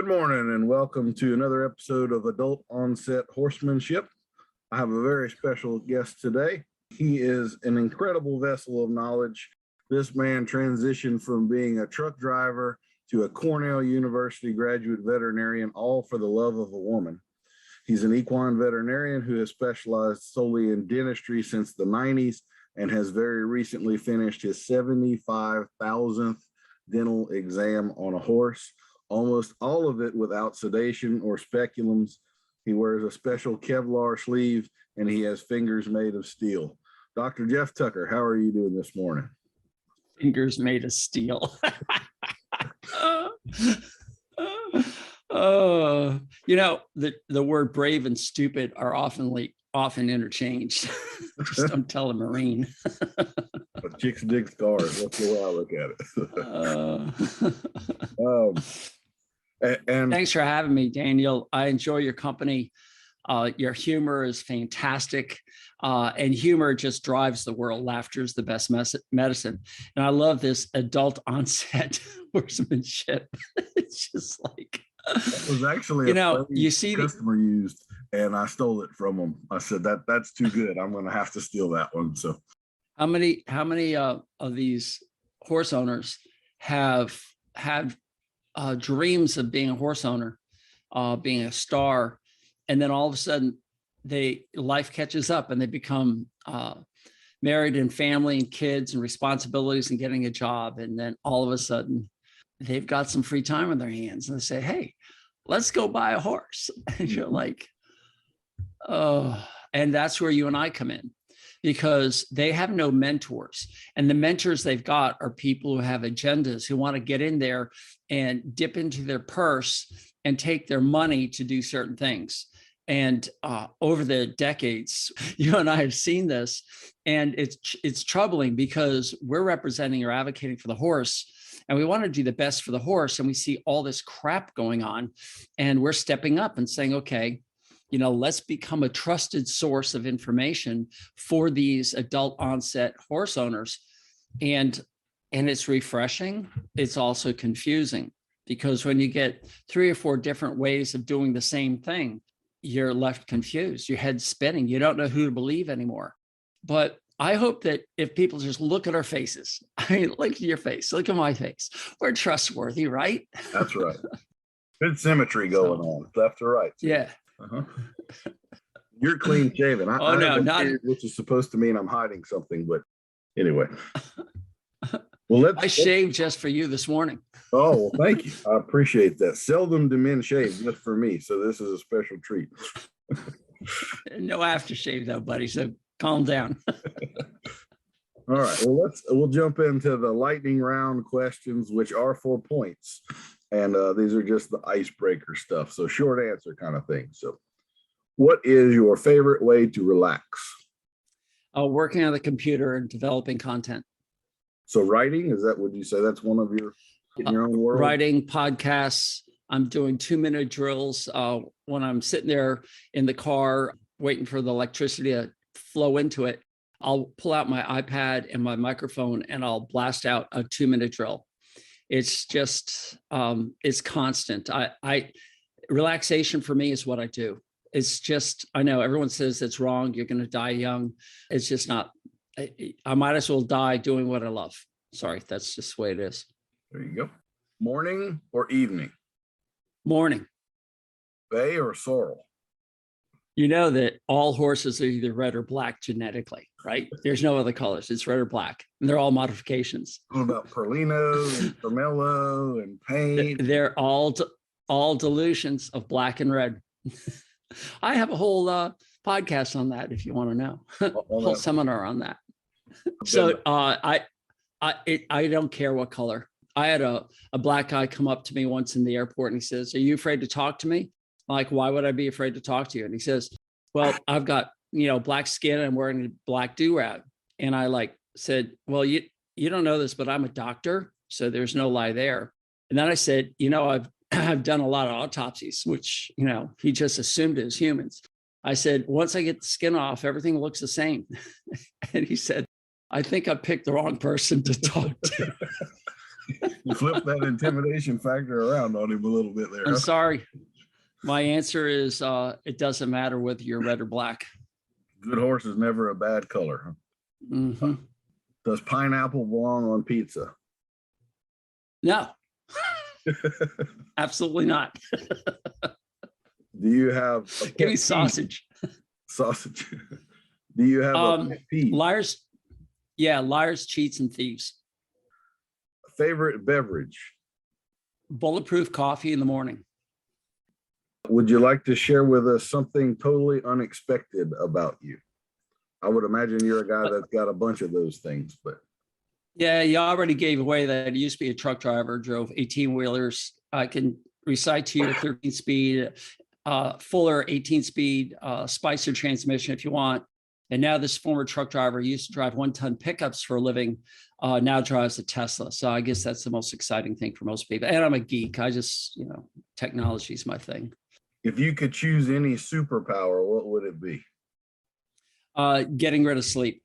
Good morning and welcome to another episode of Adult Onset Horsemanship. I have a very special guest today. He is an incredible vessel of knowledge. This man transitioned from being a truck driver to a Cornell University graduate veterinarian, all for the love of a woman. He's an equine veterinarian who has specialized solely in dentistry since the 90s and has very recently finished his 75,000th dental exam on a horse, almost all of it without sedation or speculums. He wears a special Kevlar sleeve and he has fingers made of steel. Dr. Geoff Tucker, how are you doing this morning? Fingers made of steel. The word brave and stupid are often interchanged. Just don't tell a Marine. Chicks dig scars. That's the way I look at it. And thanks for having me, Daniel. I enjoy your company. Your humor is fantastic. And humor just drives the world. Laughter is the best medicine. And I love this adult onset horsemanship. It's just like, that was actually a customer used, and I stole it from him. I said that's too good. I'm going to have to steal that one. So, how many of these horse owners have had dreams of being a horse owner, being a star, and then all of a sudden life catches up and they become married and family and kids and responsibilities and getting a job, and then all of a sudden they've got some free time on their hands and they say, hey, let's go buy a horse. And you're like, oh, and that's where you and I come in, because they have no mentors. And the mentors they've got are people who have agendas, who want to get in there and dip into their purse and take their money to do certain things. And over the decades, you and I have seen this, and it's troubling because we're representing or advocating for the horse, and we want to do the best for the horse. And we see all this crap going on, and we're stepping up and saying, okay, let's become a trusted source of information for these adult onset horse owners. And it's refreshing. It's also confusing, because when you get 3 or 4 different ways of doing the same thing, you're left confused, your head's spinning, you don't know who to believe anymore. But I hope that if people just look at our faces, look at your face, look at my face, we're trustworthy, right? That's right. Good symmetry going on, left to right. Yeah. Uh-huh. You're clean shaven. Which is supposed to mean I'm hiding something, but anyway. Well, I shaved just for you this morning. Oh, well, thank you. I appreciate that. Seldom do men shave just for me, so this is a special treat. No aftershave though, buddy, so calm down. All right, well, we'll jump into the lightning round questions, which are 4 points, and these are just the icebreaker stuff, so short answer kind of thing. So what is your favorite way to relax? Working on the computer and developing content. So writing, would you say that's one of your, in your own world? Writing, podcasts. I'm doing 2-minute drills when I'm sitting there in the car waiting for the electricity to flow into it. I'll pull out my iPad and my microphone and I'll blast out a 2-minute drill. It's just, it's constant. Relaxation for me is what I do. It's just, I know everyone says it's wrong, you're going to die young. It's just not. I might as well die doing what I love. Sorry, that's just the way it is. There you go. Morning or evening? Morning. Bay or sorrel? You know that all horses are either red or black genetically, right? There's no other colors. It's red or black, and they're all modifications. What about Perlino and Carmelo and Paint? They're all dilutions of black and red. I have a whole podcast on that if you want to know. Whole seminar on that. So I don't care what color. I had a black guy come up to me once in the airport and he says, "Are you afraid to talk to me?" I'm like, "Why would I be afraid to talk to you?" And he says, "Well, I've got black skin and I'm wearing a black do-rag." And I said, "Well, you don't know this, but I'm a doctor, so there's no lie there." And then I said, I've done a lot of autopsies, which he just assumed it was humans. I said, once I get the skin off, everything looks the same. And he said, "I think I picked the wrong person to talk to." You flipped that intimidation factor around on him a little bit there. I'm Huh? sorry. My answer is it doesn't matter whether you're red or black. Good horse is never a bad color. Huh? Mm-hmm. Does pineapple belong on pizza? No, absolutely not. Do you have a pet Give me peeve? sausage. Sausage. Do you have a pet peeve? Liars. Yeah, liars, cheats, and thieves. Favorite beverage? Bulletproof coffee in the morning. Would you like to share with us something totally unexpected about you? I would imagine you're a guy that's got a bunch of those things, but Yeah, you already gave away that I used to be a truck driver, drove 18-wheelers. I can recite to you a 13-speed, Fuller 18-speed Spicer transmission if you want. And now this former truck driver used to drive 1-ton pickups for a living, now drives a Tesla. So I guess that's the most exciting thing for most people. And I'm a geek. I just, technology is my thing. if you could choose any superpower, what would it be? Getting rid of sleep.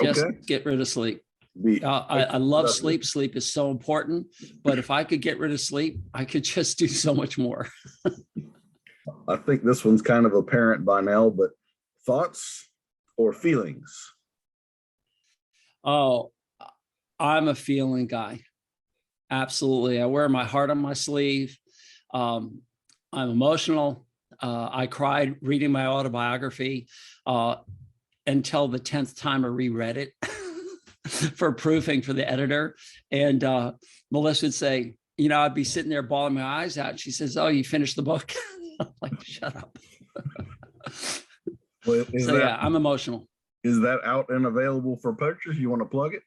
Just Okay. get rid of sleep. Be I love sleep. Sleep is so important. But if I could get rid of sleep, I could just do so much more. I think this one's kind of apparent by now, but thoughts or feelings? Oh, I'm a feeling guy. Absolutely. I wear my heart on my sleeve. I'm emotional. I cried reading my autobiography until the 10th time I reread it for proofing for the editor. And Melissa would say, I'd be sitting there bawling my eyes out. She says, "Oh, you finished the book?" I'm like, shut up. Well, Yeah, I'm emotional. Is that out and available for purchase? You want to plug it?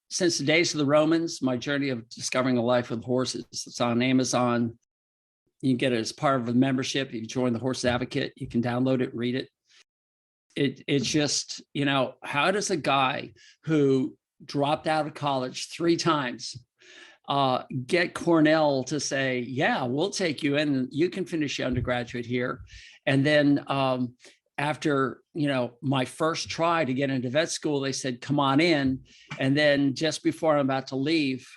Since the days of the Romans, my journey of discovering a life with horses. It's on Amazon. You can get it as part of a membership. If you join the Horse Advocate, you can download it, read it. It's just, how does a guy who dropped out of college 3 times get Cornell to say, yeah, we'll take you in and you can finish your undergraduate here. And then after, my first try to get into vet school, they said, come on in. And then just before I'm about to leave,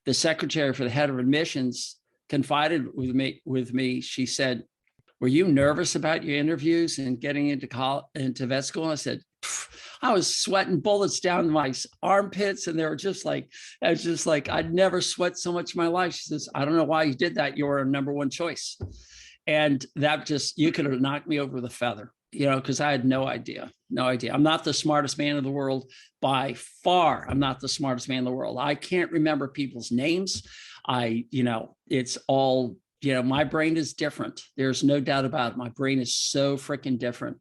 the secretary for the head of admissions confided with me. She said, "Were you nervous about your interviews and getting into vet school?" And I said, "I was sweating bullets down my armpits." And they were just like, I'd never sweat so much in my life. She says, "I don't know why you did that. You were a number 1 choice." And that you could have knocked me over with a feather, because I had no idea. I'm not the smartest man in the world by far. I'm not the smartest man in the world. I can't remember people's names. It's all, my brain is different. There's no doubt about it. My brain is so freaking different.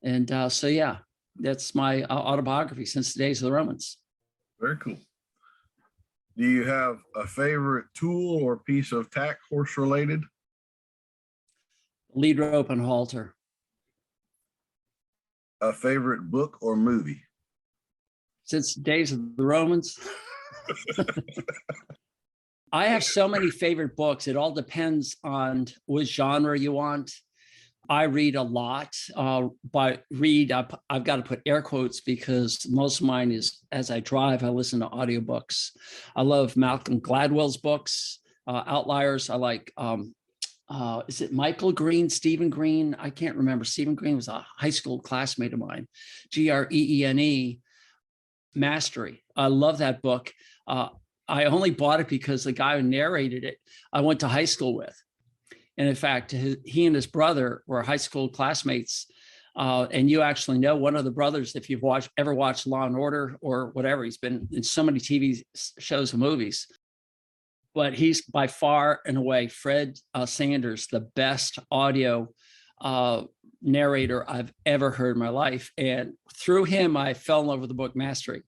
And yeah, that's my autobiography since the days of the Romans. Very cool. Do you have a favorite tool or piece of tack horse related? Lead rope and halter. A favorite book or movie? Since the days of the Romans. I have so many favorite books. It all depends on what genre you want. I read a lot. By read, I've got to put air quotes because most of mine is as I drive, I listen to audiobooks. I love Malcolm Gladwell's books, Outliers. I like, is it Michael Green, Stephen Green? I can't remember. Stephen Green was a high school classmate of mine. Greene, Mastery. I love that book. I only bought it because the guy who narrated it, I went to high school with. And in fact, he and his brother were high school classmates. And you actually know one of the brothers, if you've ever watched Law and Order or whatever, he's been in so many TV shows and movies. But he's by far and away, Fred Sanders, the best audio narrator I've ever heard in my life. And through him, I fell in love with the book Mastery.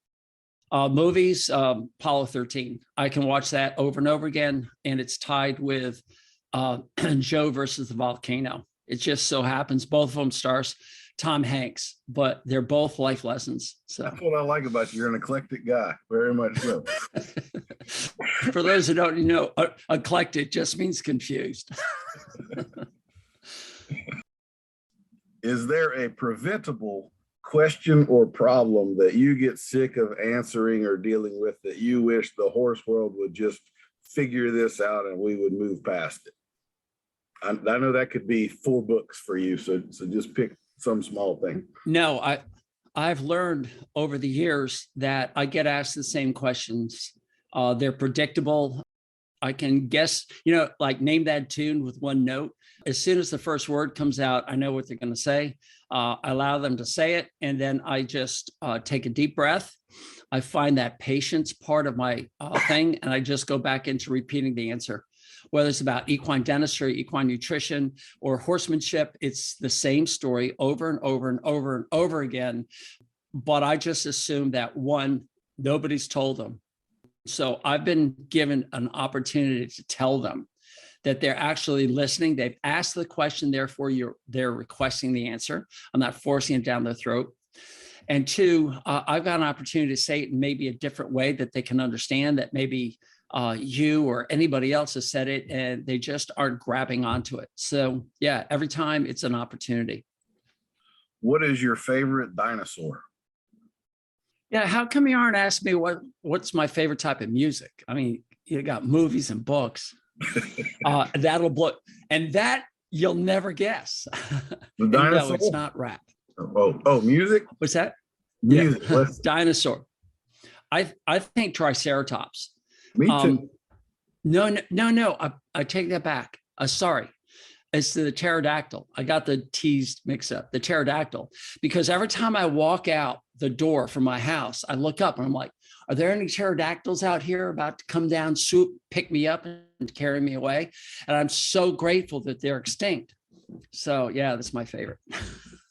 Movies, Apollo 13. I can watch that over and over again. And it's tied with Joe versus the volcano. It just so happens both of them stars Tom Hanks, but they're both life lessons. So that's what I like about you. You're an eclectic guy, very much so. For those who don't know, eclectic just means confused. Is there a preventable question or problem that you get sick of answering or dealing with that you wish the horse world would just figure this out and we would move past it? I know that could be 4 books for you, so just pick some small thing. No, I've learned over the years that I get asked the same questions. They're predictable. I can guess, like name that tune with one note. As soon as the first word comes out, I know what they're going to say. I allow them to say it, and then I just take a deep breath. I find that patience part of my thing, and I just go back into repeating the answer. Whether it's about equine dentistry, equine nutrition, or horsemanship, it's the same story over and over and over and over again. But I just assume that one, nobody's told them. So I've been given an opportunity to tell them that they're actually listening. They've asked the question, therefore they're requesting the answer. I'm not forcing it down their throat. And 2, I've got an opportunity to say it in maybe a different way that they can understand, that maybe you or anybody else has said it and they just aren't grabbing onto it. So yeah, every time it's an opportunity. What is your favorite dinosaur? Yeah, how come you aren't asking me what's my favorite type of music? I mean, you got movies and books. That'll blow, and that you'll never guess. The dinosaur? No, it's not rap. Oh, music? What's that? Music. Yeah. Dinosaur. I think Triceratops. Me too. No. I take that back. Sorry. It's the pterodactyl. I got the T's mixed up. The pterodactyl, because every time I walk out the door from my house, I look up and I'm like, are there any pterodactyls out here about to come down, swoop, pick me up and carry me away? And I'm so grateful that they're extinct. So yeah, that's my favorite.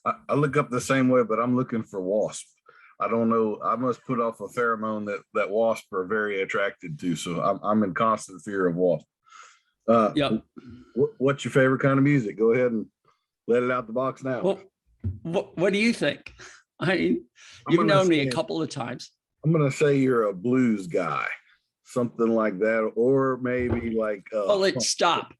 I look up the same way, but I'm looking for wasp. I don't know. I must put off a pheromone that wasps are very attracted to. So I'm in constant fear of wasp. Yep. What's your favorite kind of music? Go ahead and let it out the box now. Well, what do you think? I mean, you've known me a couple of times. I'm going to say you're a blues guy, something like that, or maybe like. Stop.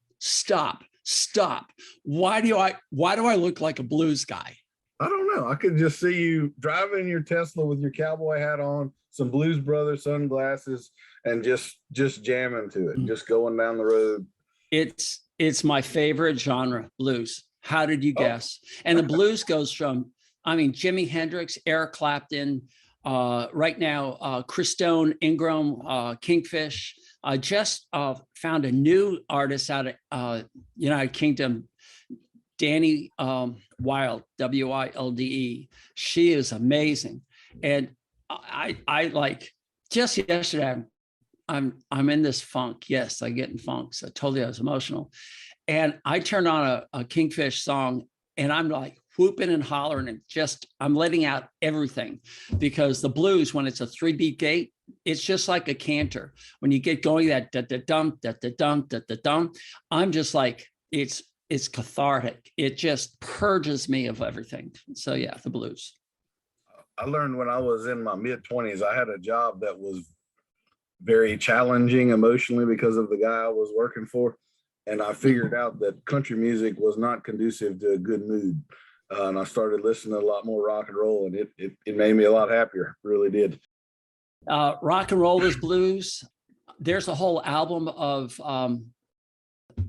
Why do I look like a blues guy? I don't know. I could just see you driving your Tesla with your cowboy hat on, some Blues Brothers sunglasses, and just jamming to it, just going down the road. It's my favorite genre, blues. How did you guess? And the blues goes from, Jimi Hendrix, Eric Clapton, right now, Chris Stone, Ingram, Kingfish. I just found a new artist out of United Kingdom, Danny Wilde, Wilde. She is amazing. And I like, just yesterday, I'm in this funk. Yes, I get in funks. I told you I was emotional. And I turned on a Kingfish song and I'm like whooping and hollering and I'm letting out everything, because the blues, when it's a 3-beat gate, it's just like a canter. When you get going, that da-da-dum, da-da-dum, da-da-dum, I'm just like, it's cathartic. It just purges me of everything. So yeah, the blues. I learned when I was in my mid-20s, I had a job that was very challenging emotionally because of the guy I was working for. And I figured out that country music was not conducive to a good mood. And I started listening to a lot more rock and roll, and it made me a lot happier. It really did. Rock and roll is blues. There's a whole album of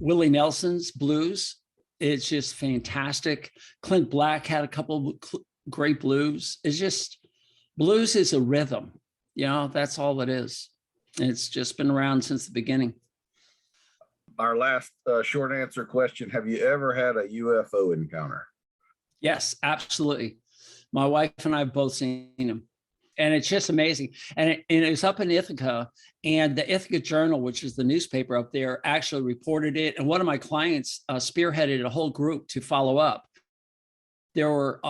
Willie Nelson's blues. It's just fantastic. Clint Black had a couple of great blues. It's just, blues is a rhythm. That's all it is. And it's just been around since the beginning. Our last short answer question. Have you ever had a UFO encounter? Yes, absolutely. My wife and I have both seen them. And it's just amazing. And it was up in Ithaca, and the Ithaca Journal, which is the newspaper up there, actually reported it. And one of my clients spearheaded a whole group to follow up. There were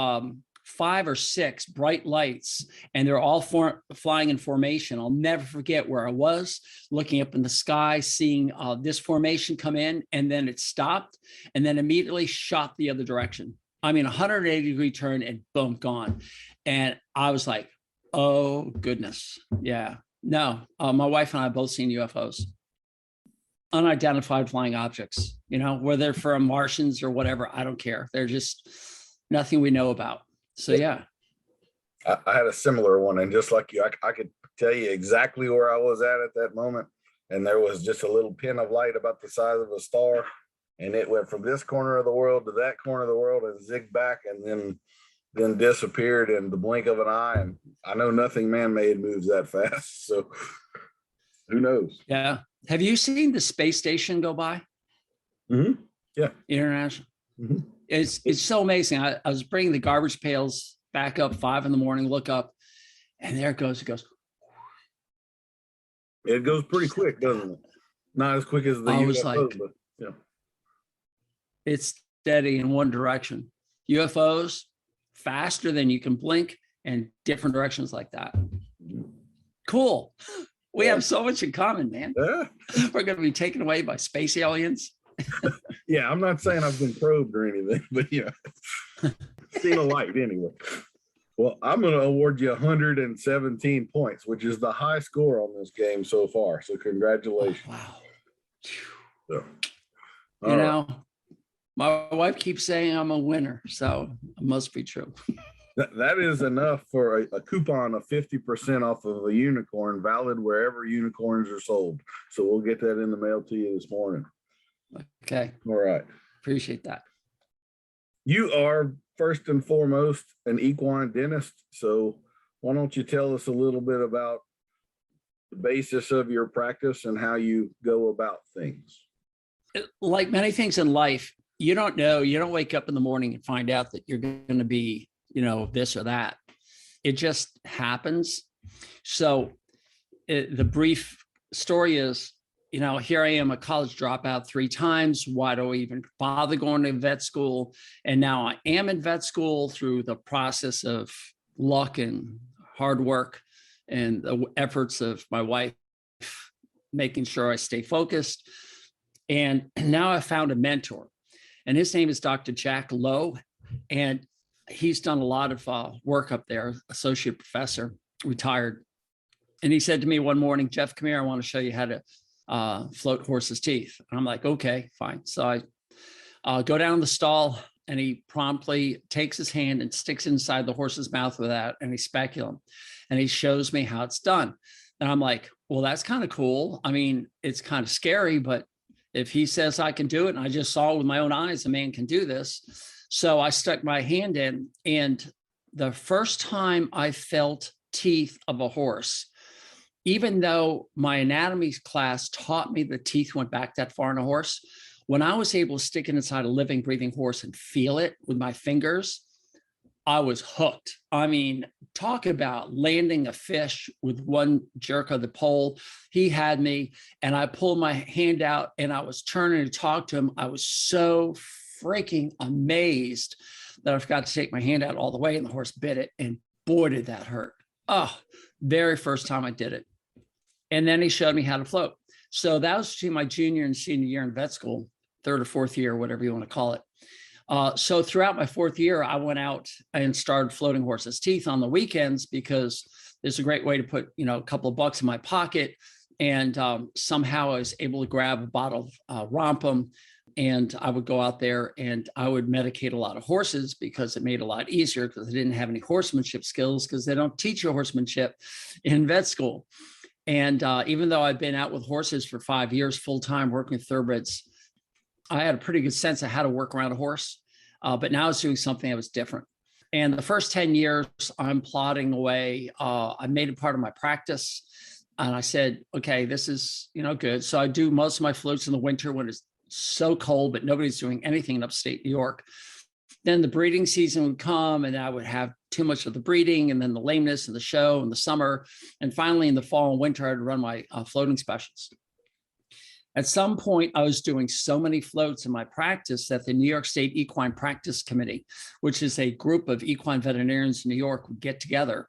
5 or 6 bright lights, and they're all flying in formation. I'll never forget where I was looking up in the sky, seeing this formation come in, and then it stopped and then immediately shot the other direction. 180-degree turn and boom, gone. And I was like, oh goodness. Yeah. No, my wife and I have both seen UFOs. Unidentified flying objects, whether they're from Martians or whatever, I don't care. They're just nothing we know about. So yeah. I had a similar one, and just like you, I could tell you exactly where I was at that moment. And there was just a little pin of light about the size of a star, and it went from this corner of the world to that corner of the world and zigged back, and then disappeared in the blink of an eye. And I know nothing man-made moves that fast, so who knows? Yeah. Have you seen the space station go by? Mm-hmm. Yeah. International. Mm-hmm. It's so amazing. I was bringing the garbage pails back up 5 a.m, look up, and there it goes. It goes. It goes pretty quick, doesn't it? Not as quick as the I was UFO, like, but yeah. it's steady in one direction. UFOs faster than you can blink, and different directions like that. Cool. We have so much in common, man. Yeah. We're going to be taken away by space aliens. Yeah, I'm not saying I've been probed or anything, but yeah, seen a light anyway. Well, I'm going to award you 117 points, which is the high score on this game so far. So congratulations. Oh, wow. So, You know, my wife keeps saying I'm a winner, so it must be true. that is enough for a coupon of 50% off of a unicorn, valid wherever unicorns are sold. So we'll get that in the mail to you this morning. Okay. All right. Appreciate that. You are first and foremost an equine dentist. So why don't you tell us a little bit about the basis of your practice and how you go about things? Like many things in life, you don't know, you don't wake up in the morning and find out that you're going to be, this or that. It just happens. So the brief story is, here I am, a college dropout 3 times. Why do I even bother going to vet school? And now I am in vet school through the process of luck and hard work and the efforts of my wife, making sure I stay focused. And now I found a mentor, and his name is Dr. Jack Lowe. And he's done a lot of work up there, associate professor, retired. And he said to me one morning, Geoff, come here, I want to show you how to float horses' teeth. And I'm like, okay, fine. So I go down the stall, and he promptly takes his hand and sticks it inside the horse's mouth without any speculum. And he shows me how it's done. And I'm like, well, that's kind of cool. I mean, it's kind of scary, but if he says I can do it, and I just saw with my own eyes, a man can do this. So I stuck my hand in, and the first time I felt teeth of a horse, even though my anatomy class taught me the teeth went back that far in a horse, when I was able to stick it inside a living, breathing horse and feel it with my fingers, I was hooked. I mean, talk about landing a fish with one jerk of the pole. He had me, and I pulled my hand out, and I was turning to talk to him. I was so freaking amazed that I forgot to take my hand out all the way, and the horse bit it, and boy, did that hurt. Oh, very first time I did it. And then he showed me how to float. So that was between my junior and senior year in vet school, 3rd or 4th year, whatever you want to call it. So throughout my 4th year, I went out and started floating horses' teeth on the weekends, because it's a great way to put, a couple of bucks in my pocket. And somehow I was able to grab a bottle of Rompum, and I would go out there and I would medicate a lot of horses, because it made it a lot easier, because I didn't have any horsemanship skills, because they don't teach you horsemanship in vet school. And even though I've been out with horses for 5 years, full-time working with thoroughbreds, I had a pretty good sense of how to work around a horse. But now I was doing something that was different. And the first 10 years, I'm plodding away. I made it part of my practice. And I said, okay, this is, good. So I do most of my floats in the winter when it's so cold, but nobody's doing anything in upstate New York. Then the breeding season would come, and I would have too much of the breeding, and then the lameness and the show and the summer. And finally, in the fall and winter, I'd run my floating specials. At some point, I was doing so many floats in my practice that the New York State Equine Practice Committee, which is a group of equine veterinarians in New York, would get together,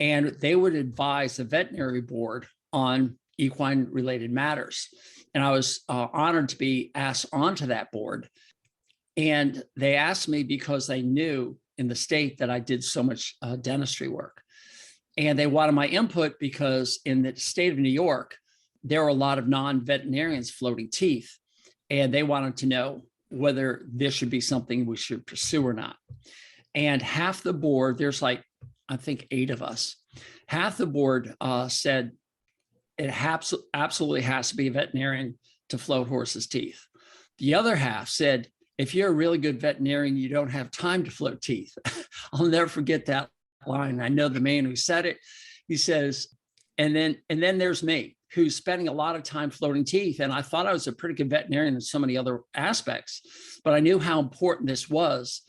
and they would advise the veterinary board on equine-related matters. And I was honored to be asked onto that board. And they asked me because they knew in the state that I did so much dentistry work. And they wanted my input because in the state of New York, there are a lot of non-veterinarians floating teeth. And they wanted to know whether this should be something we should pursue or not. And half the board, there's like I think 8 of us. Half the board said it absolutely has to be a veterinarian to float horses' teeth. The other half said, if you're a really good veterinarian, you don't have time to float teeth. I'll never forget that line. I know the man who said it. He says, and then there's me, who's spending a lot of time floating teeth. And I thought I was a pretty good veterinarian in so many other aspects, but I knew how important this was.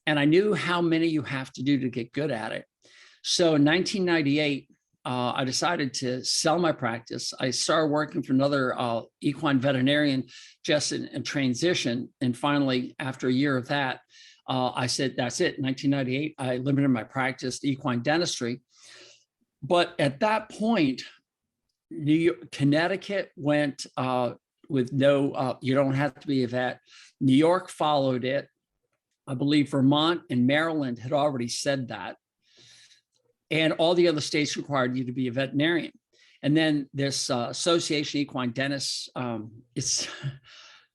And I knew how many you have to do to get good at it. So in 1998, I decided to sell my practice. I started working for another equine veterinarian just in transition. And finally, after a year of that, I said, that's it. In 1998, I limited my practice to equine dentistry. But at that point, Connecticut went with no, you don't have to be a vet. New York followed it. I believe Vermont and Maryland had already said that. And all the other states required you to be a veterinarian. And then this Association of Equine Dentists,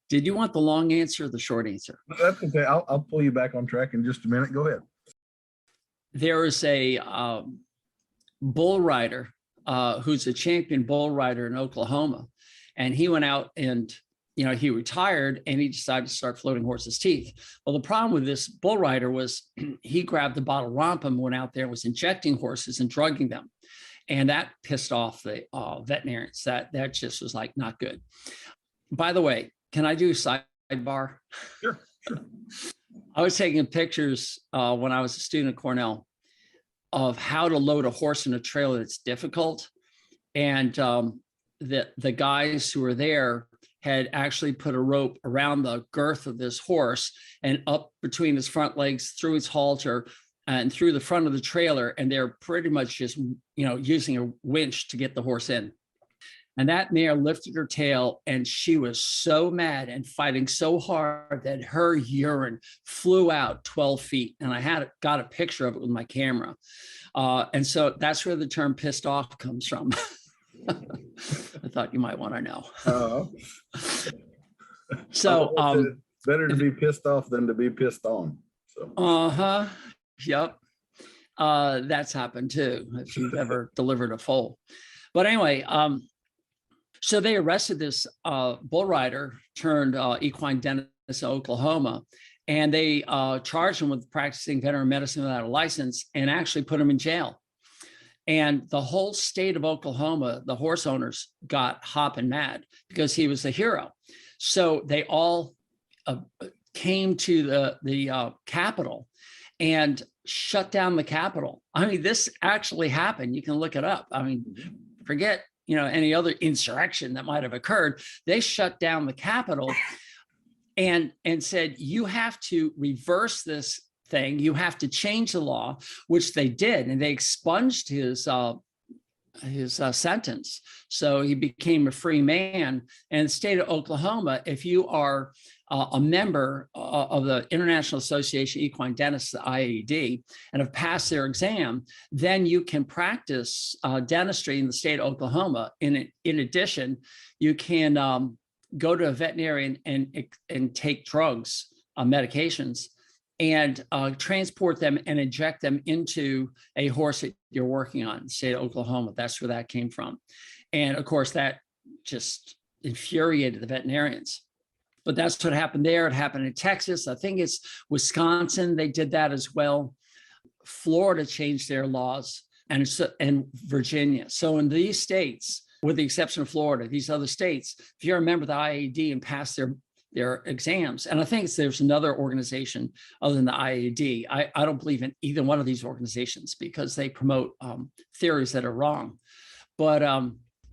did you want the long answer or the short answer? That's okay. I'll pull you back on track in just a minute. Go ahead. There is a bull rider who's a champion bull rider in Oklahoma. And he went out and, he retired and he decided to start floating horses' teeth. Well, the problem with this bull rider was he grabbed the bottle of wampum, went out there, was injecting horses and drugging them. And that pissed off the veterinarians. That just was like not good. By the way, can I do a sidebar? Sure. I was taking pictures when I was a student at Cornell of how to load a horse in a trailer that's difficult. And the guys who were there had actually put a rope around the girth of this horse and up between his front legs, through his halter and through the front of the trailer. And they're pretty much just, using a winch to get the horse in. And that mare lifted her tail and she was so mad and fighting so hard that her urine flew out 12 feet. And I got a picture of it with my camera. And so that's where the term pissed off comes from. I thought you might want to know. So better to be pissed off than to be pissed on. So. Yep. That's happened too, if you've ever delivered a foal. But anyway, so they arrested this bull rider turned equine dentist in Oklahoma, and they charged him with practicing veterinary medicine without a license and actually put him in jail. And the whole state of Oklahoma, the horse owners got hopping mad because he was a hero. So they all came to the Capitol and shut down the Capitol. I mean, this actually happened. You can look it up. I mean, forget, any other insurrection that might have occurred. They shut down the Capitol and said, you have to reverse this thing. You have to change the law, which they did. And they expunged his sentence. So he became a free man. And the state of Oklahoma, if you are a member of the International Association of Equine Dentists, the IAED, and have passed their exam, then you can practice dentistry in the state of Oklahoma. In addition, you can go to a veterinarian and take drugs, medications, and transport them and inject them into a horse that you're working on in the state of Oklahoma. That's where that came from. And of course, that just infuriated the veterinarians. But that's what happened there. It happened in Texas. I think it's Wisconsin. They did that as well. Florida changed their laws, and Virginia. So in these states, with the exception of Florida, these other states, if you're a member of the IAED and pass their exams, and I think there's another organization other than the IAED. I don't believe in either one of these organizations because they promote theories that are wrong. But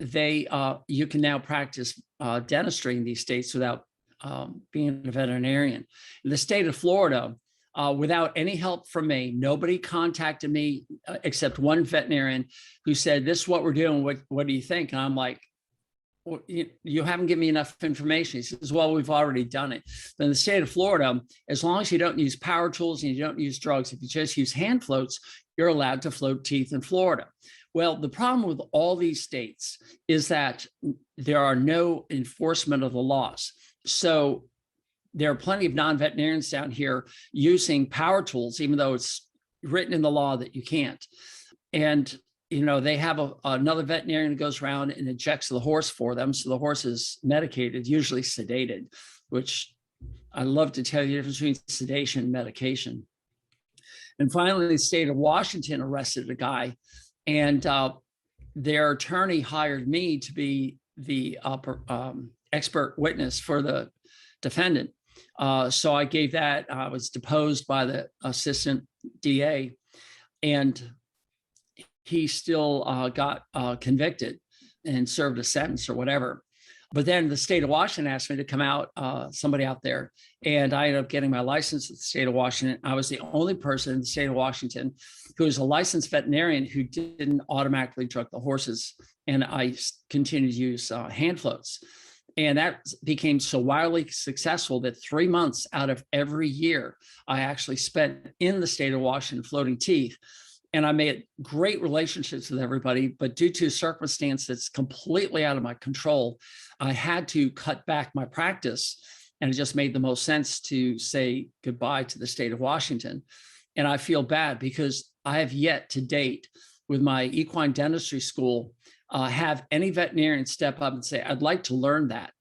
you can now practice dentistry in these states without being a veterinarian. In the state of Florida, without any help from me, nobody contacted me except one veterinarian who said, this is what we're doing. What do you think? And I'm like, well, you haven't given me enough information. He says, well, we've already done it. But in the state of Florida, as long as you don't use power tools and you don't use drugs, if you just use hand floats, you're allowed to float teeth in Florida. Well, the problem with all these states is that there are no enforcement of the laws. So there are plenty of non-veterinarians down here using power tools, even though it's written in the law that you can't. And, they have another veterinarian who goes around and injects the horse for them. So the horse is medicated, usually sedated, which I love to tell you the difference between sedation and medication. And finally, the state of Washington arrested a guy, and their attorney hired me to be the expert witness for the defendant. So I gave that. I was deposed by the assistant DA, and he still got convicted and served a sentence or whatever. But then the state of Washington asked me to come out, somebody out there, and I ended up getting my license at the state of Washington. I was the only person in the state of Washington who was a licensed veterinarian who didn't automatically drug the horses. And I continued to use hand floats. And that became so wildly successful that 3 months out of every year, I actually spent in the state of Washington floating teeth. And I made great relationships with everybody, but due to a circumstance that's completely out of my control, I had to cut back my practice. And it just made the most sense to say goodbye to the state of Washington. And I feel bad because I have yet to date with my equine dentistry school, have any veterinarian step up and say, I'd like to learn that.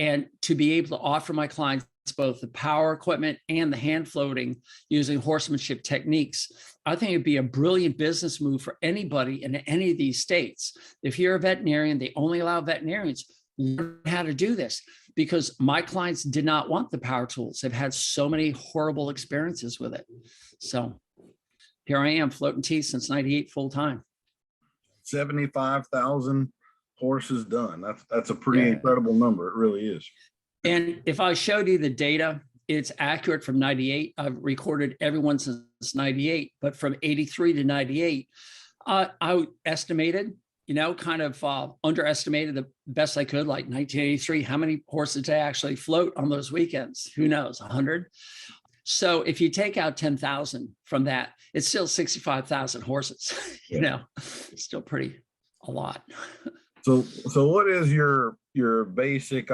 And to be able to offer my clients both the power equipment and the hand floating using horsemanship techniques. I think it'd be a brilliant business move for anybody in any of these states. If you're a veterinarian, they only allow veterinarians learn how to do this, because my clients did not want the power tools. They've had so many horrible experiences with it. So here I am floating teeth since 98 full time. 75,000 horses done. That's a pretty incredible number. It really is. And if I showed you the data, it's accurate from 98. I've recorded everyone since 98, but from 83 to 98, I estimated, kind of underestimated the best I could, like 1983, how many horses did I actually float on those weekends? Who knows, 100? So if you take out 10,000 from that, it's still 65,000 horses, still a lot. So what is your basic,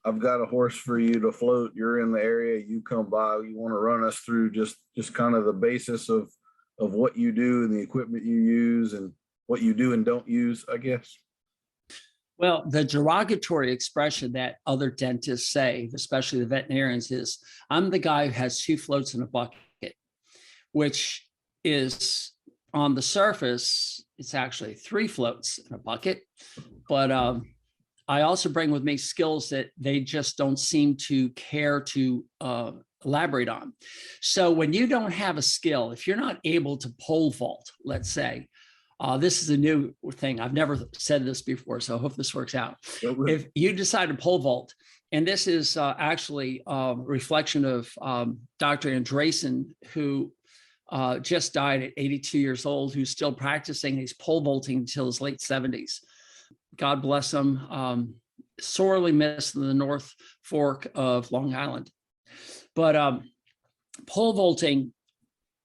I've got a horse for you to float, you're in the area, you come by, you want to run us through just kind of the basis of what you do and the equipment you use and what you do and don't use, I guess? Well, the derogatory expression that other dentists say, especially the veterinarians, is I'm the guy who has 2 floats in a bucket, which is on the surface, it's actually 3 floats in a bucket. But I also bring with me skills that they just don't seem to care to elaborate on. So when you don't have a skill, if you're not able to pole vault, let's say, this is a new thing. I've never said this before, so I hope this works out. If you decide to pole vault, and this is actually a reflection of Dr. Andresen, who just died at 82 years old, who's still practicing. He's pole vaulting until his late 70s. God bless him. Sorely missed in the North Fork of Long Island. But pole vaulting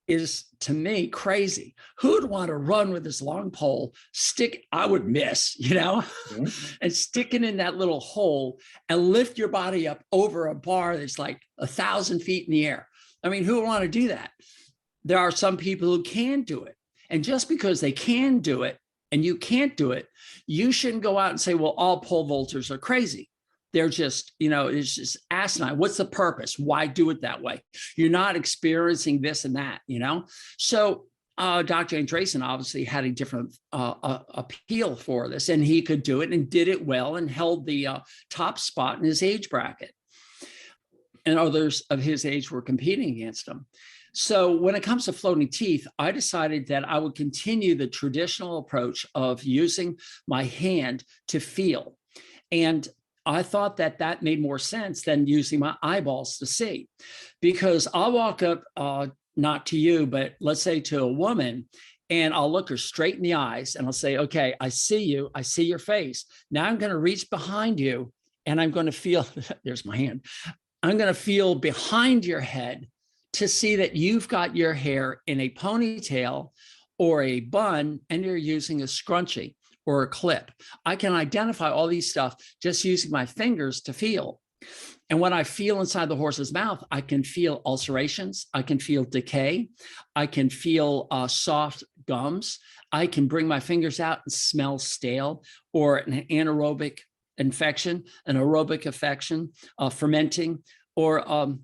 is, to me, crazy. Who'd want to run with this long pole, I would miss, and stick it in that little hole and lift your body up over a bar that's like 1,000 feet in the air. I mean, who would want to do that? There are some people who can do it. And just because they can do it and you can't do it, you shouldn't go out and say, well, all pole vaulters are crazy. They're just, it's just asinine. What's the purpose? Why do it that way? You're not experiencing this and that, So Dr. Andresen obviously had a different appeal for this, and he could do it and did it well and held the top spot in his age bracket. And others of his age were competing against him. So when it comes to floating teeth, I decided that I would continue the traditional approach of using my hand to feel. And I thought that made more sense than using my eyeballs to see, because I'll walk up, not to you, but let's say to a woman, and I'll look her straight in the eyes and I'll say, okay, I see you. I see your face. Now I'm going to reach behind you and I'm going to feel, there's my hand. I'm going to feel behind your head to see that you've got your hair in a ponytail or a bun and you're using a scrunchie or a clip. I can identify all these stuff just using my fingers to feel. And when I feel inside the horse's mouth, I can feel ulcerations. I can feel decay. I can feel soft gums. I can bring my fingers out and smell stale or an anaerobic infection, an aerobic infection, fermenting, or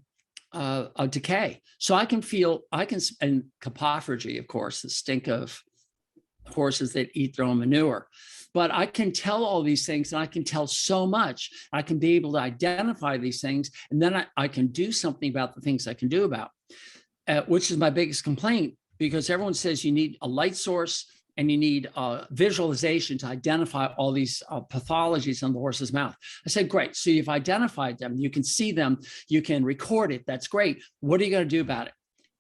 a decay. So I can feel, and capophagy, of course, the stink of horses that eat their own manure. But I can tell all these things, and I can tell so much. I can be able to identify these things, and then I can do something about the things I can do about, which is my biggest complaint, because everyone says you need a light source and you need visualization to identify all these pathologies in the horse's mouth. I said, great. So you've identified them. You can see them. You can record it. That's great. What are you going to do about it?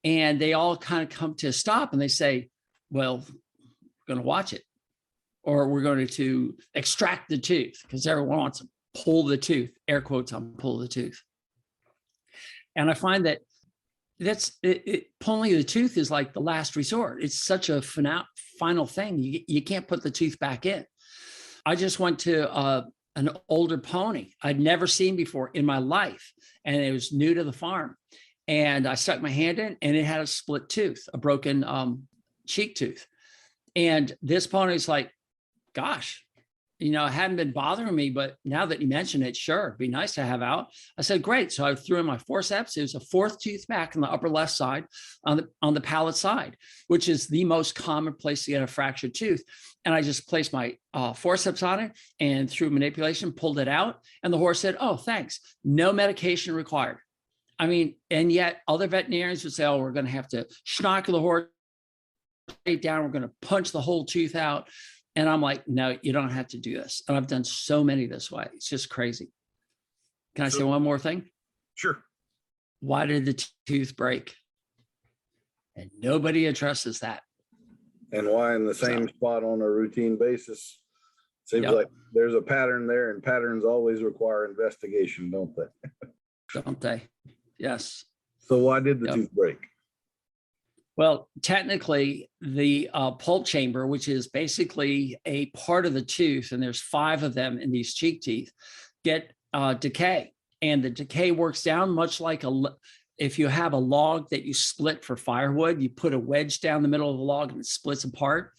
And they all kind of come to a stop, and they say, well, we're going to watch it, or we're going to extract the tooth, because everyone wants to pull the tooth, air quotes on pull the tooth. And I find that pulling the tooth is like the last resort. It's such a final thing. You can't put the tooth back in. I just went to an older pony I'd never seen before in my life, and it was new to the farm. And I stuck my hand in, and it had a split tooth, a broken cheek tooth. And this pony's like, gosh, it hadn't been bothering me, but now that you mention it, sure, it'd be nice to have out. I said, great. So I threw in my forceps. It was a fourth tooth back on the upper left side, on the palate side, which is the most common place to get a fractured tooth. And I just placed my forceps on it, and through manipulation, pulled it out. And the horse said, oh, thanks. No medication required. I mean, and yet other veterinarians would say, oh, we're going to have to schnock the horse down. We're going to punch the whole tooth out. And I'm like, no, you don't have to do this. And I've done so many this way. It's just crazy. Can I say one more thing? Sure. Why did the tooth break? And nobody addresses that. And why in the same spot on a routine basis? Seems like there's a pattern there, and patterns always require investigation, don't they? Don't they? Yes. So why did the tooth break? Well, technically, the pulp chamber, which is basically a part of the tooth, and there's 5 of them in these cheek teeth, get decay. And the decay works down much like if you have a log that you split for firewood, you put a wedge down the middle of the log and it splits apart.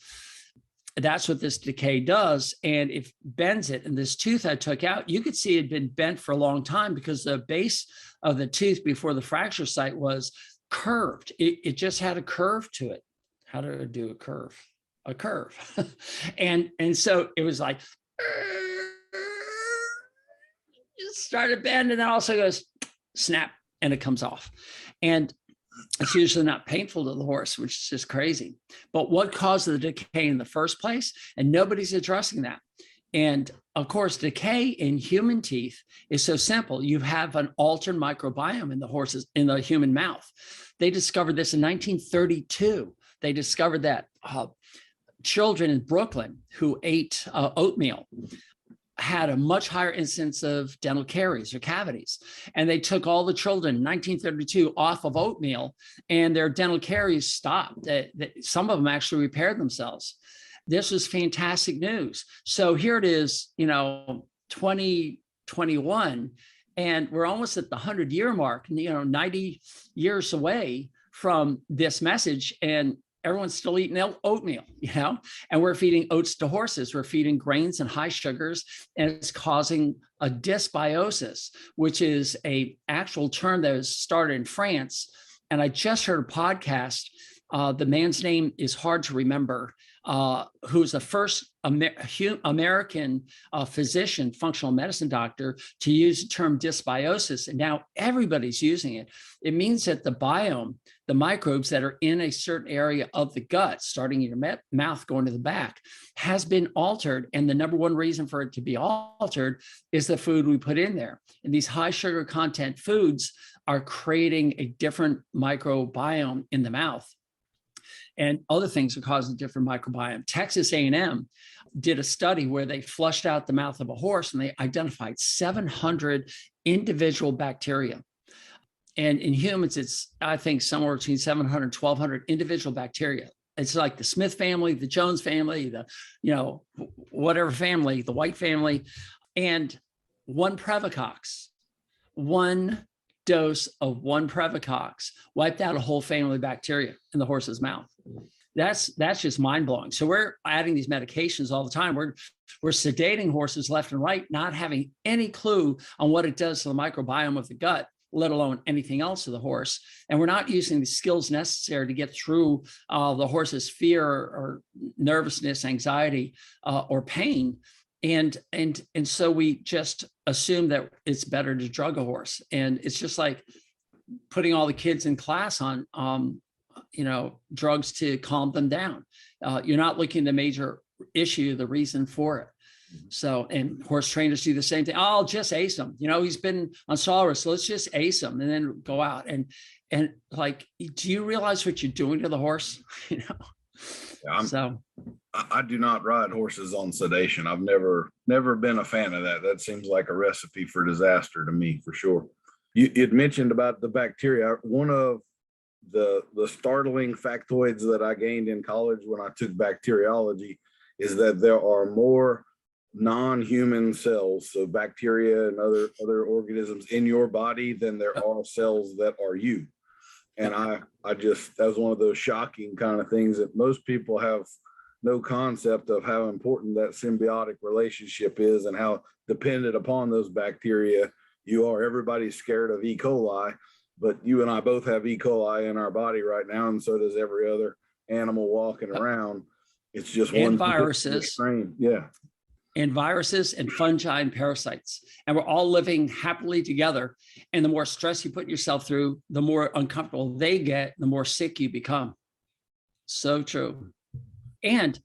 That's what this decay does. And it bends it. And this tooth I took out, you could see it had been bent for a long time, because the base of the tooth before the fracture site was curved. It just had a curve to it. How do I do a curve? A curve. and so it was like, it started bending, and then also goes snap, and it comes off. And it's usually not painful to the horse, which is just crazy. But what caused the decay in the first place? And nobody's addressing that. And of course, decay in human teeth is so simple. You have an altered microbiome in the human mouth. They discovered this in 1932. They discovered that children in Brooklyn who ate oatmeal had a much higher incidence of dental caries or cavities. And they took all the children in 1932 off of oatmeal, and their dental caries stopped. Some of them actually repaired themselves. This was fantastic news. So here it is, 2021, and we're almost at the 100-year mark, 90 years away from this message, and everyone's still eating oatmeal, and we're feeding oats to horses. We're feeding grains and high sugars, and it's causing a dysbiosis, which is an actual term that was started in France. And I just heard a podcast. The man's name is hard to remember, who's the first American physician, functional medicine doctor, to use the term dysbiosis. And now everybody's using it. It means that the biome, the microbes that are in a certain area of the gut, starting in your mouth, going to the back, has been altered. And the number one reason for it to be altered is the food we put in there. And these high sugar content foods are creating a different microbiome in the mouth. And other things are causing a different microbiome. Texas A&M did a study where they flushed out the mouth of a horse, and they identified 700 individual bacteria. And in humans, it's, I think, somewhere between 700 and 1,200 individual bacteria. It's like the Smith family, the Jones family, whatever family, the White family, and one Prevocox one dose of one Previcox wiped out a whole family of bacteria in the horse's mouth. That's just mind blowing. So we're adding these medications all the time. We're sedating horses left and right, not having any clue on what it does to the microbiome of the gut, let alone anything else to the horse. And we're not using the skills necessary to get through the horse's fear or nervousness, anxiety, or pain. And so we just assume that it's better to drug a horse. And it's just like putting all the kids in class on drugs to calm them down. You're not looking at the major issue, the reason for it. So, and horse trainers do the same thing. Oh, I'll just ace him. He's been on Solaris, so let's just ace him and then go out. And like, do you realize what you're doing to the horse? Yeah, I do not ride horses on sedation. I've never been a fan of that. That seems like a recipe for disaster to me, for sure. You'd mentioned about the bacteria. One of the startling factoids that I gained in college when I took bacteriology is that there are more non-human cells, so bacteria and other organisms in your body than there are cells that are you. And I just, that was one of those shocking kind of things that most people have no concept of how important that symbiotic relationship is and how dependent upon those bacteria you are. Everybody's scared of E. coli, but you and I both have E. coli in our body right now, and so does every other animal walking around. It's just one viruses. strain. Yeah. And viruses and fungi and parasites. And we're all living happily together. And the more stress you put yourself through, the more uncomfortable they get, the more sick you become. So true. And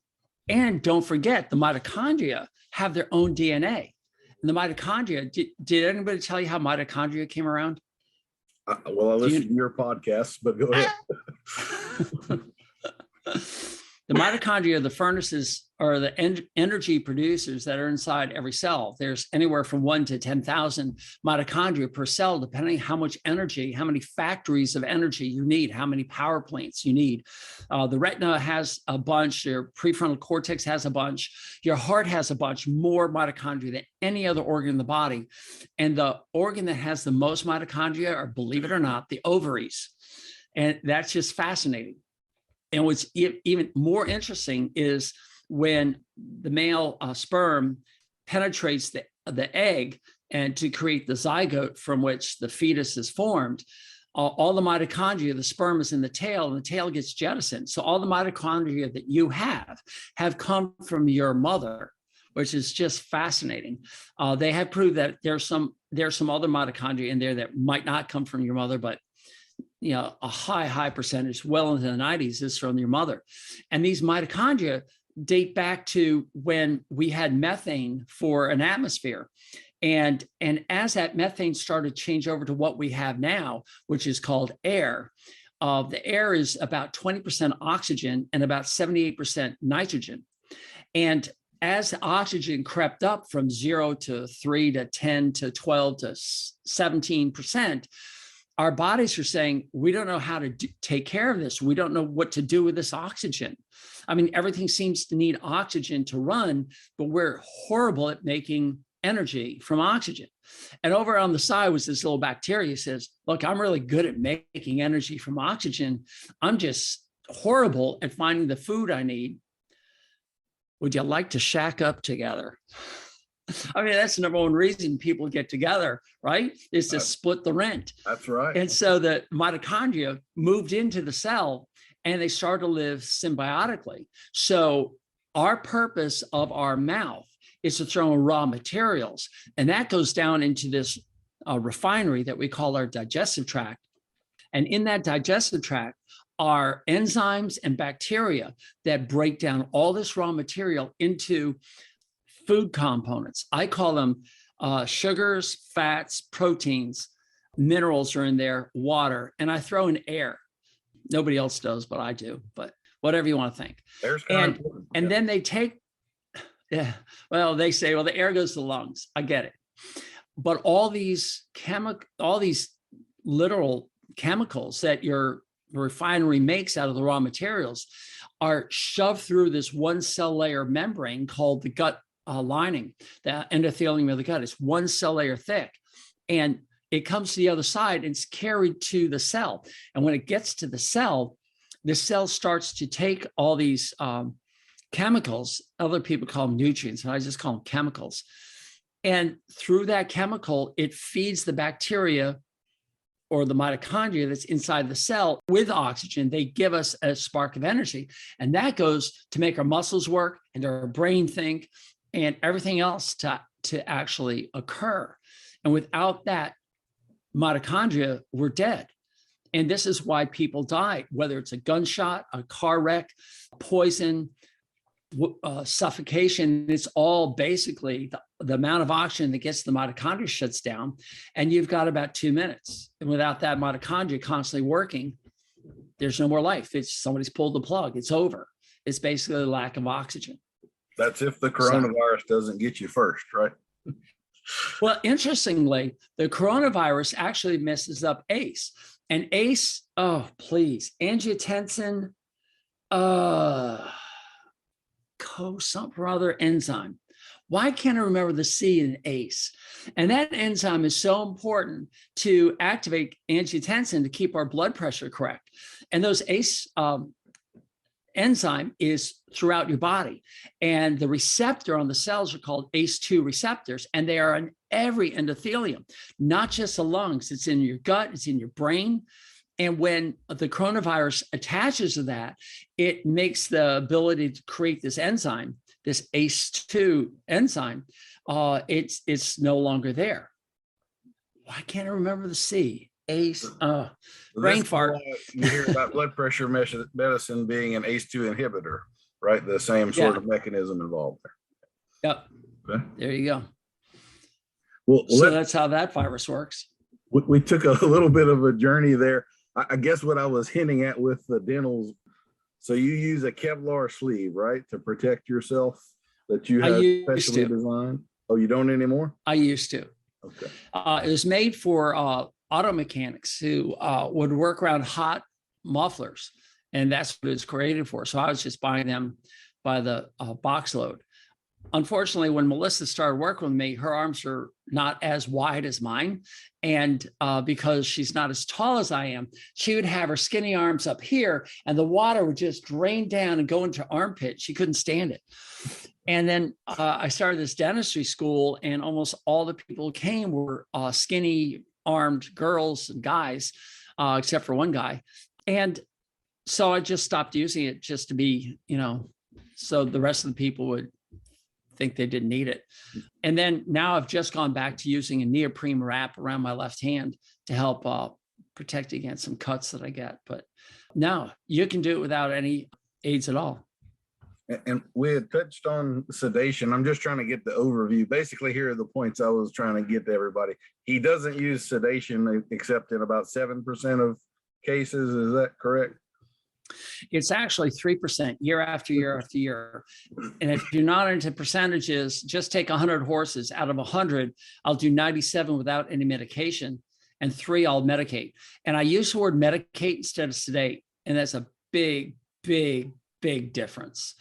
don't forget, the mitochondria have their own DNA. And the mitochondria, did anybody tell you how mitochondria came around? Well, I listened to your podcast, but go ahead. The mitochondria, the furnaces, are the energy producers that are inside every cell. There's anywhere from 1 to 10,000 mitochondria per cell, depending how much energy, how many factories of energy you need, how many power plants you need. The retina has a bunch, your prefrontal cortex has a bunch, your heart has a bunch more mitochondria than any other organ in the body. And the organ that has the most mitochondria are, believe it or not, the ovaries. And that's just fascinating. And what's even more interesting is when the male sperm penetrates the egg and to create the zygote from which the fetus is formed, all the mitochondria, the sperm is in the tail and the tail gets jettisoned. So all the mitochondria that you have come from your mother, which is just fascinating. They have proved that there's some other mitochondria in there that might not come from your mother, but a high percentage, well into the 90s, is from your mother. And these mitochondria date back to when we had methane for an atmosphere. And as that methane started to change over to what we have now, which is called air, the air is about 20% oxygen and about 78% nitrogen. And as oxygen crept up from 0 to 3 to 10 to 12 to 17%, our bodies are saying, we don't know how to take care of this. We don't know what to do with this oxygen. I mean, everything seems to need oxygen to run, but we're horrible at making energy from oxygen. And over on the side was this little bacteria says, look, I'm really good at making energy from oxygen. I'm just horrible at finding the food I need. Would you like to shack up together? I mean, that's the number one reason people get together, right? Is to split the rent. That's right. And so the mitochondria moved into the cell and they started to live symbiotically. So our purpose of our mouth is to throw in raw materials. And that goes down into this refinery that we call our digestive tract. And in that digestive tract are enzymes and bacteria that break down all this raw material into food components. I call them sugars, fats, proteins, minerals are in there, water, and I throw in air. Nobody else does, but I do, but whatever you want to think. Air's kind of important. And then they take, they say, well, the air goes to the lungs. I get it. But all these literal chemicals that your refinery makes out of the raw materials are shoved through this one cell layer membrane called the gut lining, the endothelium of the gut. Is one cell layer thick. And it comes to the other side and it's carried to the cell. And when it gets to the cell starts to take all these chemicals. Other people call them nutrients, and I just call them chemicals. And through that chemical, it feeds the bacteria or the mitochondria that's inside the cell with oxygen. They give us a spark of energy, and that goes to make our muscles work and our brain think and everything else to actually occur. And without that mitochondria, we're dead. And this is why people die, whether it's a gunshot, a car wreck, poison, suffocation. It's all basically the amount of oxygen that gets the mitochondria shuts down, and you've got about 2 minutes. And without that mitochondria constantly working, there's no more life. It's somebody's pulled the plug. It's over. It's basically a lack of oxygen. That's if the coronavirus doesn't get you first, right? Well, interestingly, the coronavirus actually messes up ACE. And ACE, oh, please, angiotensin, something or other enzyme. Why can't I remember the C in ACE? And that enzyme is so important to activate angiotensin to keep our blood pressure correct. And those ACE enzyme is throughout your body. And the receptor on the cells are called ACE2 receptors, and they are in every endothelium, not just the lungs. It's in your gut, it's in your brain. And when the coronavirus attaches to that, it makes the ability to create this enzyme, this ACE2 enzyme, it's no longer there. Why can't I remember the C? ACE, brain fart. You hear about blood pressure medicine being an ACE2 inhibitor, right? The same sort of mechanism involved there. Yep. Okay. There you go. Well, so that's how that virus works. We took a little bit of a journey there. I guess what I was hinting at with the dentals. So you use a Kevlar sleeve, right, to protect yourself that you have specially designed? Oh, you don't anymore? I used to. Okay. It was made for auto mechanics who would work around hot mufflers, and that's what it's created for. So I was just buying them by the box load. Unfortunately, when Melissa started working with me, her arms are not as wide as mine. And because she's not as tall as I am, she would have her skinny arms up here and the water would just drain down and go into her armpit. She couldn't stand it. And then I started this dentistry school, and almost all the people who came were skinny armed girls and guys, except for one guy. And so I just stopped using it just to be, so the rest of the people would think they didn't need it. And then now I've just gone back to using a neoprene wrap around my left hand to help protect against some cuts that I get. But no, you can do it without any aids at all. And we had touched on sedation. I'm just trying to get the overview. Basically, here are the points I was trying to get to everybody. He doesn't use sedation except in about 7% of cases. Is that correct? It's actually 3% year after year after year. And if you're not into percentages, just take 100 horses. Out of 100, I'll do 97 without any medication, and 3 I'll medicate. And I use the word medicate instead of sedate. And that's a big, big, big difference.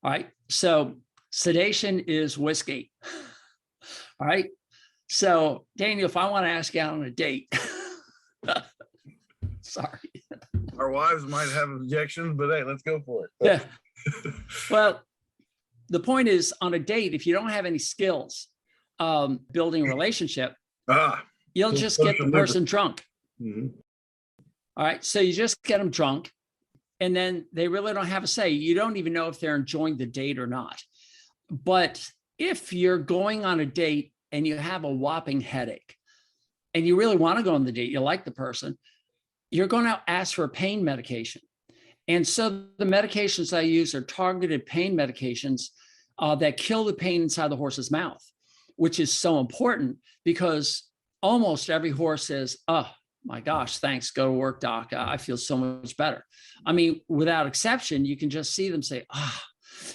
All right. So sedation is whiskey. All right. So Daniel, if I want to ask you out on a date, sorry. Our wives might have objections, but hey, let's go for it. Yeah. Well, the point is, on a date, if you don't have any skills building a relationship, you'll just get the person drunk. Mm-hmm. All right. So you just get them drunk, and then they really don't have a say. You don't even know if they're enjoying the date or not. But if you're going on a date and you have a whopping headache and you really want to go on the date, you like the person, you're going to ask for a pain medication. And so the medications I use are targeted pain medications that kill the pain inside the horse's mouth, which is so important because almost every horse says, oh my gosh, thanks, go to work, doc. I feel so much better. I mean, without exception, you can just see them say,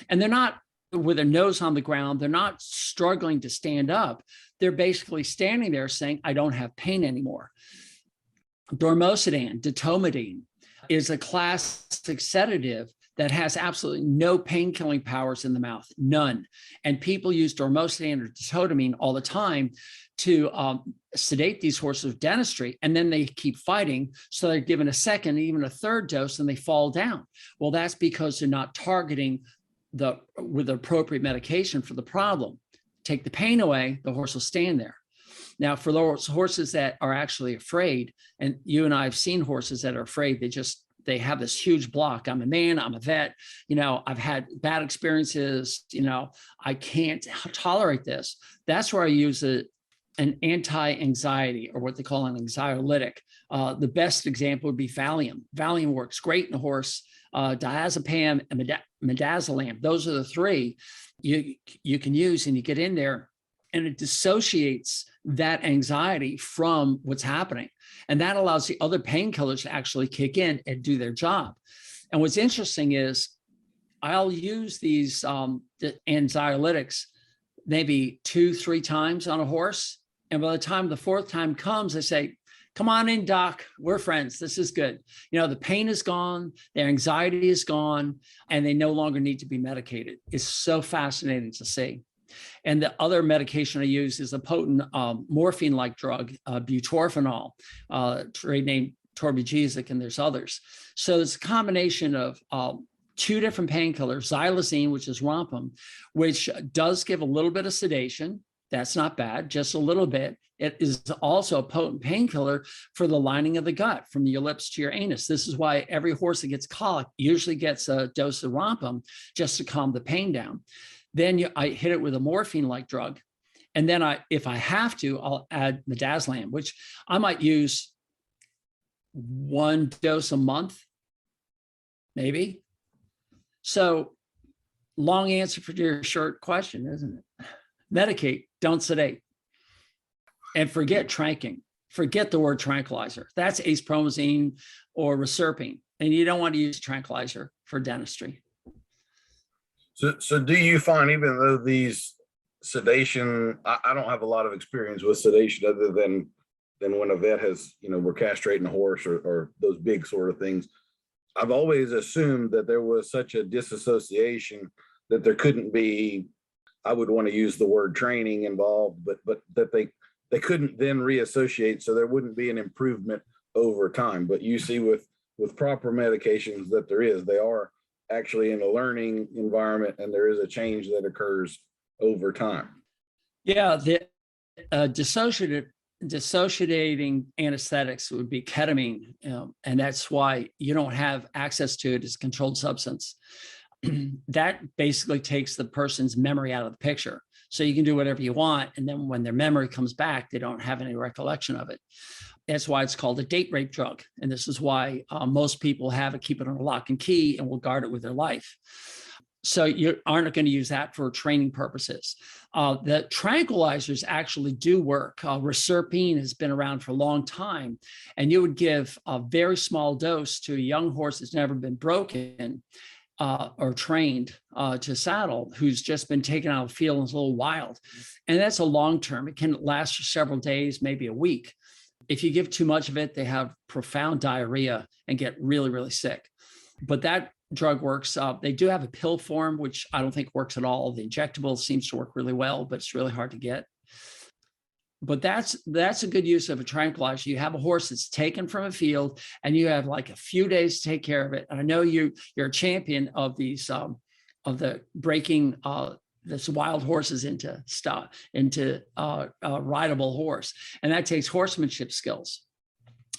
and they're not with their nose on the ground. They're not struggling to stand up. They're basically standing there saying, I don't have pain anymore. Dormocidine, ditomidine, is a classic sedative that has absolutely no pain-killing powers in the mouth, none. And people use dormocidine or ditomidine all the time to sedate these horses with dentistry, and then they keep fighting. So they're given a second, even a third dose, and they fall down. Well, that's because they're not targeting with the appropriate medication for the problem. Take the pain away, the horse will stand there. Now, for those horses that are actually afraid, and you and I have seen horses that are afraid, they have this huge block. I'm a man, I'm a vet, I've had bad experiences, I can't tolerate this. That's where I use an anti-anxiety, or what they call an anxiolytic. The best example would be Valium. Valium works great in a horse. Diazepam and midazolam, those are the three you can use, and you get in there and it dissociates that anxiety from what's happening. And that allows the other painkillers to actually kick in and do their job. And what's interesting is I'll use these the anxiolytics maybe 2-3 times on a horse. And by the time the fourth time comes, I say, come on in, doc, we're friends. This is good. The pain is gone, their anxiety is gone, and they no longer need to be medicated. It's so fascinating to see. And the other medication I use is a potent morphine-like drug, butorphanol, trade name Torbigesic, and there's others. So it's a combination of 2 different painkillers, xylazine, which is wampum, which does give a little bit of sedation. That's not bad, just a little bit. It is also a potent painkiller for the lining of the gut, from your lips to your anus. This is why every horse that gets colic usually gets a dose of wampum just to calm the pain down. Then I hit it with a morphine-like drug. And then if I have to, I'll add midazolam, which I might use 1 dose a month, maybe. So long answer for your short question, isn't it? Medicate, don't sedate. And forget tranking. Forget the word tranquilizer. That's acepromazine or reserpine. And you don't want to use tranquilizer for dentistry. So do you find, even though these sedation, I don't have a lot of experience with sedation other than when a vet has, we're castrating a horse or those big sort of things. I've always assumed that there was such a disassociation that there couldn't be, I would want to use the word training involved, but that they couldn't then reassociate, so there wouldn't be an improvement over time. But you see with proper medications that there is, they are actually in a learning environment, and there is a change that occurs over time. Yeah, the dissociating anesthetics would be ketamine, and that's why you don't have access to it as a controlled substance. That basically takes the person's memory out of the picture. So you can do whatever you want, and then when their memory comes back, they don't have any recollection of it. That's why it's called a date rape drug. And this is why most people have it, keep it on a lock and key, and will guard it with their life. So you aren't going to use that for training purposes. The tranquilizers actually do work. Reserpine has been around for a long time, and you would give a very small dose to a young horse that's never been broken or trained to saddle, who's just been taken out of the field and is a little wild. And that's a long term. It can last for several days, maybe a week. If you give too much of it, they have profound diarrhea and get really, really sick. But that drug works. They do have a pill form, which I don't think works at all. The injectable seems to work really well, but it's really hard to get. But that's a good use of a tranquilizer. You have a horse that's taken from a field, and you have like a few days to take care of it. And I know you're a champion of these of the breaking this wild horses into rideable horse, and that takes horsemanship skills.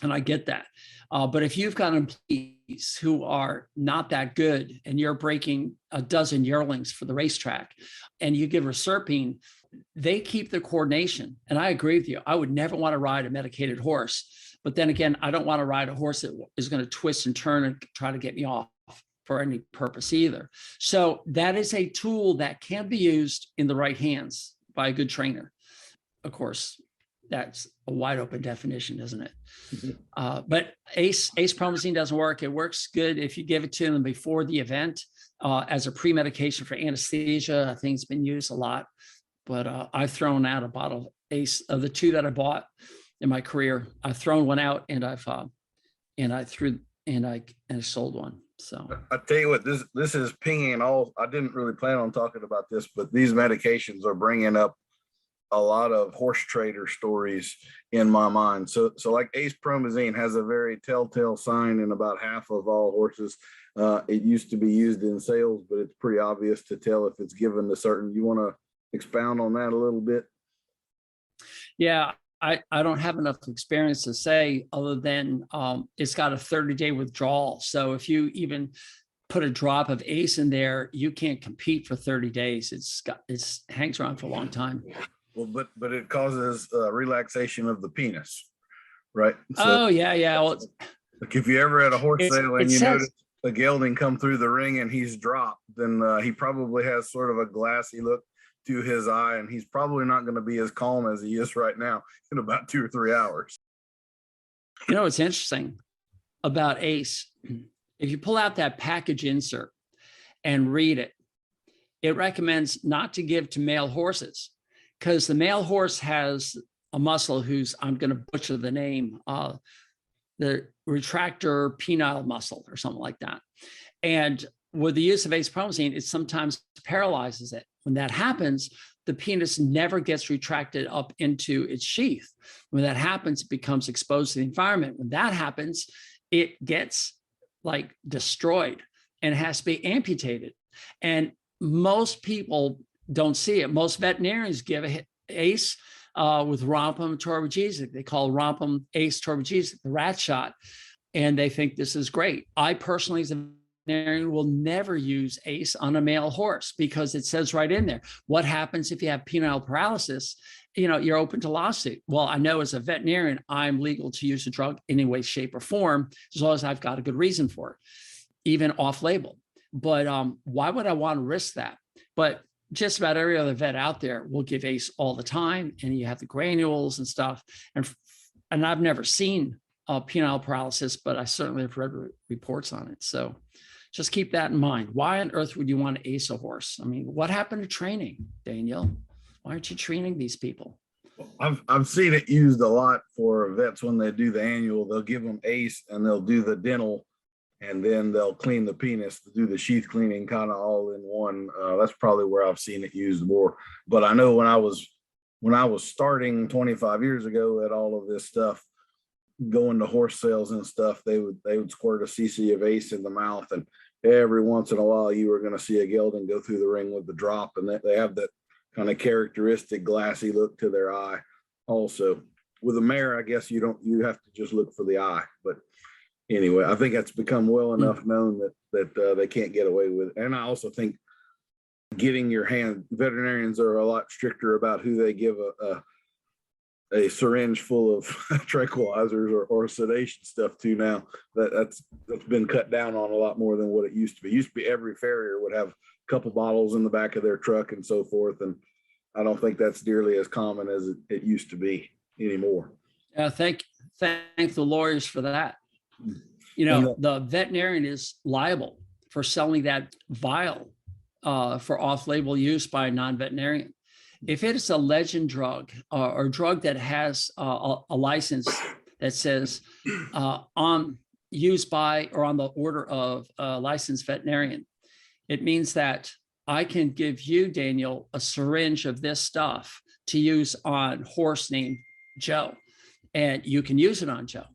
And I get that. But if you've got employees who are not that good, and you're breaking a dozen yearlings for the racetrack, and you give reserpine, they keep their coordination. And I agree with you. I would never want to ride a medicated horse. But then again, I don't want to ride a horse that is going to twist and turn and try to get me off for any purpose either. So that is a tool that can be used in the right hands by a good trainer. Of course, that's a wide open definition, isn't it? Mm-hmm. But acepromazine doesn't work. It works good if you give it to them before the event as a pre-medication for anesthesia. I think it's been used a lot. But I've thrown out a bottle of Ace of the 2 that I bought in my career. I've thrown one out, and I sold one. So I tell you what, this is pinging all. I didn't really plan on talking about this, but these medications are bringing up a lot of horse trader stories in my mind. So like Ace Promazine has a very telltale sign in about half of all horses. It used to be used in sales, but it's pretty obvious to tell if it's given to certain. You want to expound on that a little bit? Yeah, I don't have enough experience to say other than it's got a 30-day withdrawal. So if you even put a drop of ACE in there, you can't compete for 30 days. It's hangs around for a long time. Well, but it causes relaxation of the penis, right? So, Oh yeah. Well, like if you ever at a horse sale and it you says, notice a gelding come through the ring and he's dropped, then he probably has sort of a glassy look to his eye, and he's probably not going to be as calm as he is right now in about 2 or 3 hours. it's interesting about ACE. If you pull out that package insert and read it, it recommends not to give to male horses because the male horse has a muscle who's, I'm going to butcher the name, the retractor penile muscle or something like that. And with the use of ace promazine, it sometimes paralyzes it. When that happens, the penis never gets retracted up into its sheath. When that happens, it becomes exposed to the environment. When that happens, it gets like destroyed and has to be amputated. And most people don't see it. Most veterinarians give ACE with Rompum Torbagesic. They call Rompum ACE Torbagesic the rat shot, and they think this is great. I personally, as a veterinarian, will never use ACE on a male horse because it says right in there, what happens if you have penile paralysis? You're open to lawsuit. Well, I know as a veterinarian, I'm legal to use a drug in any way, shape, or form, as long as I've got a good reason for it, even off-label. But why would I want to risk that? But just about every other vet out there will give ACE all the time, and you have the granules and stuff. And I've never seen penile paralysis, but I certainly have read reports on it. So just keep that in mind. Why on earth would you want to ACE a horse? I mean, what happened to training, Daniel? Why aren't you training these people? I've seen it used a lot for vets when they do the annual. They'll give them ACE and they'll do the dental, and then they'll clean the penis to do the sheath cleaning kind of all in one. That's probably where I've seen it used more. But I know when I was starting 25 years ago at all of this stuff, going to horse sales and stuff, they would squirt a cc of ACE in the mouth, and every once in a while you were going to see a gelding go through the ring with the drop, and they have that kind of characteristic glassy look to their eye. Also, with a mare, I guess you have to just look for the eye. But anyway, I think that's become well enough known that they can't get away with it. And I also think getting your hand, veterinarians are a lot stricter about who they give a syringe full of tranquilizers or sedation stuff to now. That's been cut down on a lot more than what it used to be. It used to be every farrier would have a couple bottles in the back of their truck and so forth. And I don't think that's nearly as common as it used to be anymore. Thank the lawyers for that. The veterinarian is liable for selling that vial for off-label use by a non-veterinarian. If it is a legend drug or a drug that has a license that says on used by or on the order of a licensed veterinarian, it means that I can give you, Daniel, a syringe of this stuff to use on horse named Joe, and you can use it on Joe.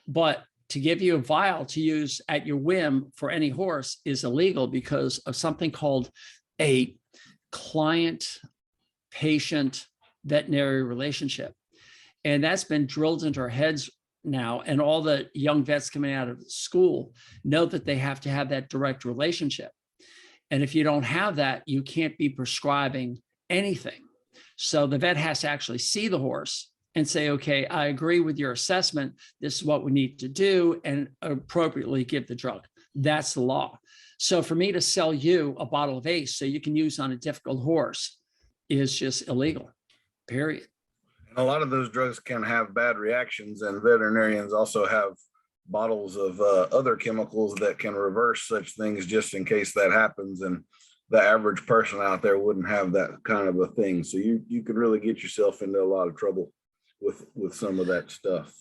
But to give you a vial to use at your whim for any horse is illegal because of something called a client-patient veterinary relationship. And that's been drilled into our heads now. And all the young vets coming out of school know that they have to have that direct relationship. And if you don't have that, you can't be prescribing anything. So the vet has to actually see the horse and say, okay, I agree with your assessment. This is what we need to do, and appropriately give the drug. That's the law. So for me to sell you a bottle of ACE so you can use on a difficult horse is just illegal, period. And a lot of those drugs can have bad reactions, and veterinarians also have bottles of other chemicals that can reverse such things just in case that happens. And the average person out there wouldn't have that kind of a thing. So you could really get yourself into a lot of trouble with some of that stuff.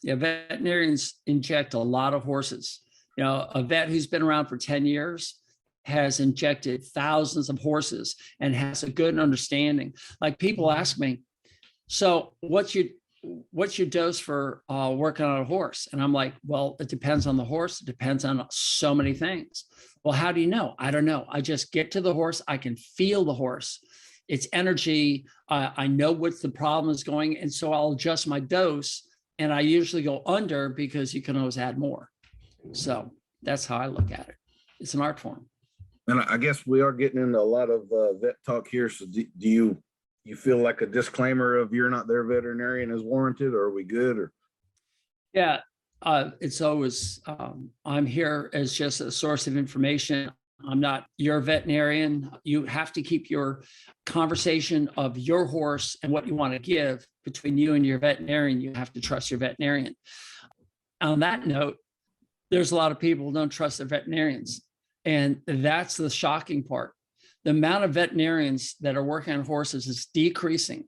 Yeah, veterinarians inject a lot of horses. A vet who's been around for 10 years, has injected thousands of horses and has a good understanding. Like people ask me, so what's your dose for working on a horse? And I'm like, well, it depends on the horse. It depends on so many things. Well, how do you know? I don't know. I just get to the horse. I can feel the horse, its energy. I know what the problem is going. And so I'll adjust my dose, and I usually go under because you can always add more. So that's how I look at it. It's an art form. And I guess we are getting into a lot of vet talk here. So do you feel like a disclaimer of you're not their veterinarian is warranted, or are we good? Or Yeah, it's always, I'm here as just a source of information. I'm not your veterinarian. You have to keep your conversation of your horse and what you want to give between you and your veterinarian. You have to trust your veterinarian. On that note, there's a lot of people who don't trust their veterinarians. And that's the shocking part. The amount of veterinarians that are working on horses is decreasing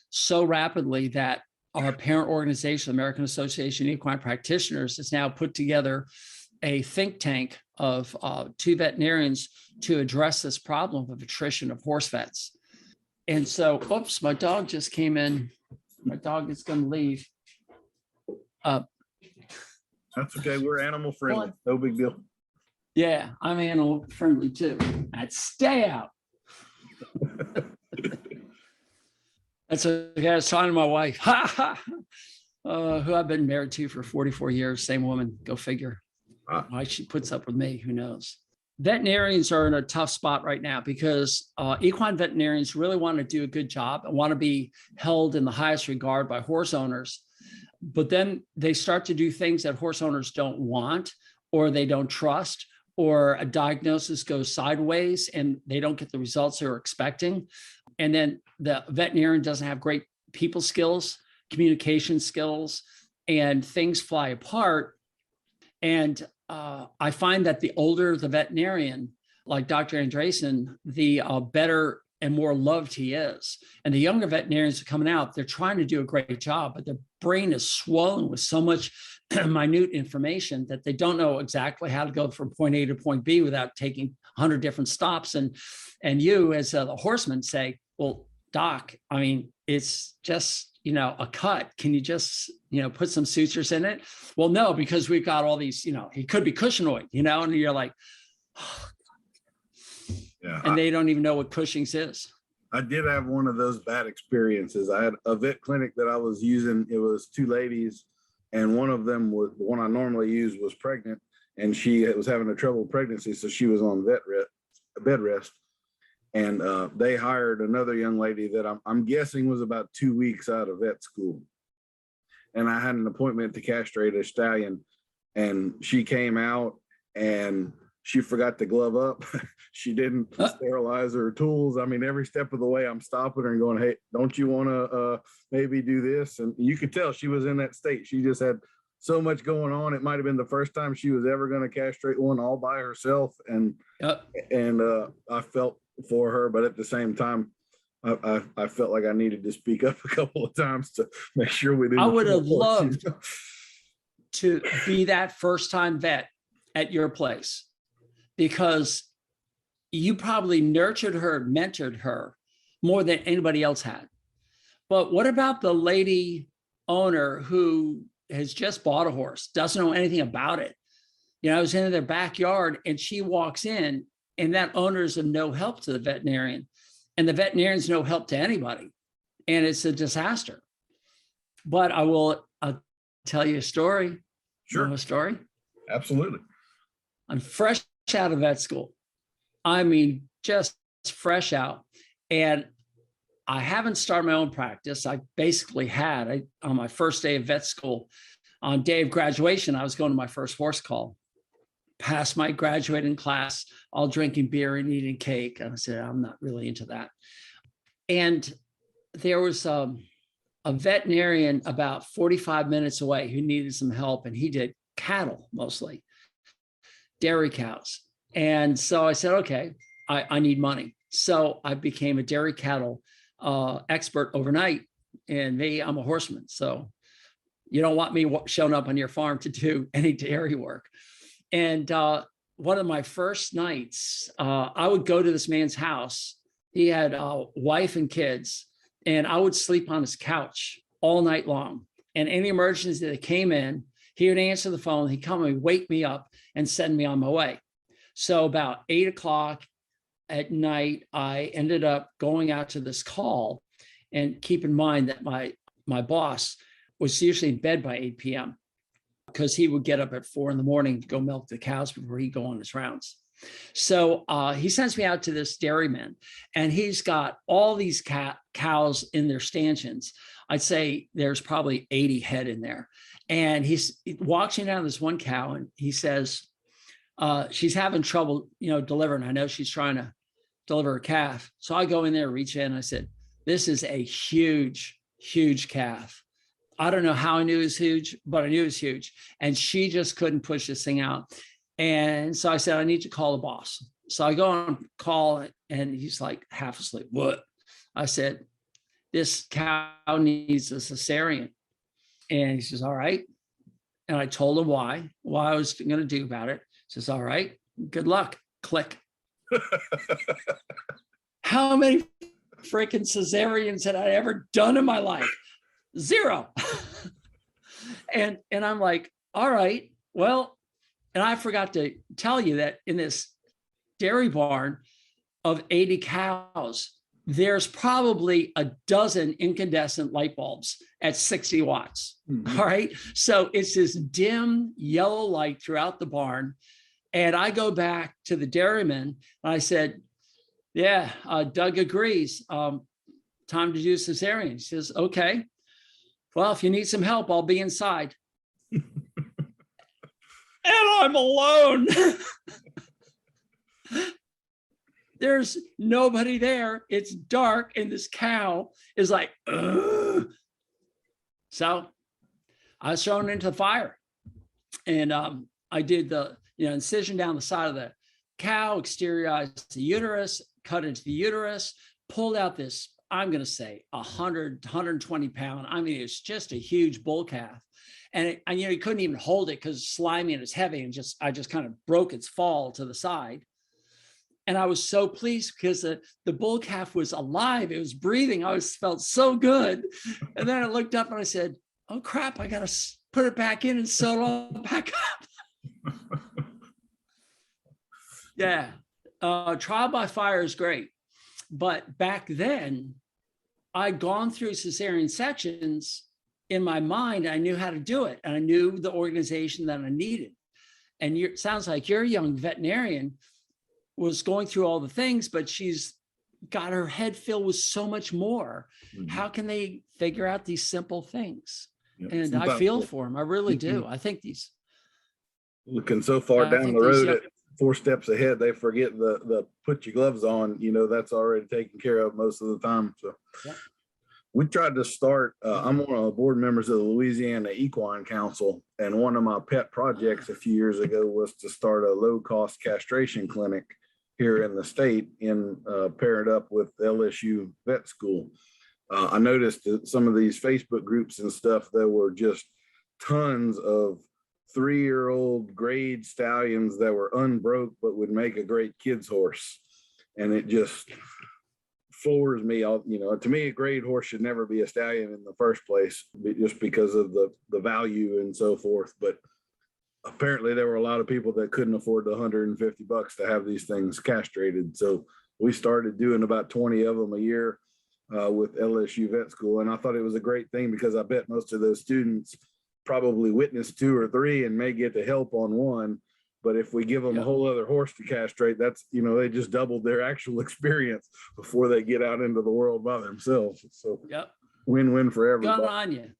so rapidly that our parent organization, American Association of Equine Practitioners, has now put together a think tank of 2 veterinarians to address this problem of attrition of horse vets. And so, oops, my dog just came in. My dog is going to leave. that's okay. We're animal friendly. No big deal. Yeah, I'm animal friendly too. I'd stay out. That's okay. I was talking to my wife, who I've been married to for 44 years. Same woman. Go figure. Why she puts up with me, who knows? Veterinarians are in a tough spot right now because equine veterinarians really want to do a good job and want to be held in the highest regard by horse owners. But then they start to do things that horse owners don't want, or they don't trust, or a diagnosis goes sideways and they don't get the results they're expecting. And then the veterinarian doesn't have great people skills, communication skills, and things fly apart. And I find that the older the veterinarian, like Dr. Andresen, the better and more loved he is. And the younger veterinarians are coming out, they're trying to do a great job, but their brain is swollen with so much minute information that they don't know exactly how to go from point A to point B without taking 100 different stops. And you as the horseman say, well, doc, I mean, it's just, a cut. Can you just, put some sutures in it? Well, no, because we've got all these, he could be Cushingoid, and you're like, oh, yeah, and they don't even know what Cushing's is. I did have one of those bad experiences. I had a vet clinic that I was using. It was 2 ladies, and one of them was the one I normally use was pregnant, and she was having a troubled pregnancy, so she was on bed rest. And they hired another young lady that I'm guessing was about 2 weeks out of vet school. And I had an appointment to castrate a stallion, and she came out and she forgot to glove up. She didn't sterilize her tools. I mean, every step of the way, I'm stopping her and going, hey, don't you want to maybe do this? And you could tell she was in that state. She just had so much going on. It might have been the first time she was ever going to castrate one all by herself. And I felt for her, but at the same time, I felt like I needed to speak up a couple of times to make sure we didn't. I would have loved to be that first-time vet at your place, because you probably nurtured her, mentored her more than anybody else had. But what about the lady owner who has just bought a horse, doesn't know anything about it? I was in their backyard and she walks in, and that owner's of no help to the veterinarian, and the veterinarian's no help to anybody. And it's a disaster. But I'll tell you a story. Sure. You know a story? Absolutely. I'm fresh out of vet school. I mean, just fresh out. And I haven't started my own practice. I basically had, on my first day of vet school, on day of graduation, I was going to my first horse call. Passed my graduating class, all drinking beer and eating cake. And I said, I'm not really into that. And there was a veterinarian about 45 minutes away who needed some help. And he did cattle, mostly dairy cows. And so I said, okay, I need money. So I became a dairy cattle expert overnight. And I'm a horseman. So you don't want me showing up on your farm to do any dairy work. And one of my first nights, I would go to this man's house. He had a wife and kids, and I would sleep on his couch all night long. And any emergency that came in, he would answer the phone. He'd come and wake me up and send me on my way. So about 8 o'clock at night, I ended up going out to this call. And keep in mind that my boss was usually in bed by 8 p.m. because he would get up at 4 a.m. to go milk the cows before he'd go on his rounds. So he sends me out to this dairyman, and he's got all these cows in their stanchions. I'd say there's probably 80 head in there. And he walks me down this one cow, and he says, she's having trouble, delivering. I know she's trying to deliver a calf. So I go in there, reach in, and I said, this is a huge, huge calf. I don't know how I knew it was huge, but I knew it was huge. And she just couldn't push this thing out. And so I said, I need to call the boss. So I go on call, and he's like half asleep. What? I said, this cow needs a cesarean. And he says, all right. And I told him why I was going to do about it. He says, all right, good luck. Click. How many freaking cesareans had I ever done in my life? 0. and I'm like, all right, well, and I forgot to tell you that in this dairy barn of 80 cows, there's probably a dozen incandescent light bulbs at 60 watts. Mm-hmm. All right. So it's this dim yellow light throughout the barn. And I go back to the dairyman and I said, yeah, Doug agrees. Time to do cesarean. He says, okay, well, if you need some help, I'll be inside. And I'm alone. There's nobody there. It's dark, and this cow is like, ugh. So I was thrown into the fire, and I did the incision down the side of the cow, exteriorized the uterus, cut into the uterus, pulled out this, I'm going to say 100, 120 pound. I mean, it's just a huge bull calf. And he couldn't even hold it because it's slimy and it's heavy, and I just kind of broke its fall to the side. And I was so pleased because the bull calf was alive. It was breathing. I felt so good. And then I looked up and I said, oh crap, I got to put it back in and sew it all back up. Yeah. Trial by fire is great. But back then, I'd gone through cesarean sections in my mind. I knew how to do it, and I knew the organization that I needed. And it sounds like your young veterinarian was going through all the things, but she's got her head filled with so much more. Mm-hmm. How can they figure out these simple things? Yeah, and I feel for them. I really do. I think these looking so far down the road at 4 steps ahead, they forget the put your gloves on, that's already taken care of most of the time. So yeah. We tried to start, I'm one of the board members of the Louisiana Equine Council, and one of my pet projects a few years ago was to start a low-cost castration clinic here in the state, paired up with LSU Vet School. I noticed that some of these Facebook groups and stuff, there were just tons of 3-year-old grade stallions that were unbroke but would make a great kid's horse. And it just floors me. To me, a grade horse should never be a stallion in the first place, just because of the value and so forth. But apparently there were a lot of people that couldn't afford the $150 to have these things castrated. So we started doing about 20 of them a year with LSU Vet School. And I thought it was a great thing because I bet most of those students probably witnessed 2 or 3 and may get to help on one. But if we give them a whole other horse to castrate, that's, they just doubled their actual experience before they get out into the world by themselves. So win-win for everybody. Good on you.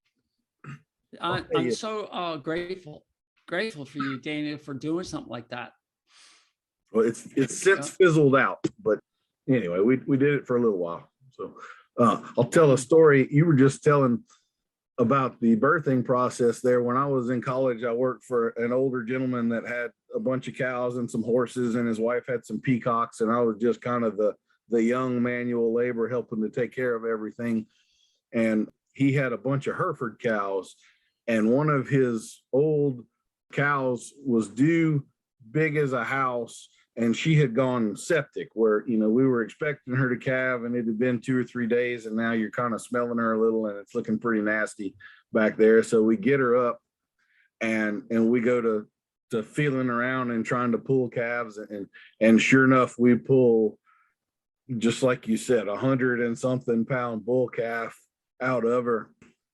I'm so grateful for you, Daniel, for doing something like that. Well, it's since fizzled out, but anyway, we did it for a little while. So I'll tell a story. You were just telling about the birthing process there. When I was in college, I worked for an older gentleman that had a bunch of cows and some horses, and his wife had some peacocks, and I was just kind of the young manual labor helping to take care of everything. And he had a bunch of Hereford cows, and one of his old cows was due big as a house, and she had gone septic where, we were expecting her to calve and it had been 2 or 3 days, and now you're kind of smelling her a little and it's looking pretty nasty back there. So we get her up and we go to feeling around and trying to pull calves, and sure enough, we pull, just like you said, 100 and something pound bull calf out of her.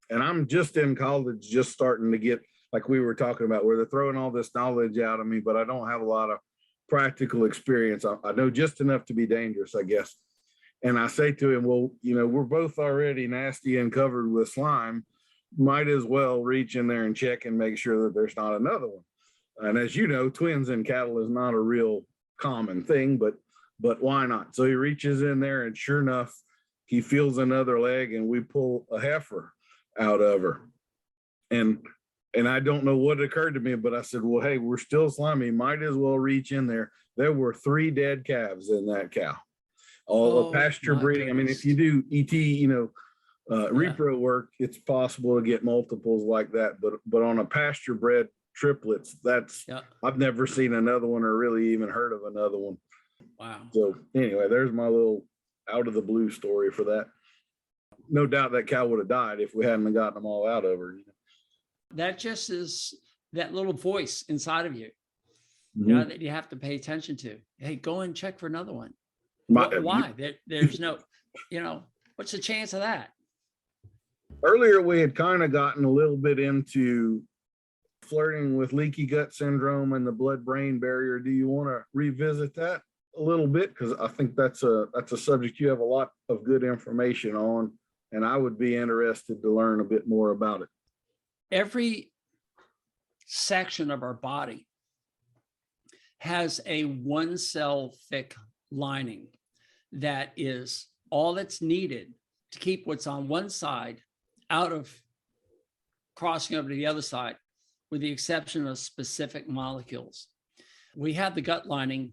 And I'm just in college, just starting to get, like we were talking about, where they're throwing all this knowledge out of me, but I don't have a lot of practical experience. I know just enough to be dangerous, I guess. And I say to him, well, we're both already nasty and covered with slime. Might as well reach in there and check and make sure that there's not another one. And as you know, twins in cattle is not a real common thing, but why not? So he reaches in there, and sure enough, he feels another leg, and we pull a heifer out of her. And I don't know what occurred to me, but I said, well, hey, we're still slimy. Might as well reach in there. There were 3 dead calves in that cow. All the pasture breeding. Goodness. I mean, if you do ET, repro work, it's possible to get multiples like that. But on a pasture bred triplets, I've never seen another one or really even heard of another one. Wow. So anyway, there's my little out of the blue story for that. No doubt that cow would have died if we hadn't gotten them all out of her. That just is that little voice inside of you, that you have to pay attention to. Hey, go and check for another one. Why? There's no, what's the chance of that? Earlier, we had kind of gotten a little bit into flirting with leaky gut syndrome and the blood-brain barrier. Do you want to revisit that a little bit? Because I think that's a subject you have a lot of good information on, and I would be interested to learn a bit more about it. Every section of our body has a 1-cell thick lining that is all that's needed to keep what's on one side out of crossing over to the other side, with the exception of specific molecules. We have the gut lining,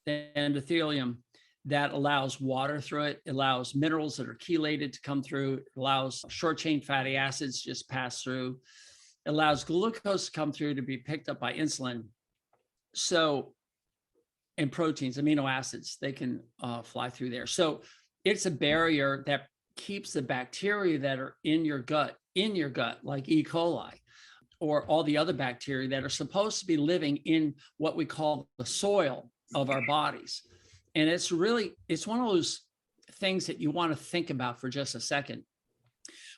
the endothelium, that allows water through it. It allows minerals that are chelated to come through. It allows short chain fatty acids just pass through. It allows glucose to come through to be picked up by insulin. So, and proteins, amino acids, they can fly through there. So it's a barrier that keeps the bacteria that are in your gut, like E. coli, or all the other bacteria that are supposed to be living in what we call the soil of our bodies. And it's one of those things that you want to think about for just a second.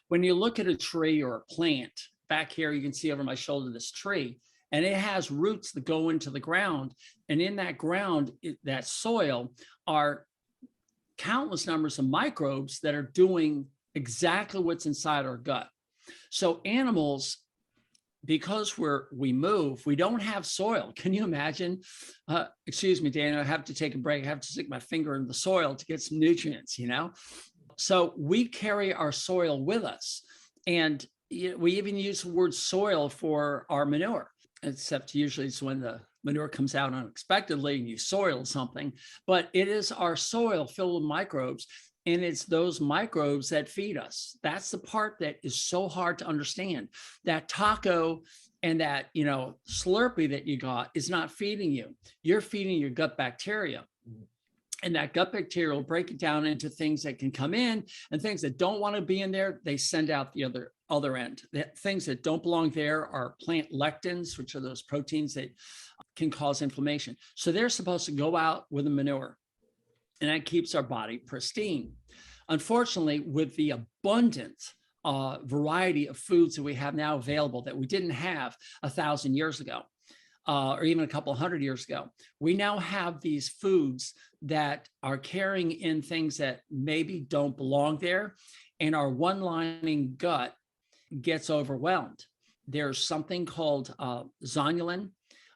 When you look at a tree or a plant, back here, you can see over my shoulder this tree, and it has roots that go into the ground. And in that ground, that soil, are countless numbers of microbes that are doing exactly what's inside our gut. So animals, because we move, we don't have soil. Can you imagine? Excuse me, Daniel, I have to take a break. I have to stick my finger in the soil to get some nutrients, So we carry our soil with us. And we even use the word soil for our manure, except usually it's when the manure comes out unexpectedly and you soil something. But it is our soil filled with microbes. And it's those microbes that feed us. That's the part that is so hard to understand. That taco and that, Slurpee that you got is not feeding you. You're feeding your gut bacteria. And that gut bacteria will break it down into things that can come in, and things that don't want to be in there, they send out the other end. The things that don't belong there are plant lectins, which are those proteins that can cause inflammation. So they're supposed to go out with the manure. And that keeps our body pristine. Unfortunately, with the abundant variety of foods that we have now available that we didn't have 1,000 years ago, or even a couple hundred years ago, we now have these foods that are carrying in things that maybe don't belong there, and our one-lining gut gets overwhelmed. There's something called zonulin.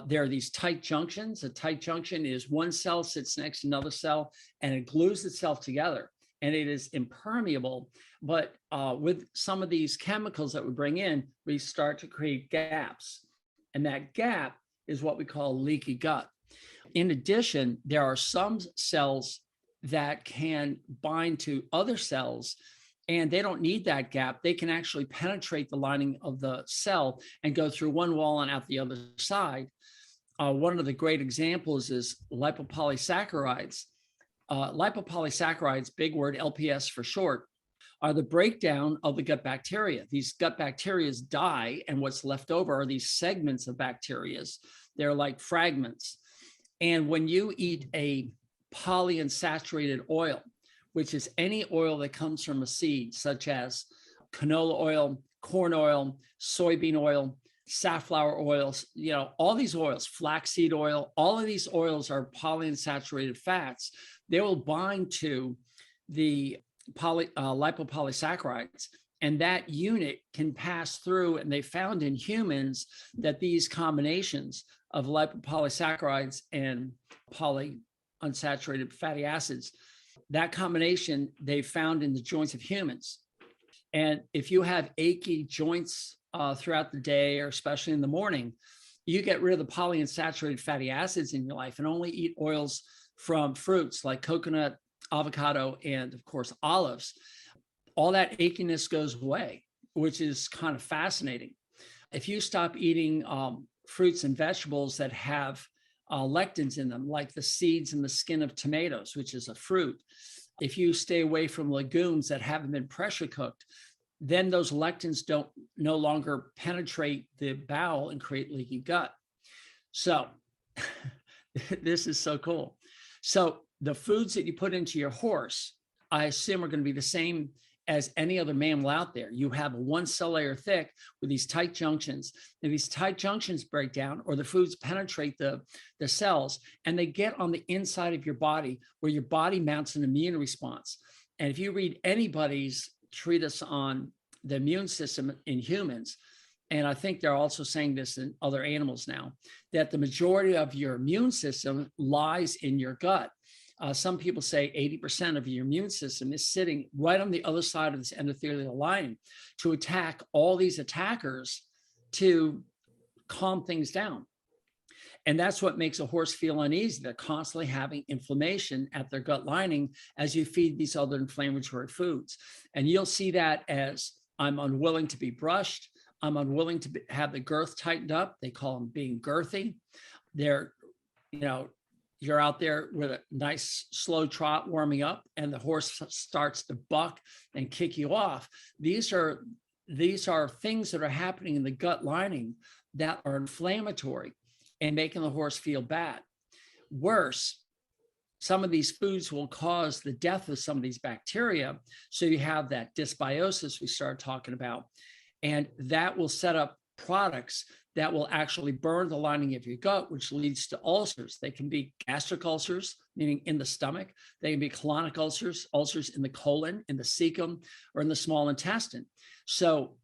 There are these tight junctions. A tight junction is one cell sits next to another cell, and it glues itself together, and it is impermeable. But with some of these chemicals that we bring in, we start to create gaps, and that gap is what we call leaky gut. In addition, there are some cells that can bind to other cells, and they don't need that gap. They can actually penetrate the lining of the cell and go through one wall and out the other side. one of the great examples is lipopolysaccharides. Lipopolysaccharides, big word, LPS for short, are the breakdown of the gut bacteria. These gut bacteria die, and what's left over are these segments of bacteria. They're like fragments. And when you eat a polyunsaturated oil, which is any oil that comes from a seed, such as canola oil, corn oil, soybean oil, safflower oils, all these oils, flaxseed oil, all of these oils are polyunsaturated fats. They will bind to the lipopolysaccharides, and that unit can pass through. And they found in humans that these combinations of lipopolysaccharides and polyunsaturated fatty acids, that combination they found in the joints of humans. And if you have achy joints throughout the day, or especially in the morning, you get rid of the polyunsaturated fatty acids in your life and only eat oils from fruits like coconut, avocado, and of course, olives. All that achiness goes away, which is kind of fascinating. If you stop eating fruits and vegetables that have lectins in them, like the seeds and the skin of tomatoes, which is a fruit, if you stay away from legumes that haven't been pressure cooked, then those lectins no longer penetrate the bowel and create leaky gut. So this is so cool. So the foods that you put into your horse, I assume, are going to be the same as any other mammal out there. You have a one cell layer thick with these tight junctions, and these tight junctions break down, or the foods penetrate the cells, and they get on the inside of your body, where your body mounts an immune response. And if you read anybody's treatise on the immune system in humans, and I think they're also saying this in other animals now, that the majority of your immune system lies in your gut. Some people say 80% of your immune system is sitting right on the other side of this endothelial lining to attack all these attackers, to calm things down. And that's what makes a horse feel uneasy. They're constantly having inflammation at their gut lining as you feed these other inflammatory foods. And you'll see that as, I'm unwilling to be brushed. I'm unwilling to have the girth tightened up. They call them being girthy. They're, you're out there with a nice slow trot warming up, and the horse starts to buck and kick you off. These are things that are happening in the gut lining that are inflammatory and making the horse feel bad. Worse, some of these foods will cause the death of some of these bacteria. So you have that dysbiosis we started talking about, and that will set up products that will actually burn the lining of your gut, which leads to ulcers. They can be gastric ulcers, meaning in the stomach. They can be colonic ulcers, ulcers in the colon, in the cecum, or in the small intestine. So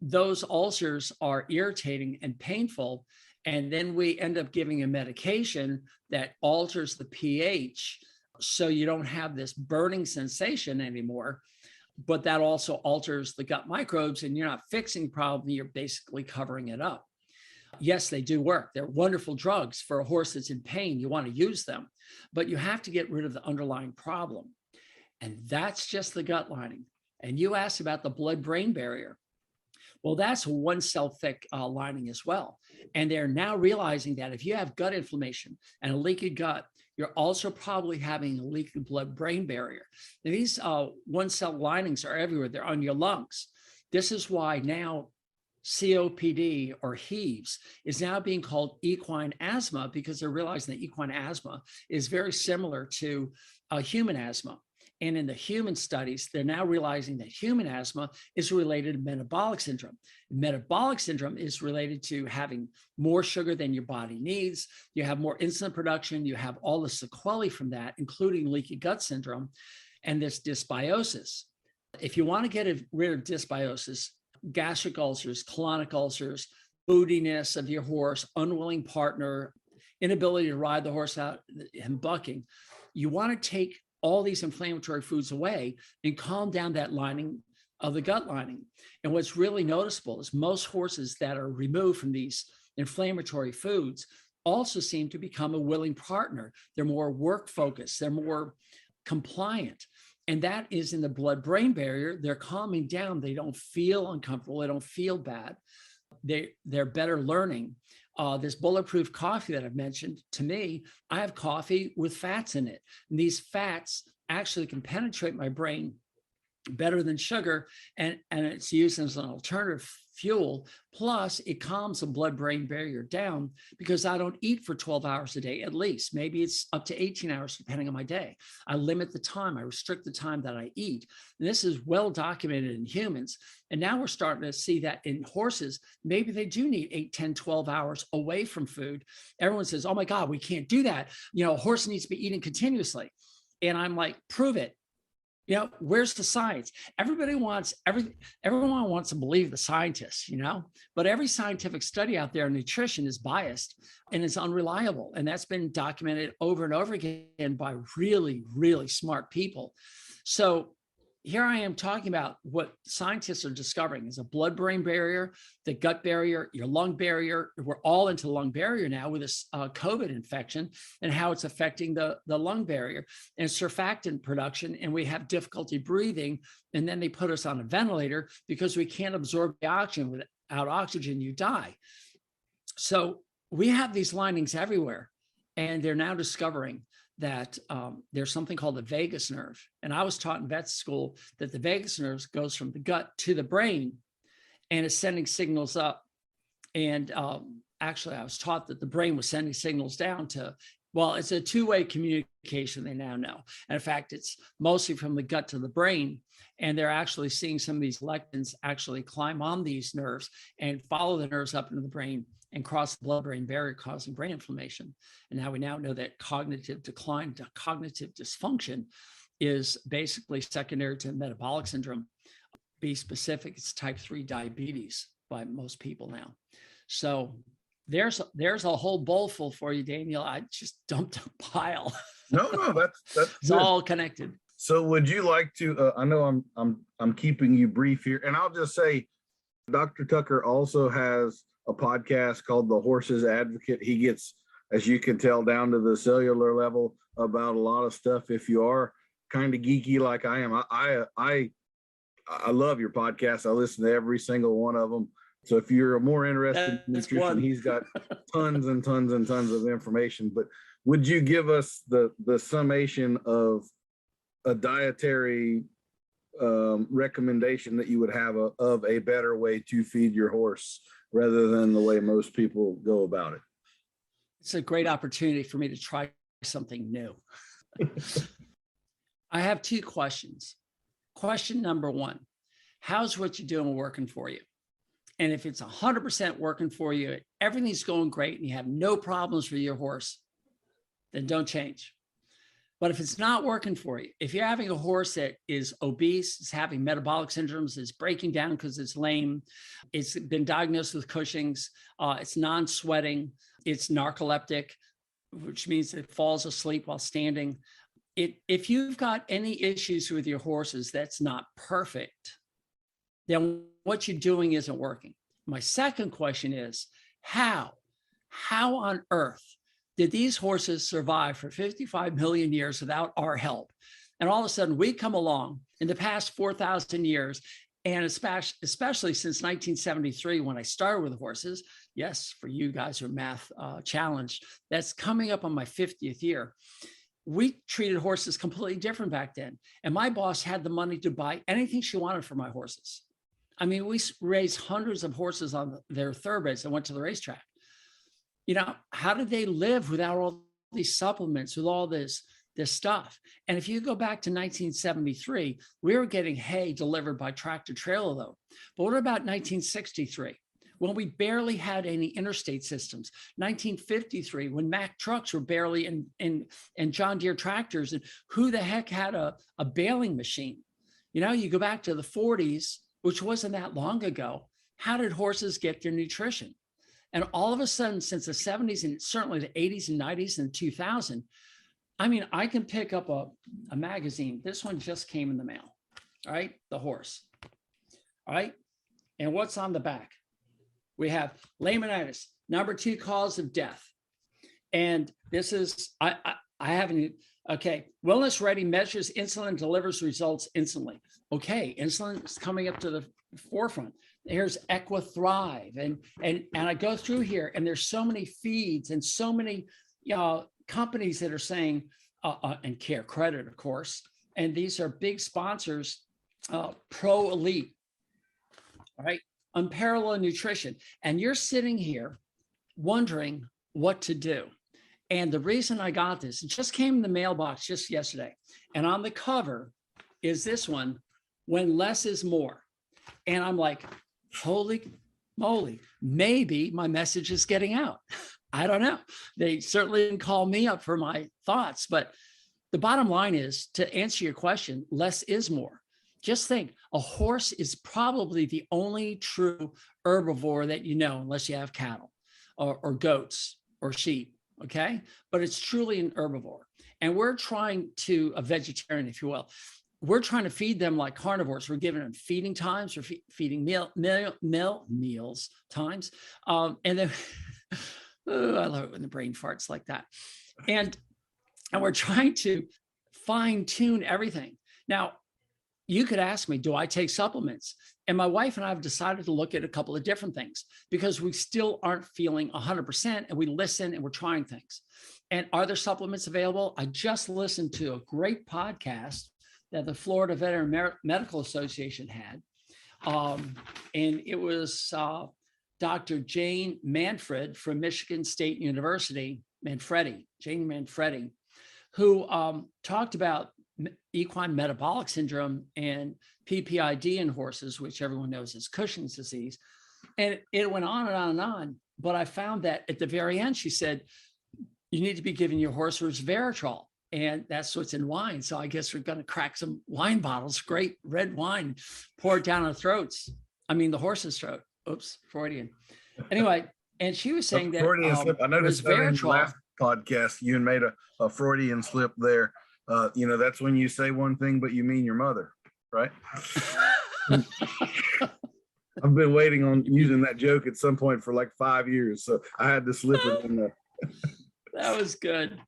those ulcers are irritating and painful. And then we end up giving a medication that alters the pH, so you don't have this burning sensation anymore. But that also alters the gut microbes, and you're not fixing the problem, you're basically covering it up. Yes, they do work. They're wonderful drugs for a horse that's in pain. You want to use them, but you have to get rid of the underlying problem. And that's just the gut lining. And you asked about the blood-brain barrier. Well, that's a one cell thick lining as well. And they're now realizing that if you have gut inflammation and a leaky gut, you're also probably having a leaky blood-brain barrier. Now, these one cell linings are everywhere. They're on your lungs. This is why now COPD, or HEAVES, is now being called equine asthma, because they're realizing that equine asthma is very similar to human asthma. And in the human studies, they're now realizing that human asthma is related to metabolic syndrome. Metabolic syndrome is related to having more sugar than your body needs. You have more insulin production. You have all the sequelae from that, including leaky gut syndrome and this dysbiosis. If you want to get rid of dysbiosis, gastric ulcers, colonic ulcers, moodiness of your horse, unwilling partner, inability to ride the horse out and bucking, you want to take all these inflammatory foods away and calm down that lining of the gut lining. And what's really noticeable is most horses that are removed from these inflammatory foods also seem to become a willing partner. They're more work focused. They're more compliant. And that is in the blood-brain barrier. They're calming down. They don't feel uncomfortable. They don't feel bad. They're better learning. This bulletproof coffee that I've mentioned, to me, I have coffee with fats in it. And these fats actually can penetrate my brain better than sugar, and it's used as an alternative fuel. Plus, it calms the blood-brain barrier down because I don't eat for 12 hours a day, at least. Maybe it's up to 18 hours, depending on my day. I limit the time. I restrict the time that I eat. And this is well documented in humans. And now we're starting to see that in horses, maybe they do need 8, 10, 12 hours away from food. Everyone says, oh my God, we can't do that. A horse needs to be eating continuously. And I'm like, prove it. Where's the science? Everyone wants to believe the scientists, but every scientific study out there in nutrition is biased and it's unreliable. And that's been documented over and over again by really, really smart people. So here I am talking about what scientists are discovering is a blood-brain barrier, the gut barrier, your lung barrier. We're all into the lung barrier now with this COVID infection and how it's affecting the lung barrier and surfactant production. And we have difficulty breathing. And then they put us on a ventilator because we can't absorb the oxygen. Without oxygen, you die. So we have these linings everywhere. And they're now discovering that there's something called the vagus nerve. And I was taught in vet school that the vagus nerve goes from the gut to the brain and is sending signals up. And actually, I was taught that the brain was sending signals down to, well, it's a two-way communication, they now know. And in fact, it's mostly from the gut to the brain. And they're actually seeing some of these lectins actually climb on these nerves and follow the nerves up into the brain and cross the blood-brain barrier, causing brain inflammation. And now we know that cognitive decline, cognitive dysfunction is basically secondary to metabolic syndrome. Be specific, it's type 3 diabetes by most people now. So there's a whole bowl full for you, Daniel. I just dumped a pile. No, that's it's good. All connected. So would you like to, I know I'm keeping you brief here, and I'll just say, Dr. Tucker also has a podcast called The Horse's Advocate. He gets, as you can tell, down to the cellular level about a lot of stuff. If you are kind of geeky like I am, I love your podcast. I listen to every single one of them. So if you're more interested in nutrition, he's got tons and tons and tons of information. But would you give us the summation of a dietary recommendation that you would have of a better way to feed your horse rather than the way most people go about it? It's a great opportunity for me to try something new. I have two questions. Question number one, how's what you're doing working for you? And if it's 100% working for you, everything's going great and you have no problems with your horse, then don't change. But if it's not working for you, if you're having a horse that is obese, is having metabolic syndromes, is breaking down because it's lame, it's been diagnosed with Cushing's, it's non-sweating, it's narcoleptic, which means it falls asleep while standing. If you've got any issues with your horses that's not perfect, then what you're doing isn't working. My second question is, how on earth did these horses survive for 55 million years without our help? And all of a sudden we come along in the past 4,000 years, and especially since 1973, when I started with horses, yes, for you guys who are math challenged, that's coming up on my 50th year. We treated horses completely different back then. And my boss had the money to buy anything she wanted for my horses. I mean, we raised hundreds of horses on their thoroughbreds that went to the racetrack. How did they live without all these supplements, with all this stuff? And if you go back to 1973, we were getting hay delivered by tractor trailer though. But what about 1963? When we barely had any interstate systems, 1953, when Mack trucks were barely in John Deere tractors, and who the heck had a baling machine? You go back to the 40s, which wasn't that long ago. How did horses get their nutrition? And all of a sudden, since the 70s and certainly the 80s and 90s and 2000, I mean, I can pick up a magazine. This one just came in the mail, all right? The Horse, all right? And what's on the back? We have laminitis, number 2 cause of death. And this is, I haven't, okay, wellness ready measures insulin, delivers results instantly. Okay, insulin is coming up to the forefront. Here's Equithrive, and I go through here, and there's so many feeds and so many companies that are saying, and Care Credit, of course, and these are big sponsors. Pro Elite, right? Unparalleled nutrition, and you're sitting here wondering what to do. And the reason I got this, it just came in the mailbox just yesterday, and on the cover is this one, When Less is More. And I'm like, holy moly, maybe my message is getting out. I don't know. They certainly didn't call me up for my thoughts, but the bottom line is, to answer your question, less is more. Just think, a horse is probably the only true herbivore that you know, unless you have cattle or goats or sheep, okay? But it's truly an herbivore. And we're trying to, a vegetarian, if you will, we're trying to feed them like carnivores. We're giving them feeding times, or feeding meals times. And then, oh, I love it when the brain farts like that. And we're trying to fine tune everything. Now, you could ask me, do I take supplements? And my wife and I have decided to look at a couple of different things, because we still aren't feeling 100%, and we listen and we're trying things. And are there supplements available? I just listened to a great podcast that the Florida Veterinary Medical Association had. And it was Dr. Jane Manfred from Michigan State University, Jane Manfredi, who talked about equine metabolic syndrome and PPID in horses, which everyone knows is Cushing's disease. And it went on and on and on. But I found that at the very end, she said, you need to be giving your horse resveratrol. And that's what's in wine. So I guess we're going to crack some wine bottles, great red wine, pour it down our throats. I mean, the horse's throat. Oops, Freudian. Anyway, and she was saying that I noticed that in the last podcast, you made a Freudian slip there. That's when you say one thing, but you mean your mother, right? I've been waiting on using that joke at some point for like 5 years. So I had to slip it in there. That was good.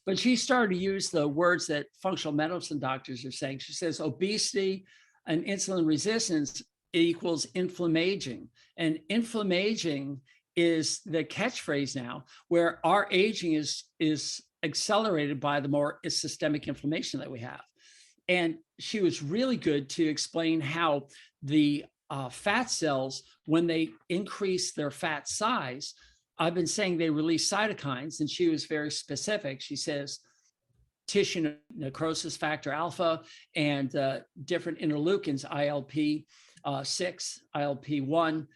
But she started to use the words that functional medicine doctors are saying. She says obesity and insulin resistance equals inflammaging. And inflammaging is the catchphrase now, where our aging is accelerated by the more systemic inflammation that we have. And she was really good to explain how the fat cells, when they increase their fat size, I've been saying they release cytokines, and she was very specific. She says tissue necrosis factor alpha and different interleukins, ILP6, ILP1.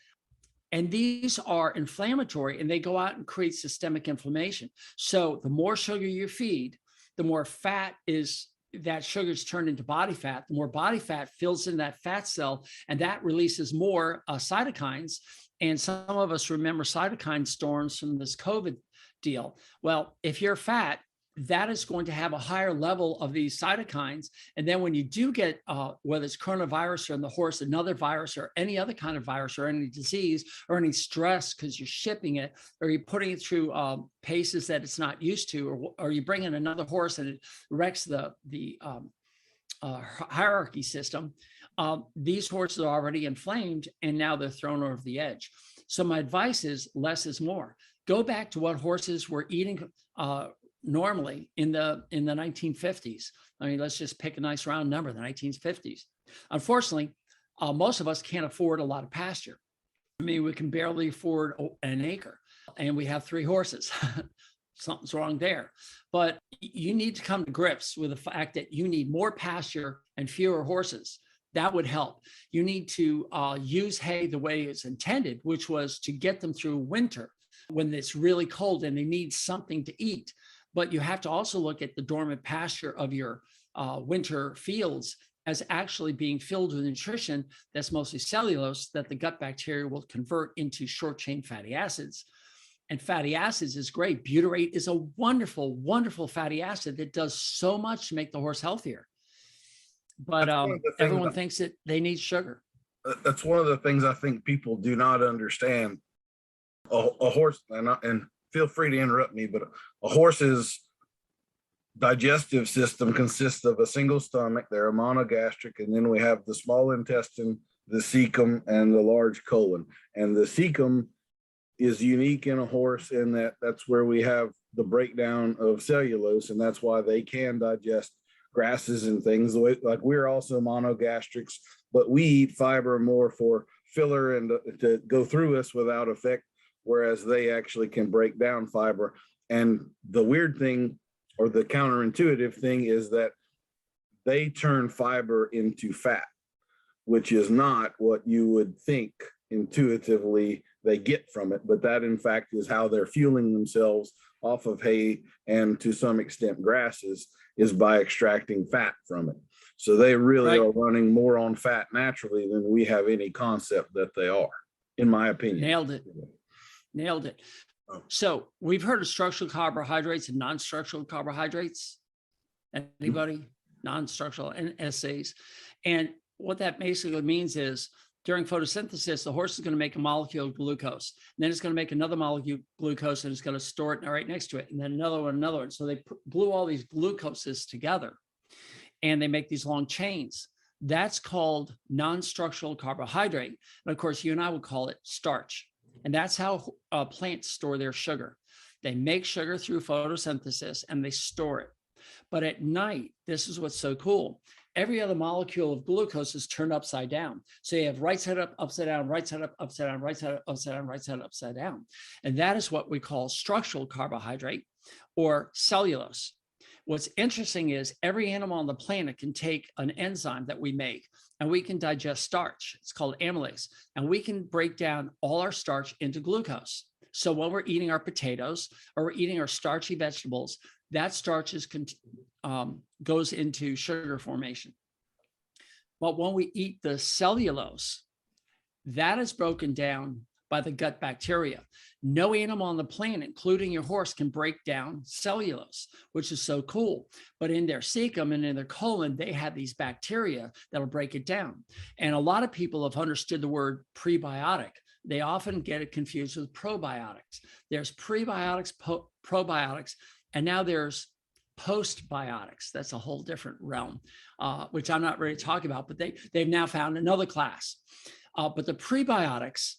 And these are inflammatory, and they go out and create systemic inflammation. So the more sugar you feed, the more fat is, that sugar is turned into body fat. The more body fat fills in that fat cell, and that releases more cytokines. And some of us remember cytokine storms from this COVID deal. Well, if you're fat, that is going to have a higher level of these cytokines. And then when you do get, whether it's coronavirus or in the horse, another virus or any other kind of virus or any disease or any stress because you're shipping it or you're putting it through paces that it's not used to, or you bring in another horse and it wrecks the hierarchy system, these horses are already inflamed and now they're thrown over the edge. So my advice is less is more. Go back to what horses were eating normally in the 1950s. I mean, let's just pick a nice round number, the 1950s. Unfortunately, most of us can't afford a lot of pasture. I mean, we can barely afford an acre, and we have 3 horses. Something's wrong there. But you need to come to grips with the fact that you need more pasture and fewer horses. That would help. You need to use hay the way it's intended, which was to get them through winter when it's really cold and they need something to eat. But you have to also look at the dormant pasture of your winter fields as actually being filled with nutrition that's mostly cellulose that the gut bacteria will convert into short-chain fatty acids. And fatty acids is great. Butyrate is a wonderful, wonderful fatty acid that does so much to make the horse healthier. But everyone thinks that they need sugar. That's one of the things I think people do not understand. A horse, and feel free to interrupt me, but a horse's digestive system consists of a single stomach. They're a monogastric, and then we have the small intestine the cecum and the large colon. And the cecum is unique in a horse in that that's where we have the breakdown of cellulose, and that's why they can digest grasses and things. The way, like, we're also monogastrics, but we eat fiber more for filler and to go through us without effect, whereas they actually can break down fiber. And the weird thing, or the counterintuitive thing, is that they turn fiber into fat, which is not what you would think intuitively they get from it. But that, in fact, is how they're fueling themselves off of hay and to some extent grasses, is by extracting fat from it. So they really are running more on fat naturally than we have any concept that they are, in my opinion. Nailed it. So we've heard of structural carbohydrates and non-structural carbohydrates. Anybody? Non-structural and essays. And what that basically means is during photosynthesis, the horse is going to make a molecule of glucose. And then it's going to make another molecule of glucose, and it's going to store it right next to it. And then another one, another one. So they glue all these glucoses together and they make these long chains. That's called non-structural carbohydrate. And of course, you and I would call it starch. And that's how plants store their sugar. They make sugar through photosynthesis and they store it. But at night, this is what's so cool. Every other molecule of glucose is turned upside down. So you have right side up, upside down, right side up, upside down, right side up, upside down, right side up, upside down. And that is what we call structural carbohydrate or cellulose. What's interesting is every animal on the planet can take an enzyme that we make and we can digest starch. It's called amylase. And we can break down all our starch into glucose. So when we're eating our potatoes or we're eating our starchy vegetables, that starch goes into sugar formation. But when we eat the cellulose, that is broken down by the gut bacteria. No animal on the planet, including your horse, can break down cellulose, which is so cool. But in their cecum and in their colon, they have these bacteria that'll break it down. And a lot of people have understood the word prebiotic. They often get it confused with probiotics. There's prebiotics, probiotics, and now there's postbiotics. That's a whole different realm, which I'm not ready to talk about, but they've now found another class. But the prebiotics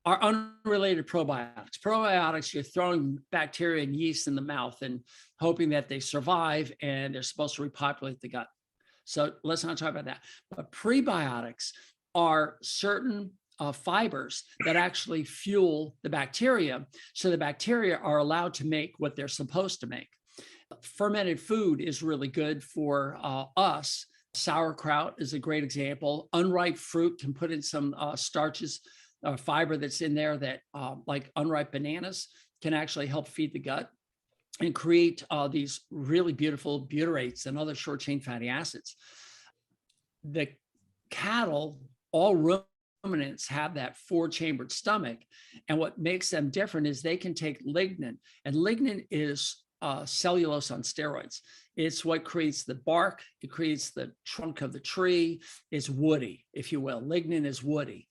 are unrelated probiotics. Probiotics, you're throwing bacteria and yeast in the mouth and hoping that they survive and they're supposed to repopulate the gut. So let's not talk about that. But prebiotics are certain fibers that actually fuel the bacteria. So the bacteria are allowed to make what they're supposed to make. Fermented food is really good for us. Sauerkraut is a great example. Unripe fruit can put in some starches, fiber that's in there that like unripe bananas can actually help feed the gut and create these really beautiful butyrates and other short chain fatty acids. The cattle, all ruminants, have that 4-chambered stomach. And what makes them different is they can take lignin, and lignin is cellulose on steroids. It's what creates the bark. It creates the trunk of the tree. It's woody, if you will. Lignin is woody.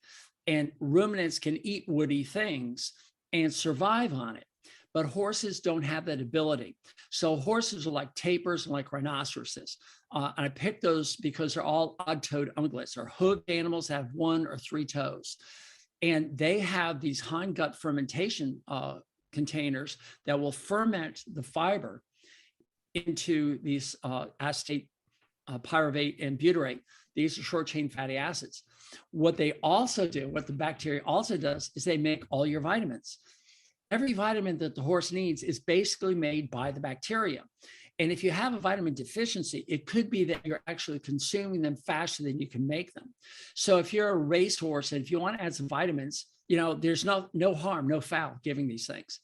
And ruminants can eat woody things and survive on it. But horses don't have that ability. So horses are like tapirs and like rhinoceroses. And I picked those because they're all odd-toed ungulates, or hooved animals that have 1 or 3 toes. And they have these hindgut fermentation containers that will ferment the fiber into these acetate, pyruvate, and butyrate. These are short-chain fatty acids. What they also do, what the bacteria also does, is they make all your vitamins. Every vitamin that the horse needs is basically made by the bacteria. And if you have a vitamin deficiency, it could be that you're actually consuming them faster than you can make them. So if you're a racehorse and if you want to add some vitamins, there's no harm, no foul giving these things.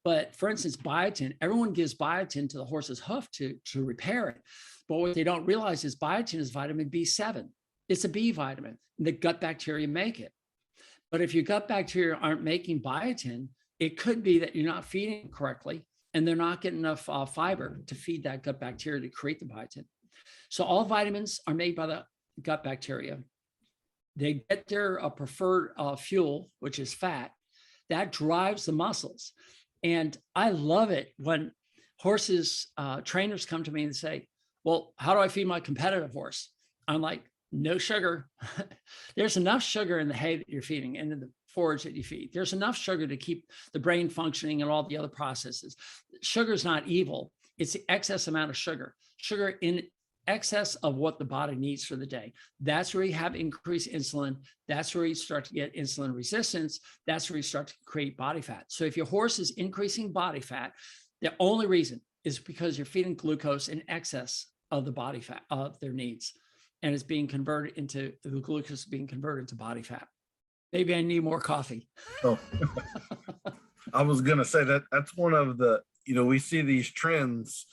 But for instance, biotin, everyone gives biotin to the horse's hoof to repair it. But what they don't realize is biotin is vitamin B7. It's a B vitamin. The gut bacteria make it. But if your gut bacteria aren't making biotin, it could be that you're not feeding correctly and they're not getting enough fiber to feed that gut bacteria to create the biotin. So all vitamins are made by the gut bacteria. They get their preferred fuel, which is fat. That drives the muscles. And I love it when horses, trainers come to me and say, well, how do I feed my competitive horse? I'm like, no sugar. There's enough sugar in the hay that you're feeding and in the forage that you feed. There's enough sugar to keep the brain functioning and all the other processes. Sugar is not evil. It's the excess amount of sugar. Sugar in excess of what the body needs for the day. That's where you have increased insulin. That's where you start to get insulin resistance. That's where you start to create body fat. So if your horse is increasing body fat, the only reason is because you're feeding glucose in excess of the body fat of their needs. And it's being converted into, the glucose is being converted into body fat. Maybe I need more coffee. Oh, I was going to say that's one of the, we see these trends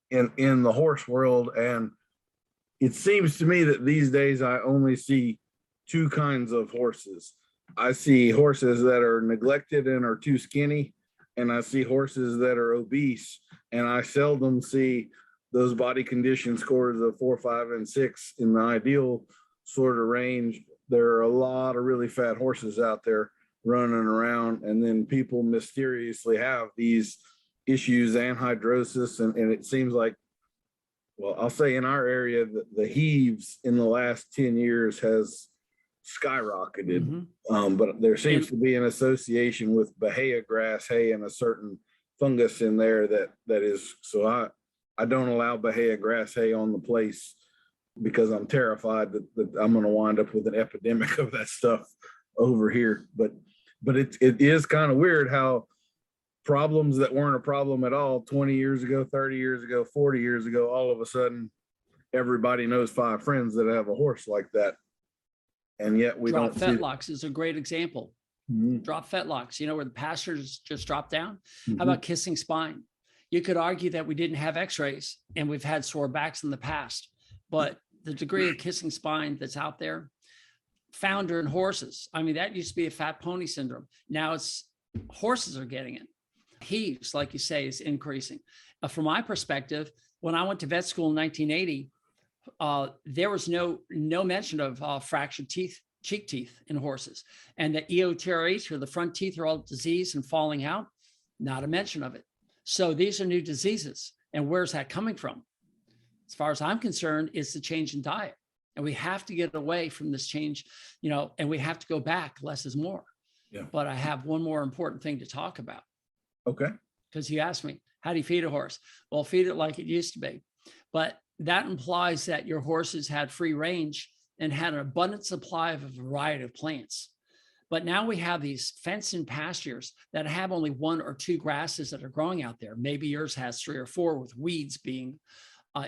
in the horse world. And it seems to me that these days I only see two kinds of horses. I see horses that are neglected and are too skinny, and I see horses that are obese, and I seldom see those body condition scores of 4, 5, and 6 in the ideal sort of range. There are a lot of really fat horses out there running around, and then people mysteriously have these issues, anhidrosis, and it seems like, well, I'll say in our area, the heaves in the last 10 years has skyrocketed. But there seems to be an association with Bahia grass hay and a certain fungus in there that is, so I don't allow Bahia grass hay on the place because I'm terrified that I'm going to wind up with an epidemic of that stuff over here. But it is kind of weird how problems that weren't a problem at all 20 years ago, 30 years ago, 40 years ago, all of a sudden, everybody knows 5 friends that have a horse like that. And yet we don't see it. Fetlocks is a great example. Drop fetlocks, where the pastures just drop down. How about kissing spine? You could argue that we didn't have x-rays and we've had sore backs in the past, but the degree of kissing spine that's out there, founder in horses. I mean, that used to be a fat pony syndrome. Now it's horses are getting it. Heaves, like you say, is increasing. From my perspective, when I went to vet school in 1980, there was no mention of fractured teeth, cheek teeth in horses, and the EOTRH, or the front teeth, are all diseased and falling out. Not a mention of it. So these are new diseases, and where's that coming from? As far as I'm concerned, it's the change in diet, and we have to get away from this change, and we have to go back. Less is more. Yeah. But I have one more important thing to talk about. Okay. Because you asked me, how do you feed a horse? Well, feed it like it used to be. But that implies that your horses had free range and had an abundant supply of a variety of plants. But now we have these fenced-in pastures that have only 1 or 2 grasses that are growing out there. Maybe yours has 3 or 4 with weeds being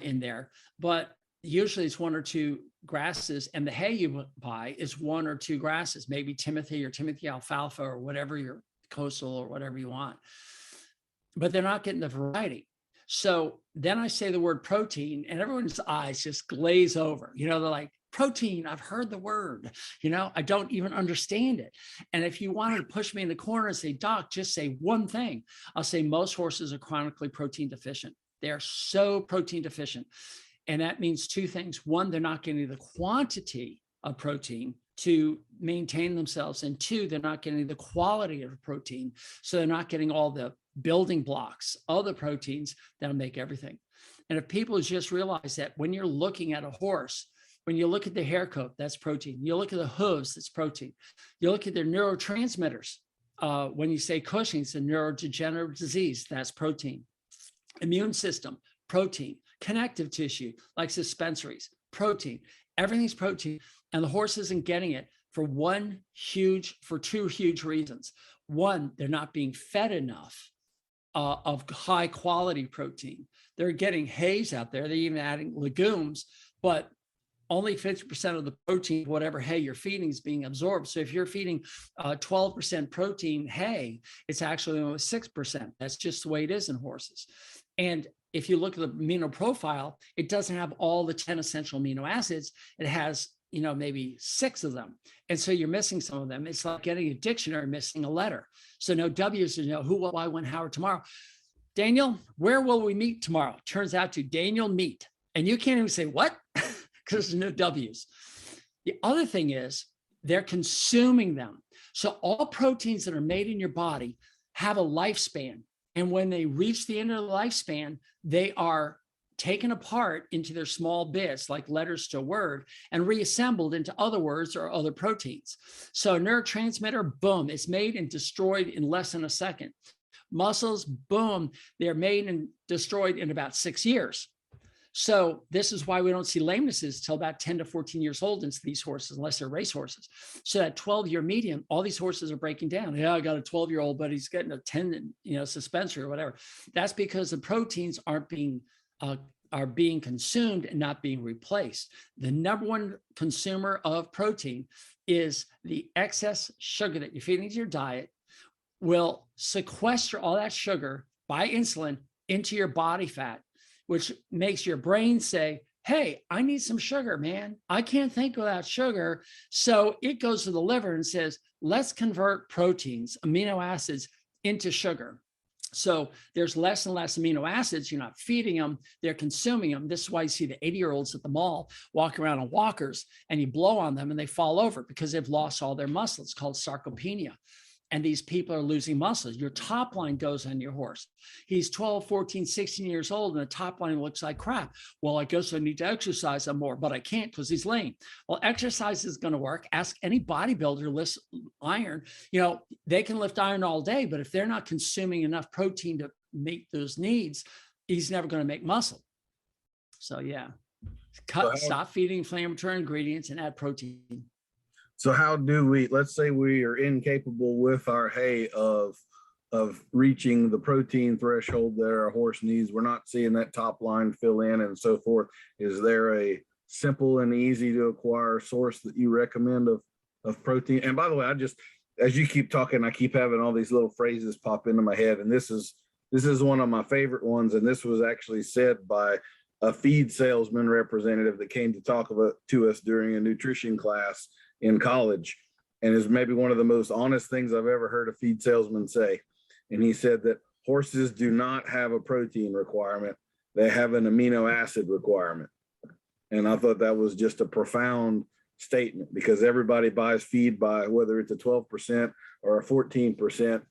in there. But usually it's 1 or 2 grasses, and the hay you buy is 1 or 2 grasses, maybe Timothy or Timothy alfalfa or whatever your coastal or whatever you want. But they're not getting the variety. So then I say the word protein and everyone's eyes just glaze over. They're like, protein, I've heard the word, I don't even understand it. And if you wanted to push me in the corner and say, doc, just say one thing, I'll say most horses are chronically protein deficient. They're so protein deficient. And that means 2 things. 1, they're not getting the quantity of protein to maintain themselves. And 2, they're not getting the quality of protein. So they're not getting all the building blocks of the proteins that'll make everything. And if people just realize that when you're looking at a horse, when you look at the hair coat, that's protein. You look at the hooves, that's protein. You look at their neurotransmitters. When you say Cushing's, a neurodegenerative disease, that's protein. Immune system, protein. Connective tissue, like suspensories, protein. Everything's protein. And the horse isn't getting it for 2 huge reasons. 1, they're not being fed enough of high quality protein. They're getting hays out there. They're even adding legumes, but only 50% of the protein, whatever hay you're feeding, is being absorbed. So if you're feeding 12% protein hay, it's actually only 6%. That's just the way it is in horses. And if you look at the amino profile, it doesn't have all the 10 essential amino acids. It has, maybe 6 of them. And so you're missing some of them. It's like getting a dictionary, missing a letter. So no W's to know who, what, why, when, how, or tomorrow. Daniel, where will we meet tomorrow? Turns out to Daniel meet. And you can't even say what? Because there's no W's. The other thing is they're consuming them. So all proteins that are made in your body have a lifespan. And when they reach the end of the lifespan, they are taken apart into their small bits, like letters to a word, and reassembled into other words or other proteins. So a neurotransmitter, boom, it's made and destroyed in less than a second. Muscles, boom, they're made and destroyed in about 6 years. So this is why we don't see lamenesses till about 10 to 14 years old in these horses, unless they're race horses. So that 12-year median, all these horses are breaking down. Yeah, I got a 12-year-old, but he's getting a tendon, suspensory or whatever. That's because the proteins are being consumed and not being replaced. The number one consumer of protein is the excess sugar that you're feeding to your diet will sequester all that sugar by insulin into your body fat, which makes your brain say, hey, I need some sugar, man. I can't think without sugar. So it goes to the liver and says, let's convert proteins, amino acids, into sugar. So there's less and less amino acids. You're not feeding them, they're consuming them. This is why you see the 80-year-olds at the mall walking around on walkers, and you blow on them and they fall over because they've lost all their muscle. It's called sarcopenia. And these people are losing muscles. Your top line goes on your horse. He's 12, 14, 16 years old, and the top line looks like crap. Well, I guess I need to exercise some more, but I can't because he's lame. Well, exercise is going to work. Ask any bodybuilder to lift iron. They can lift iron all day, but if they're not consuming enough protein to meet those needs, he's never going to make muscle. So yeah, stop feeding inflammatory ingredients and add protein. So how do we, let's say we are incapable with our hay of reaching the protein threshold that our horse needs. We're not seeing that top line fill in and so forth. Is there a simple and easy to acquire source that you recommend of protein? And by the way, as you keep talking, I keep having all these little phrases pop into my head. And this is one of my favorite ones. And this was actually said by a feed salesman representative that came to talk to us during a nutrition class in college, and is maybe one of the most honest things I've ever heard a feed salesman say. And he said that horses do not have a protein requirement. They have an amino acid requirement. And I thought that was just a profound statement, because everybody buys feed by whether it's a 12% or a 14%.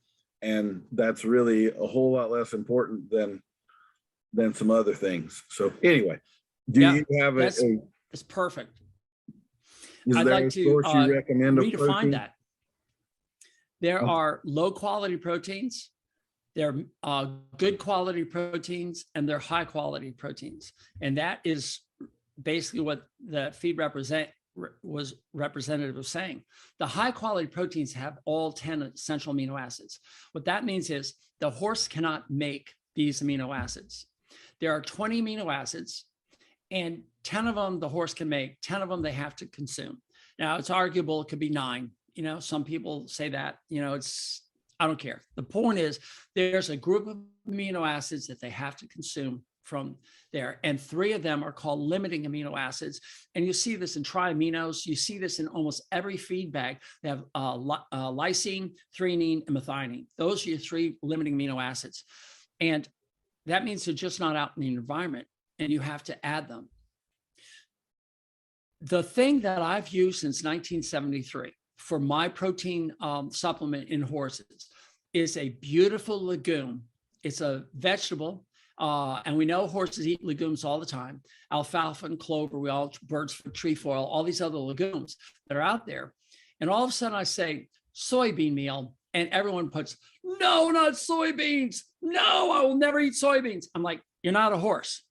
And that's really a whole lot less important than some other things. So anyway, you have that's perfect. I'd like to redefine that. There are low quality proteins, there are good quality proteins, and they're high quality proteins. And that is basically what the feed representative was saying. The high quality proteins have all 10 essential amino acids. What that means is the horse cannot make these amino acids. There are 20 amino acids, and 10 of them the horse can make, 10 of them they have to consume. Now, it's arguable, it could be 9. Some people say that, I don't care. The point is, there's a group of amino acids that they have to consume from there. And 3 of them are called limiting amino acids. And you see this in triaminos. You see this in almost every feed bag. They have lysine, threonine, and methionine. Those are your 3 limiting amino acids. And that means they're just not out in the environment, and you have to add them. The thing that I've used since 1973 for my protein supplement in horses is a beautiful legume. It's a vegetable, and we know horses eat legumes all the time. Alfalfa and clover, birds for trefoil, all these other legumes that are out there. And all of a sudden I say soybean meal, and everyone puts, no, not soybeans. No, I will never eat soybeans. I'm like, you're not a horse.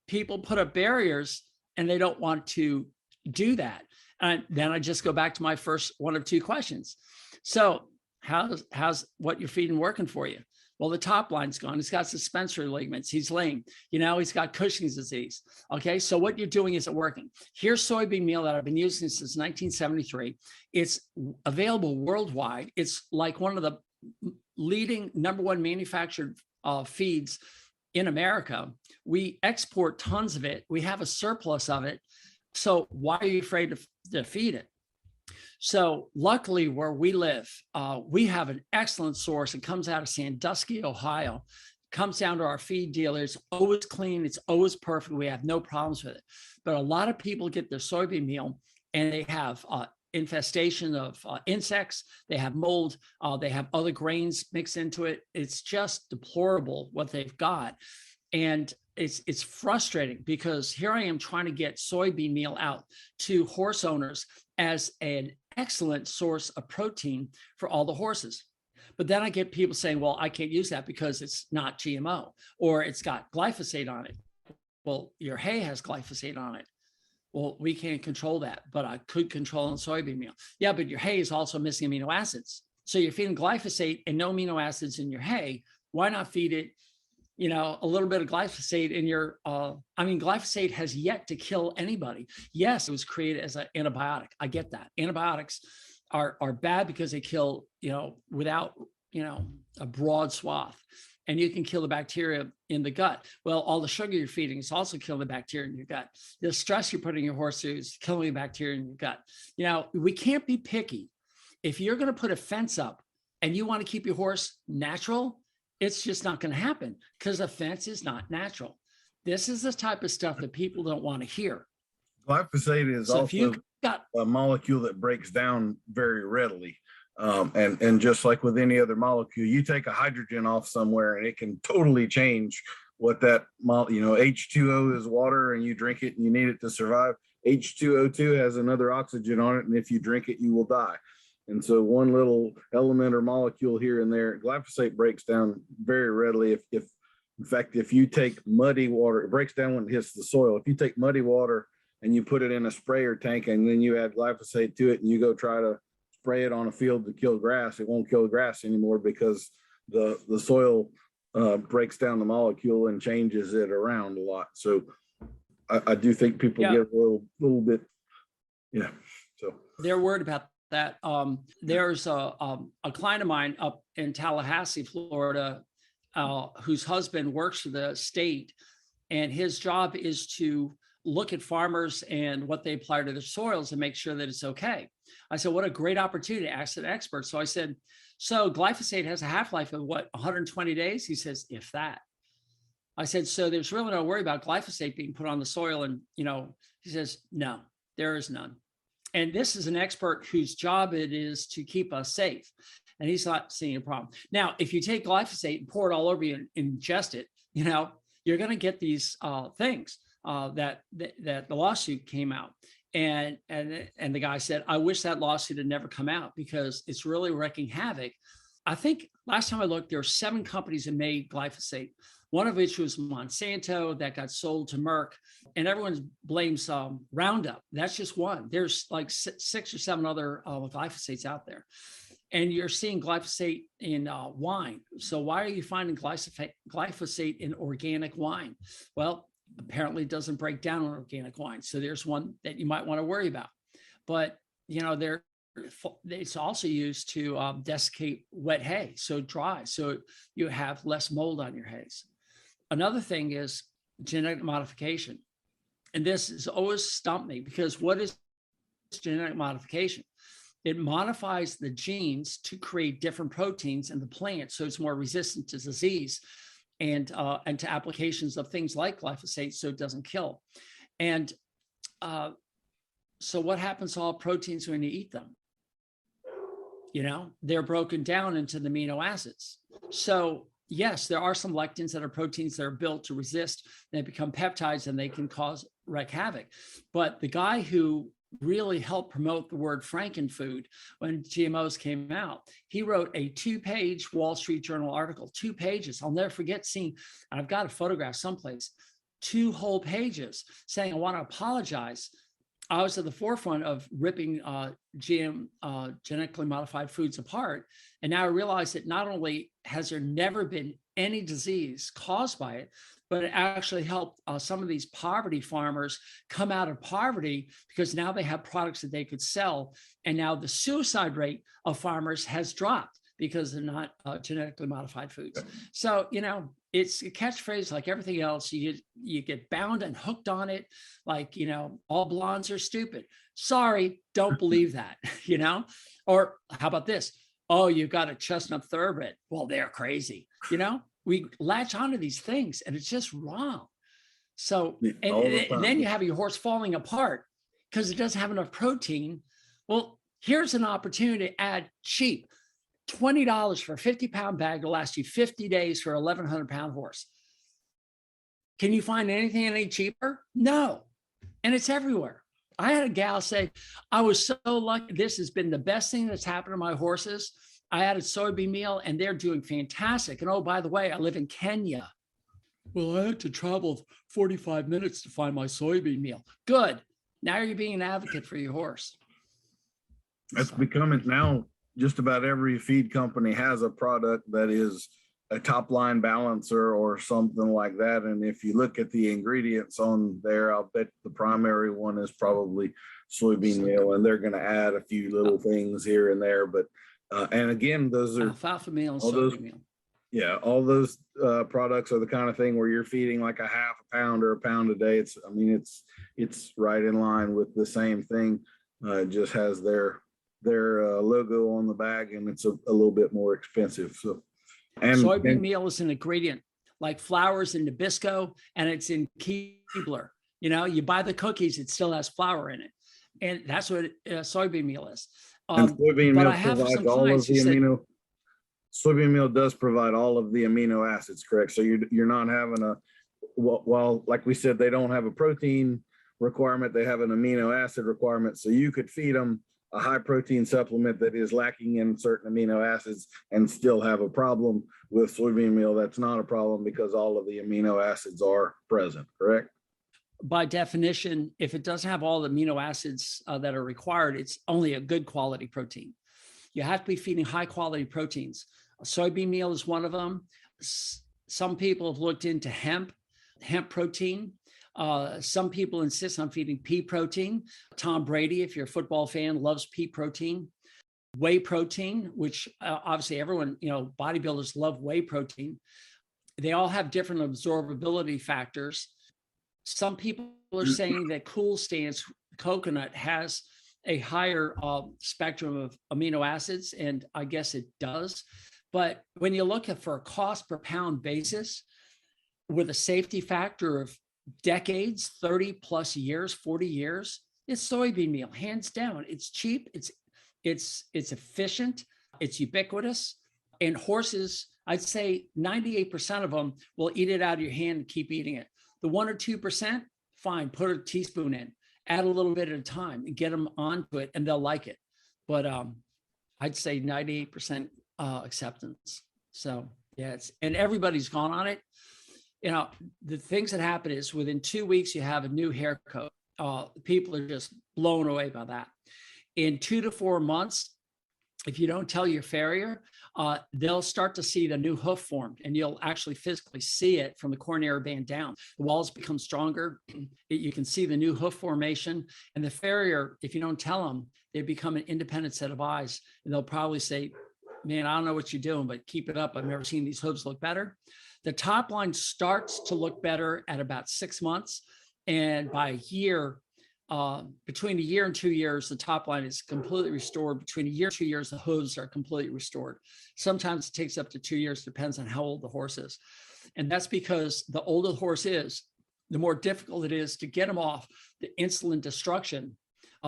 People put up barriers and they don't want to do that. And then I just go back to my first one of 2 questions. So how's what you're feeding working for you? Well, the top line's gone. He's got suspensory ligaments. He's lame. He's got Cushing's disease. Okay. So what you're doing isn't working. Here's soybean meal that I've been using since 1973. It's available worldwide. It's like one of the leading number 1 manufactured feeds in America. We export tons of it. We have a surplus of it. So why are you afraid to feed it? So luckily where we live, we have an excellent source. It comes out of Sandusky, Ohio. It comes down to our feed dealers. Always clean. It's always perfect. We have no problems with it. But a lot of people get their soybean meal and they have infestation of insects. They have mold. They have other grains mixed into it. It's just deplorable what they've got. And it's frustrating because here I am trying to get soybean meal out to horse owners as an excellent source of protein for all the horses. But then I get people saying, well, I can't use that because it's not GMO or it's got glyphosate on it. Well, your hay has glyphosate on it. Well, we can't control that, but I could control in soybean meal. Yeah, but your hay is also missing amino acids. So you're feeding glyphosate and no amino acids in your hay. Why not feed it, a little bit of glyphosate in your, glyphosate has yet to kill anybody. Yes, it was created as an antibiotic. I get that. Antibiotics are bad because they kill, without, a broad swath. And you can kill the bacteria in the gut. Well, all the sugar you're feeding is also killing the bacteria in your gut. The stress you're putting your horse through is killing the bacteria in your gut. We can't be picky. If you're going to put a fence up and you want to keep your horse natural, it's just not going to happen because a fence is not natural. This is the type of stuff that people don't want to hear. Glyphosate is also a molecule that breaks down very readily. And just like with any other molecule, you take a hydrogen off somewhere and it can totally change what that, H2O is water and you drink it and you need it to survive. H2O2 has another oxygen on it. And if you drink it, you will die. And so one little element or molecule here and there, glyphosate breaks down very readily. In fact, if you take muddy water, it breaks down when it hits the soil. If you take muddy water and you put it in a sprayer tank and then you add glyphosate to it and you go try to spray it on a field to kill grass, it won't kill grass anymore because the soil breaks down the molecule and changes it around a lot. So I do think people get a little bit, so they're worried about that. There's a client of mine up in Tallahassee, Florida, whose husband works for the state, and his job is to look at farmers and what they apply to their soils and make sure that it's okay. I said, what a great opportunity to ask an expert. So I said, so glyphosate has a half-life of 120 days? He says, if that. I said, so there's really no worry about glyphosate being put on the soil. And, he says, no, there is none. And this is an expert whose job it is to keep us safe. And he's not seeing a problem. Now, if you take glyphosate and pour it all over you and ingest it, you're going to get these things. That the lawsuit came out, and the guy said, I wish that lawsuit had never come out because it's really wreaking havoc. I think last time I looked, there were 7 companies that made glyphosate, one of which was Monsanto that got sold to Merck, and everyone blames Roundup. That's just one. There's like 6 or 7 other glyphosates out there. And you're seeing glyphosate in wine. So why are you finding glyphosate in organic wine? Well, apparently it doesn't break down on organic wine. So there's one that you might want to worry about. But, it's also used to desiccate wet hay, so dry, so you have less mold on your hays. Another thing is genetic modification. And this has always stumped me because what is genetic modification? It modifies the genes to create different proteins in the plant so it's more resistant to disease and to applications of things like glyphosate so it doesn't kill. And so what happens to all proteins when you eat them? They're broken down into the amino acids. So yes, there are some lectins that are proteins that are built to resist. They become peptides and they can wreak havoc. But the guy who really helped promote the word frankenfood when GMOs came out, he wrote a 2-page Wall Street Journal article, 2 pages. I'll never forget seeing, and I've got a photograph someplace, 2 whole pages saying, I want to apologize. I was at the forefront of ripping GM genetically modified foods apart. And now I realize that not only has there never been any disease caused by it, but it actually helped some of these poverty farmers come out of poverty because now they have products that they could sell. And now the suicide rate of farmers has dropped because they're not genetically modified foods. So, it's a catchphrase like everything else. You get bound and hooked on it. Like, all blondes are stupid. Sorry, don't believe that, Or how about this? Oh, you've got a chestnut thoroughbred. Well, they're crazy. We latch onto these things and it's just wrong. So, and then you have your horse falling apart because it doesn't have enough protein. Well, Here's an opportunity to add cheap $20 for a 50-pound bag to last you 50 days for a 1,100-pound horse. Can you find anything any cheaper? No. And it's everywhere. I had a gal say, I was so lucky. This has been the best thing that's happened to my horses. I added soybean meal and they're doing fantastic. And oh, by the way, I live in Kenya. Well, I had to travel 45 minutes to find my soybean meal. Good. Now you're being an advocate for your horse. That's becoming now, just about every feed company has a product that is a top line balancer or something like that. And if you look at the ingredients on there, I'll bet the primary one is probably soybean meal, and they're going to add a few little things here and there. But and again, those are alfalfa meal and soybean meal. Yeah, all those products are the kind of thing where you're feeding like a half a pound or a pound a day. It's right in line with the same thing. It just has their logo on the bag, and it's a little bit more expensive. So, and soybean meal is an ingredient like flour's in Nabisco, and it's in Keebler. You know, you buy the cookies, it still has flour in it, and that's what soybean meal is. And soybean meal provides all of the amino. Soybean meal does provide all of the amino acids, correct? So you're not having well, like we said, they don't have a protein requirement, they have an amino acid requirement. So you could feed them a high protein supplement that is lacking in certain amino acids and still have a problem. With soybean meal, that's not a problem because all of the amino acids are present, correct? By definition, if it doesn't have all the amino acids that are required, it's only a good quality protein. You have to be feeding high quality proteins. Soybean meal is one of them. Some people have looked into hemp protein. Some people insist on feeding pea protein. Tom Brady, if you're a football fan, loves pea protein. Whey protein, which obviously everyone, bodybuilders love whey protein. They all have different absorbability factors. Some people are saying that Cool Stance coconut has a higher spectrum of amino acids, and I guess it does. But when you look at for a cost per pound basis with a safety factor of decades, 30 plus years, 40 years, it's soybean meal, hands down. It's cheap, it's efficient, it's ubiquitous, and horses, I'd say 98% of them will eat it out of your hand and keep eating it. The 1 or 2%, fine, put a teaspoon in, add a little bit at a time and get them onto it and they'll like it. But I'd say 98% acceptance. So yeah, and everybody's gone on it. The things that happen is within 2 weeks, you have a new hair coat. People are just blown away by that. In 2 to 4 months, if you don't tell your farrier, they'll start to see the new hoof formed, and you'll actually physically see it from the coronary band down. The walls become stronger. You can see the new hoof formation, and the farrier, if you don't tell them, they become an independent set of eyes, and they'll probably say, man, I don't know what you're doing, but keep it up. I've never seen these hooves look better. The top line starts to look better at about 6 months, and by a year, between a year and 2 years, the top line is completely restored. Between a year and 2 years, the hooves are completely restored. Sometimes it takes up to 2 years, depends on how old the horse is. And that's because the older the horse is, the more difficult it is to get them off the insulin destruction,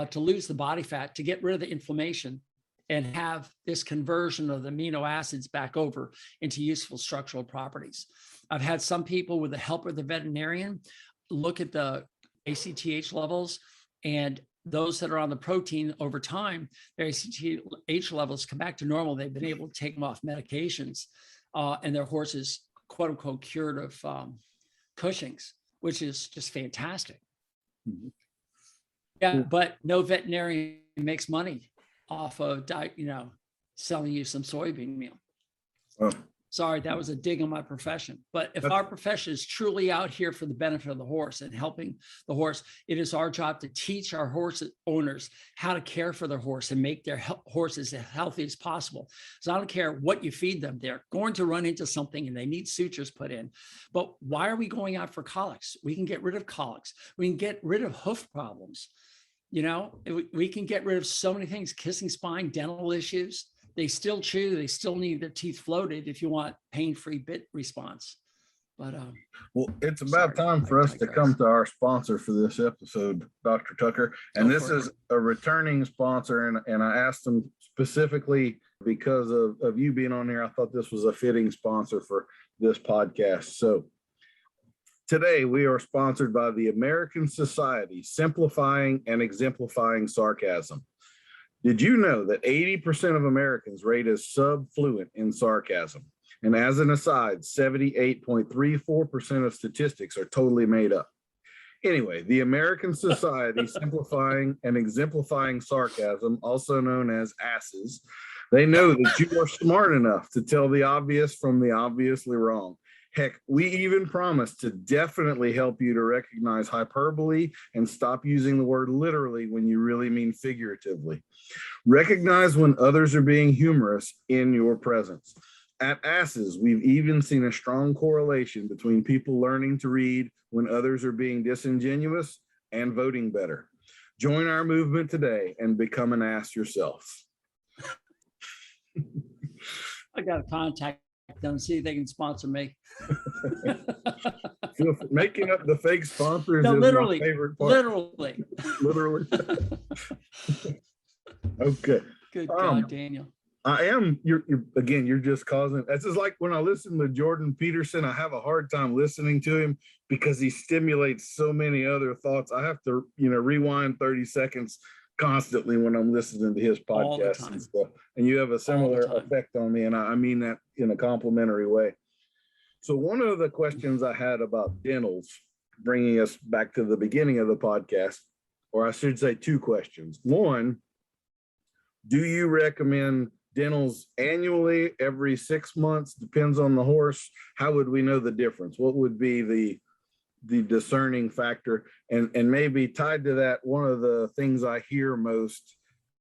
to lose the body fat, to get rid of the inflammation, and have this conversion of the amino acids back over into useful structural properties. I've had some people, with the help of the veterinarian, look at the ACTH levels, and those that are on the protein over time, their ACTH levels come back to normal. They've been able to take them off medications, and their horses, quote unquote, cured of Cushing's, which is just fantastic. Mm-hmm. Yeah, but no veterinarian makes money off of selling you some soybean meal. Oh. Sorry, that was a dig on my profession. But if our profession is truly out here for the benefit of the horse and helping the horse, it is our job to teach our horse owners how to care for their horse and make their horses as healthy as possible. So I don't care what you feed them, they're going to run into something and they need sutures put in. But why are we going out for colics? We can get rid of colics. We can get rid of hoof problems. We can get rid of so many things, kissing spine, dental issues. They still chew, they still need their teeth floated if you want pain-free bit response. But well, it's about time for us to digress. come to our sponsor for this episode, Dr. Tucker. And this is a returning sponsor. And I asked them specifically because of you being on here. I thought this was a fitting sponsor for this podcast. So today we are sponsored by the American Society Simplifying and Exemplifying Sarcasm. Did you know that 80% of Americans rate as subfluent in sarcasm? And as an aside, 78.34% of statistics are totally made up. Anyway, the American Society Simplifying and Exemplifying Sarcasm, also known as ASSES, they know that you are smart enough to tell the obvious from the obviously wrong. Heck, we even promise to definitely help you to recognize hyperbole and stop using the word literally when you really mean figuratively. Recognize when others are being humorous in your presence. At ASSES, we've even seen a strong correlation between people learning to read when others are being disingenuous and voting better. Join our movement today and become an ass yourself. I got to contact them, see if they can sponsor me. Making up the fake sponsors No, is literally, my favorite part. literally. Okay. Good God, Daniel. You're just causing, this is like when I listen to Jordan Peterson, I have a hard time listening to him because he stimulates so many other thoughts. I have to, rewind 30 seconds constantly when I'm listening to his podcast and stuff. And you have a similar effect on me. And I mean that in a complimentary way. So one of the questions I had about dentals, bringing us back to the beginning of the podcast, or I should say two questions. One, do you recommend dentals annually, every 6 months? Depends on the horse. How would we know the difference? What would be the discerning factor? And maybe tied to that, one of the things I hear most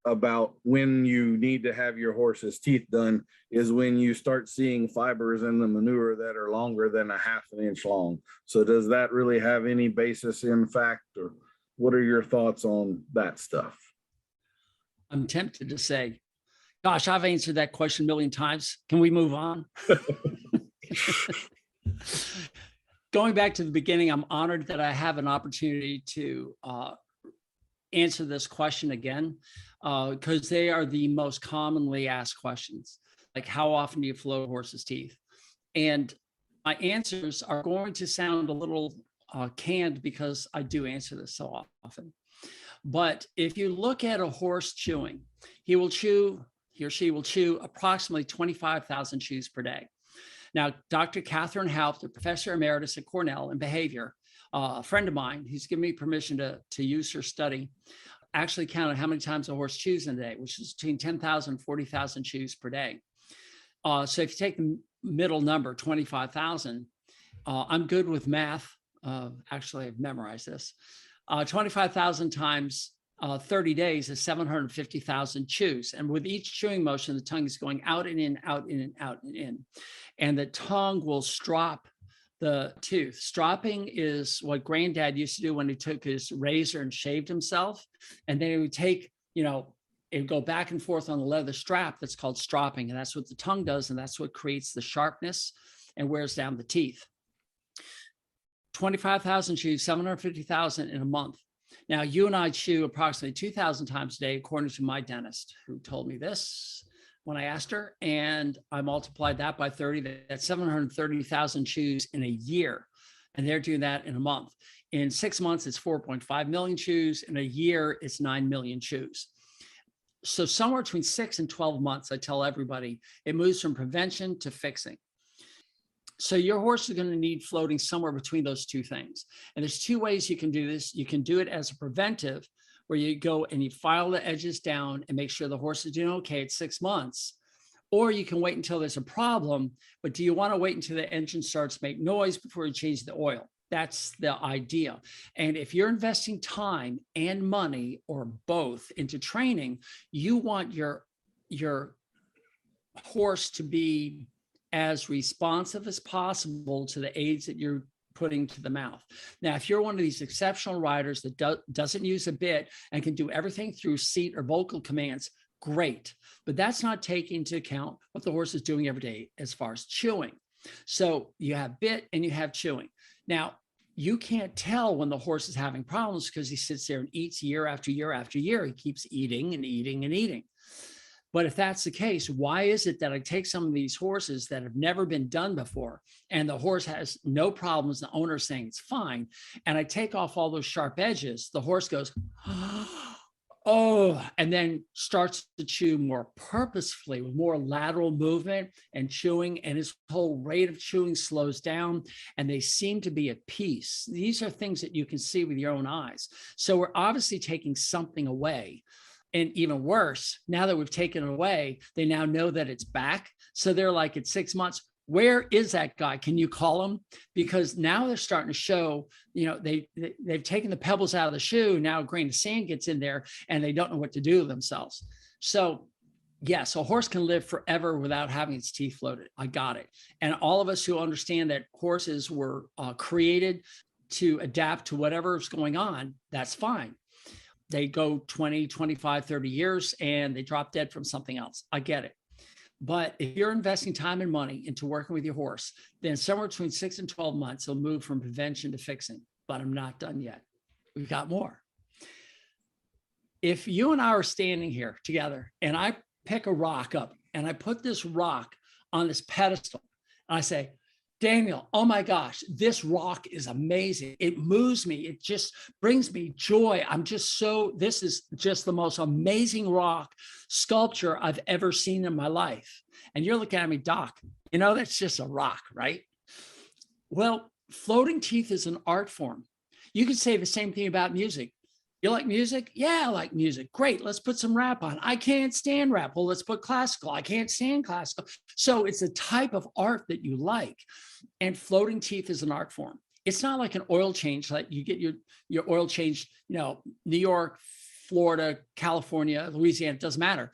about when you need to have your horse's teeth done is when you start seeing fibers in the manure that are longer than a half an inch long. So does that really have any basis in fact, or what are your thoughts on that stuff? I'm tempted to say, gosh, I've answered that question a million times. Can we move on? Going back to the beginning, I'm honored that I have an opportunity to answer this question again, because they are the most commonly asked questions. Like, how often do you float a horse's teeth? And my answers are going to sound a little canned because I do answer this so often. But if you look at a horse chewing, he or she will chew approximately 25,000 chews per day. Now, Dr. Catherine Haupt, a professor emeritus at Cornell in behavior, a friend of mine who's given me permission to use her study, actually counted how many times a horse chews in a day, which is between 10,000 and 40,000 chews per day. So if you take the middle number, 25,000, I'm good with math. Actually, I've memorized this. 25,000 times 30 days is 750,000 chews. And with each chewing motion, the tongue is going out and in, out and in, out and in. And the tongue will strop the tooth. Stropping is what Granddad used to do when he took his razor and shaved himself. And then he would take, it would go back and forth on the leather strap. That's called stropping. And that's what the tongue does. And that's what creates the sharpness and wears down the teeth. 25,000 chews, 750,000 in a month. Now, you and I chew approximately 2,000 times a day, according to my dentist, who told me this when I asked her, and I multiplied that by 30. That's 730,000 chews in a year, and they're doing that in a month. In 6 months, it's 4.5 million chews. In a year, it's 9 million chews. So somewhere between 6 and 12 months, I tell everybody, it moves from prevention to fixing. So your horse is going to need floating somewhere between those two things. And there's two ways you can do this. You can do it as a preventive, where you go and you file the edges down and make sure the horse is doing okay at 6 months. Or you can wait until there's a problem, but do you want to wait until the engine starts to make noise before you change the oil? That's the idea. And if you're investing time and money or both into training, you want your horse to be as responsive as possible to the aids that you're putting to the mouth. Now, if you're one of these exceptional riders that doesn't use a bit and can do everything through seat or vocal commands, great. But that's not taking into account what the horse is doing every day as far as chewing. So you have bit and you have chewing. Now, you can't tell when the horse is having problems because he sits there and eats year after year after year. He keeps eating and eating and eating. But if that's the case, why is it that I take some of these horses that have never been done before and the horse has no problems, the owner's saying it's fine, and I take off all those sharp edges, the horse goes, oh, and then starts to chew more purposefully with more lateral movement and chewing, and his whole rate of chewing slows down and they seem to be at peace. These are things that you can see with your own eyes. So we're obviously taking something away. And even worse, now that we've taken it away, they now know that it's back. So they're like, at 6 months, where is that guy? Can you call him? Because now they're starting to show, they've taken the pebbles out of the shoe. Now a grain of sand gets in there and they don't know what to do with themselves. So yes, a horse can live forever without having its teeth floated. I got it. And all of us who understand that horses were created to adapt to whatever's going on, that's fine. They go 20, 25, 30 years and they drop dead from something else. I get it. But if you're investing time and money into working with your horse, then somewhere between 6 and 12 months, it'll move from prevention to fixing. But I'm not done yet. We've got more. If you and I are standing here together and I pick a rock up and I put this rock on this pedestal, and I say, Daniel, oh my gosh, this rock is amazing. It moves me. It just brings me joy. This is just the most amazing rock sculpture I've ever seen in my life. And you're looking at me, Doc, that's just a rock, right? Well, floating teeth is an art form. You could say the same thing about music. You like music? Yeah, I like music. Great. Let's put some rap on. I can't stand rap. Well, let's put classical. I can't stand classical. So it's a type of art that you like. And floating teeth is an art form. It's not like an oil change, like you get your oil change, New York, Florida, California, Louisiana, it doesn't matter.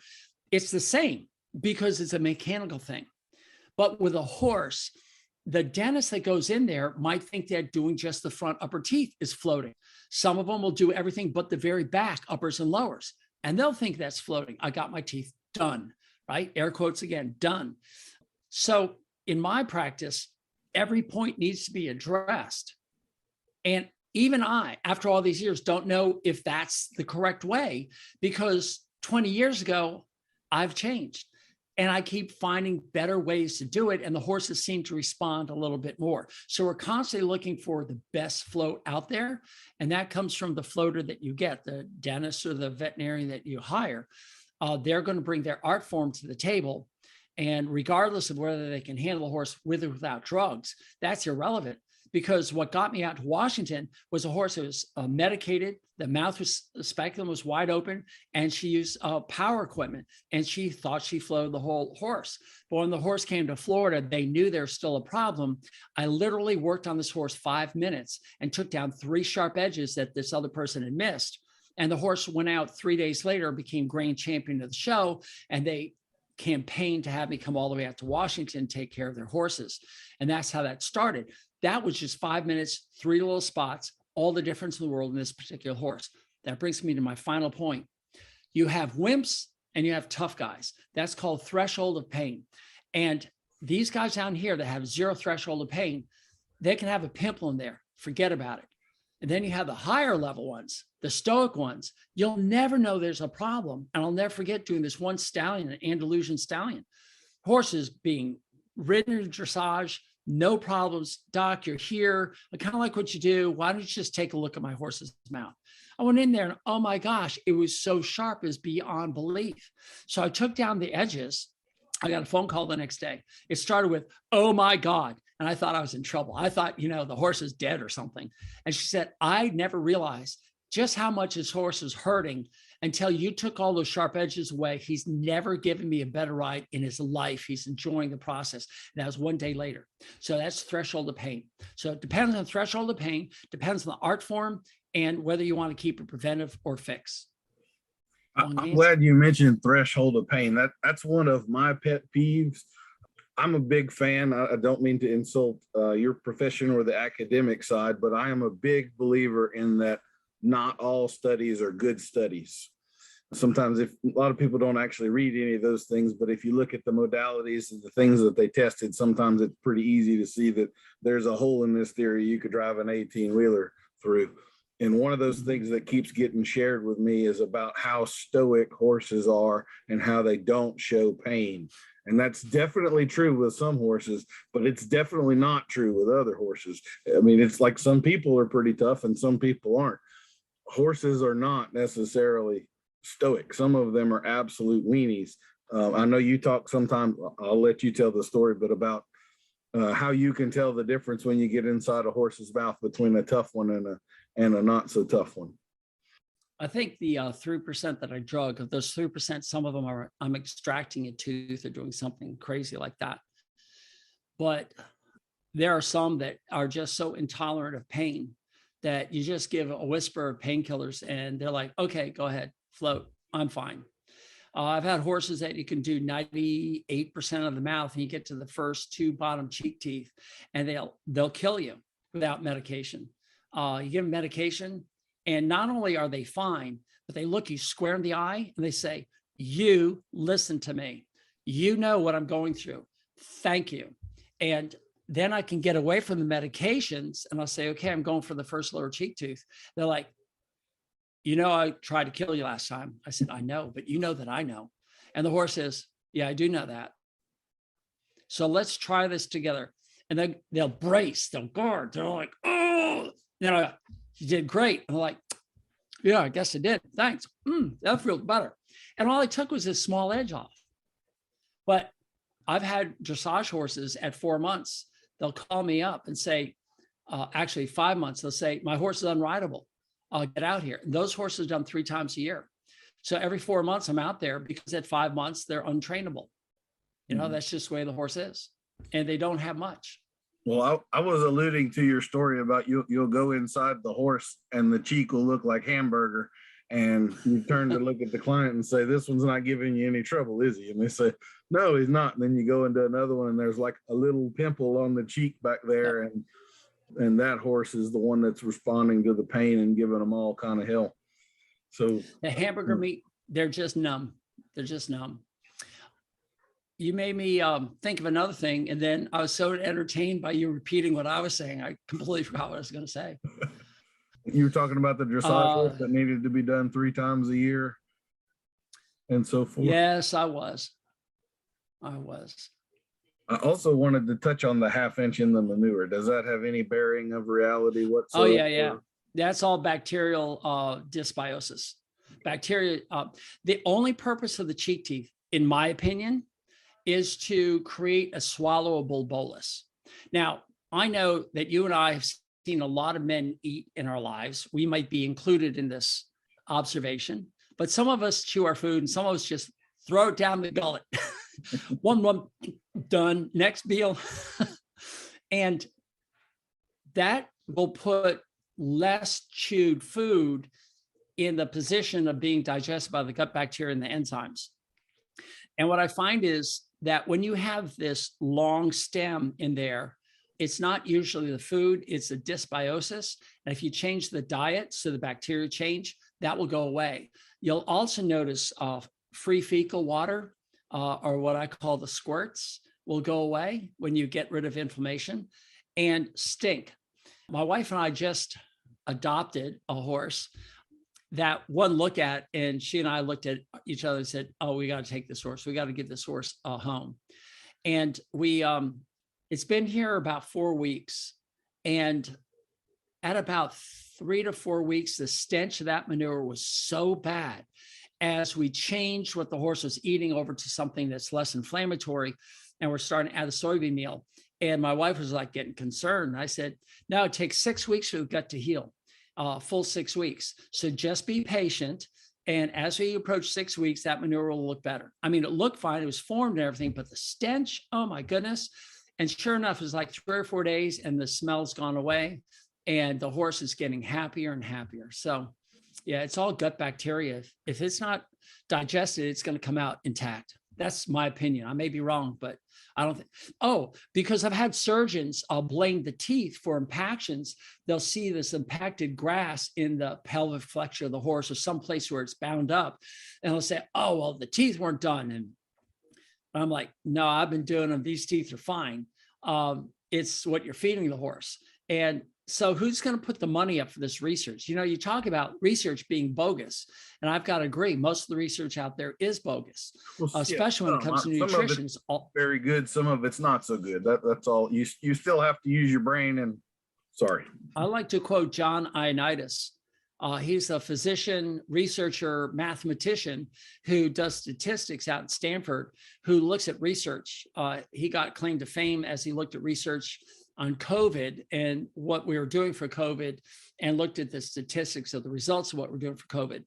It's the same because it's a mechanical thing. But with a horse, the dentist that goes in there might think they're doing just the front upper teeth is floating. Some of them will do everything but the very back, uppers and lowers, and they'll think that's floating. I got my teeth done, right? Air quotes again, done. So in my practice, every point needs to be addressed. And even I, after all these years, don't know if that's the correct way because 20 years ago, I've changed. And I keep finding better ways to do it. And the horses seem to respond a little bit more. So we're constantly looking for the best float out there. And that comes from the floater that you get, the dentist or the veterinarian that you hire. They're going to bring their art form to the table. And regardless of whether they can handle a horse with or without drugs, that's irrelevant. Because what got me out to Washington was a horse that was medicated, the mouth was, the speculum was wide open, and she used power equipment, and she thought she flowed the whole horse. But when the horse came to Florida, they knew there was still a problem. I literally worked on this horse 5 minutes and took down 3 sharp edges that this other person had missed. And the horse went out 3 days later, became grand champion of the show, and they campaigned to have me come all the way out to Washington, take care of their horses. And that's how that started. That was just 5 minutes, 3 little spots, all the difference in the world in this particular horse. That brings me to my final point. You have wimps and you have tough guys. That's called threshold of pain. And these guys down here that have 0 threshold of pain, they can have a pimple in there. Forget about it. And then you have the higher level ones, the stoic ones. You'll never know there's a problem. And I'll never forget doing this one stallion, an Andalusian stallion. Horses being ridden in dressage, no problems. Doc, you're here. I kind of like what you do. Why don't you just take a look at my horse's mouth? I went in there and oh my gosh, it was so sharp, it was beyond belief. So I took down the edges. I got a phone call the next day. It started with, oh my God. And I thought I was in trouble. I thought, the horse is dead or something. And she said, I never realized just how much his horse is hurting until you took all those sharp edges away. He's never given me a better ride in his life. He's enjoying the process. And that was 1 day later. So that's threshold of pain. So it depends on threshold of pain, depends on the art form and whether you want to keep it preventive or fix. I'm glad you mentioned threshold of pain. That's one of my pet peeves. I'm a big fan. I don't mean to insult your profession or the academic side, but I am a big believer in that not all studies are good studies. sometimes if a lot of people don't actually read any of those things, but if you look at the modalities and the things that they tested, sometimes it's pretty easy to see that there's a hole in this theory you could drive an 18-wheeler through. And one of those things that keeps getting shared with me is about how stoic horses are and how they don't show pain. And that's definitely true with some horses, but it's definitely not true with other horses. I mean, it's like some people are pretty tough and some people aren't. Horses are not necessarily stoic. Some of them are absolute weenies. I know you talk sometimes, I'll let you tell the story, but about how you can tell the difference when you get inside a horse's mouth between a tough one and a not so tough one. I think the 3% that I drug, of those 3%, some of them are, I'm extracting a tooth or doing something crazy like that. But there are some that are just so intolerant of pain that you just give a whisper of painkillers and they're like, okay, go ahead, float, I'm fine. I've had horses that you can do 98% of the mouth and you get to the first 2 bottom cheek teeth and they'll kill you without medication. You give them medication and not only are they fine, but they look you square in the eye and they say, you listen to me. You know what I'm going through. Thank you. And then I can get away from the medications and I'll say, okay, I'm going for the first lower cheek tooth. They're like, you know, I tried to kill you last time. I said, I know, but you know that I know. And the horse says, yeah, I do know that. So let's try this together. And then they'll brace, they'll guard. They're like, oh, you did great. I'm like, yeah, I guess I did. Thanks. That feels better. And all I took was this small edge off. But I've had dressage horses at 4 months. They'll call me up and say, actually 5 months, they'll say, my horse is unrideable. I'll get out here. And those horses are done 3 times a year. So every 4 months I'm out there because at 5 months, they're untrainable. You know, that's just the way the horse is. And they don't have much. Well, I was alluding to your story about you'll go inside the horse and the cheek will look like hamburger. And you turn to look at the client and say, this one's not giving you any trouble, is he? And they say, no, he's not. And then you go into another one and there's like a little pimple on the cheek back there. And that horse is the one that's responding to the pain and giving them all kind of hell. So the hamburger meat, they're just numb. They're just numb. You made me think of another thing. And then I was so entertained by you repeating what I was saying. I completely forgot what I was going to say. You were talking about the dressage horse that needed to be done 3 times a year and so forth. Yes, I was. I also wanted to touch on the 1/2 inch in the manure. Does that have any bearing of reality whatsoever? Oh, yeah. That's all bacterial dysbiosis. Bacteria. The only purpose of the cheek teeth, in my opinion, is to create a swallowable bolus. Now, I know that you and I have seen a lot of men eat in our lives. We might be included in this observation, but some of us chew our food and some of us just throw it down the gullet. one, done, next meal. And that will put less chewed food in the position of being digested by the gut bacteria and the enzymes. And what I find is that when you have this long stem in there, it's not usually the food, it's a dysbiosis. And if you change the diet so the bacteria change, that will go away. You'll also notice free fecal water, or what I call the squirts, will go away when you get rid of inflammation, and stink. My wife and I just adopted a horse that one look at, and she and I looked at each other and said, oh, we got to take this horse. We got to give this horse a home. And we, it's been here about 4 weeks. And at about 3 to 4 weeks, the stench of that manure was so bad. As we changed what the horse was eating over to something that's less inflammatory, and we're starting to add the soybean meal. And my wife was like getting concerned. I said, no, it takes 6 weeks for the gut to heal. Full 6 weeks. So just be patient. And as we approach 6 weeks, that manure will look better. I mean, it looked fine. It was formed and everything, but the stench, oh my goodness. And sure enough, it was like 3 or 4 days and the smell's gone away and the horse is getting happier and happier. So yeah, it's all gut bacteria. If it's not digested, it's going to come out intact. That's my opinion. I may be wrong, but I don't think. Oh, because I've had surgeons blame the teeth for impactions. They'll see this impacted grass in the pelvic flexure of the horse or someplace where it's bound up. And they'll say, oh, well, the teeth weren't done. And I'm like, no, I've been doing them. These teeth are fine. It's what you're feeding the horse. And so who's going to put the money up for this research? You know, you talk about research being bogus, and I've got to agree. Most of the research out there is bogus, especially when it comes to nutrition. It's very good. Some of it's not so good. That's all. You still have to use your brain. And sorry. I like to quote John Ioannidis. He's a physician, researcher, mathematician who does statistics out at Stanford, who looks at research. He got claim to fame as he looked at research on COVID and what we were doing for COVID and looked at the statistics of the results of what we're doing for COVID.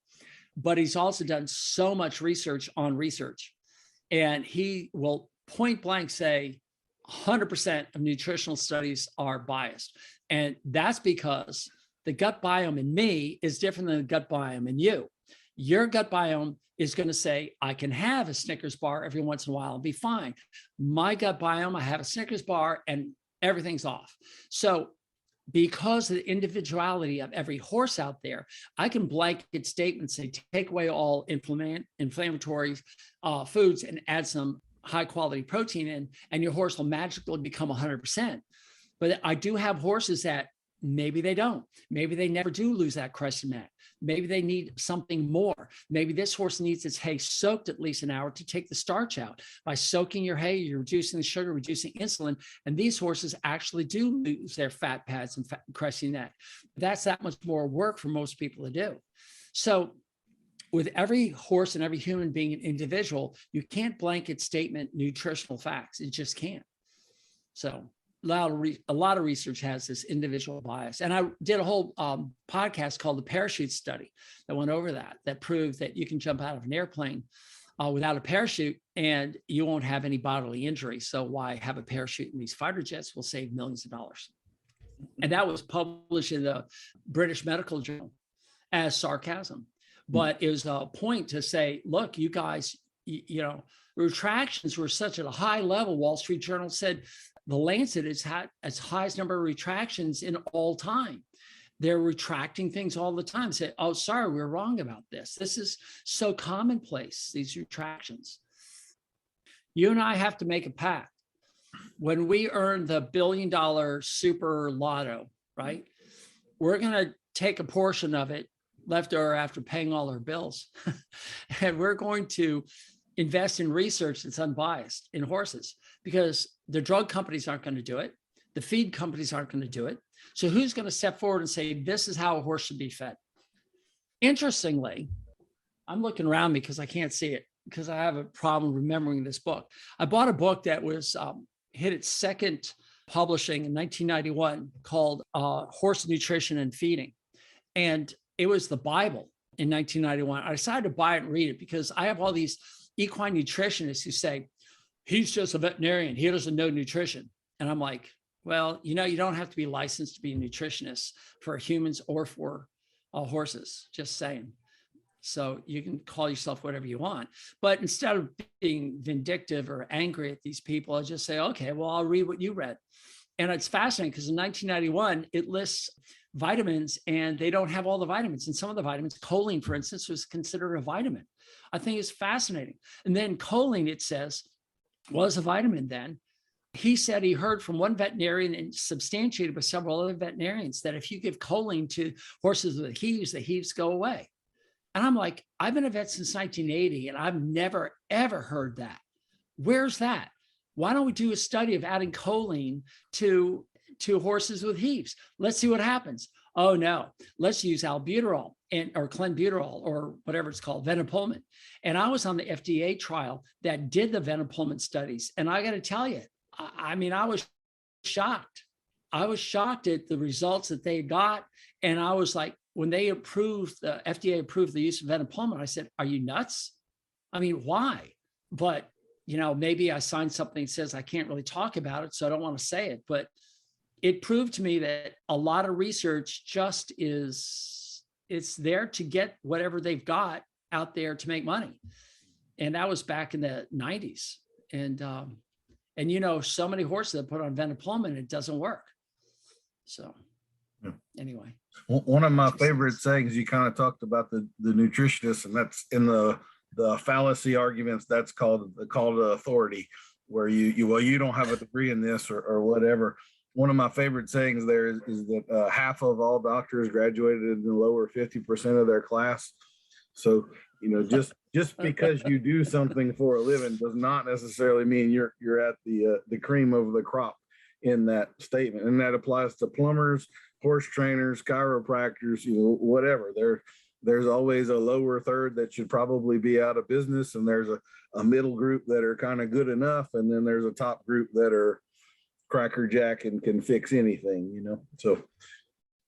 But he's also done so much research on research. And he will point blank say 100% of nutritional studies are biased. And that's because the gut biome in me is different than the gut biome in you. Your gut biome is going to say, I can have a Snickers bar every once in a while and be fine. My gut biome, I have a Snickers bar and everything's off. So because of the individuality of every horse out there, I can blanket statements, say, take away all inflammatory foods and add some high quality protein in, and your horse will magically become 100%. But I do have horses that maybe they don't. Maybe they never do lose that crescent neck. Maybe they need something more. Maybe this horse needs its hay soaked at least an hour to take the starch out. By soaking your hay, you're reducing the sugar, reducing insulin. And these horses actually do lose their fat pads and crescent neck. That's that much more work for most people to do. So with every horse and every human being an individual, you can't blanket statement nutritional facts. It just can't. So a lot of research has this individual bias. And I did a whole podcast called the Parachute Study that went over that proved that you can jump out of an airplane without a parachute and you won't have any bodily injury. So why have a parachute in these fighter jets will save millions of dollars. And that was published in the British Medical Journal as sarcasm. But it was a point to say, look, you guys, you know, retractions were such at a high level. Wall Street Journal said, the Lancet has had its highest number of retractions in all time. They're retracting things all the time. Say, oh, sorry, we're wrong about this. This is so commonplace, these retractions. You and I have to make a pact. When we earn the $1 billion super lotto, right? We're going to take a portion of it left over after paying all our bills. And we're going to invest in research that's unbiased in horses, because the drug companies aren't going to do it. The feed companies aren't going to do it. So who's going to step forward and say, this is how a horse should be fed? Interestingly, I'm looking around me because I can't see it because I have a problem remembering this book. I bought a book that was hit its second publishing in 1991 called Horse Nutrition and Feeding. And it was the Bible in 1991. I decided to buy it and read it because I have all these equine nutritionists who say, he's just a veterinarian. He doesn't know nutrition. And I'm like, well, you know, you don't have to be licensed to be a nutritionist for humans or for horses, just saying. So you can call yourself whatever you want. But instead of being vindictive or angry at these people, I just say, okay, well, I'll read what you read. And it's fascinating because in 1991, it lists vitamins and they don't have all the vitamins. And some of the vitamins, choline, for instance, was considered a vitamin. I think it's fascinating. And then choline, it says, was a vitamin then. He said he heard from one veterinarian and substantiated by several other veterinarians that if you give choline to horses with heaves, the heaves go away. And I'm like, I've been a vet since 1980 and I've never, ever heard that. Where's that? Why don't we do a study of adding choline to horses with heaves? Let's see what happens. Oh no, let's use albuterol or clenbuterol or whatever it's called, venopulmin. And I was on the FDA trial that did the venopulmin studies. And I got to tell you, I mean, I was shocked. I was shocked at the results that they got. And I was like, when they approved, the FDA approved the use of venopulmin, I said, are you nuts? I mean, why? But, you know, maybe I signed something that says I can't really talk about it, so I don't want to say it. But it proved to me that a lot of research just it's there to get whatever they've got out there to make money. And that was back in the 90s. And so many horses that put on venoplomin, it doesn't work. So anyway. One of my favorite sayings, you kind of talked about the nutritionist, and that's in the fallacy arguments, that's called authority, where you don't have a degree in this or whatever. One of my favorite sayings there is that half of all doctors graduated in the lower 50% of their class. So, just because you do something for a living does not necessarily mean you're at the cream of the crop in that statement. And that applies to plumbers, horse trainers, chiropractors, whatever. There's always a lower third that should probably be out of business, and there's a middle group that are kind of good enough, and then there's a top group that are crackerjack and can fix anything, So,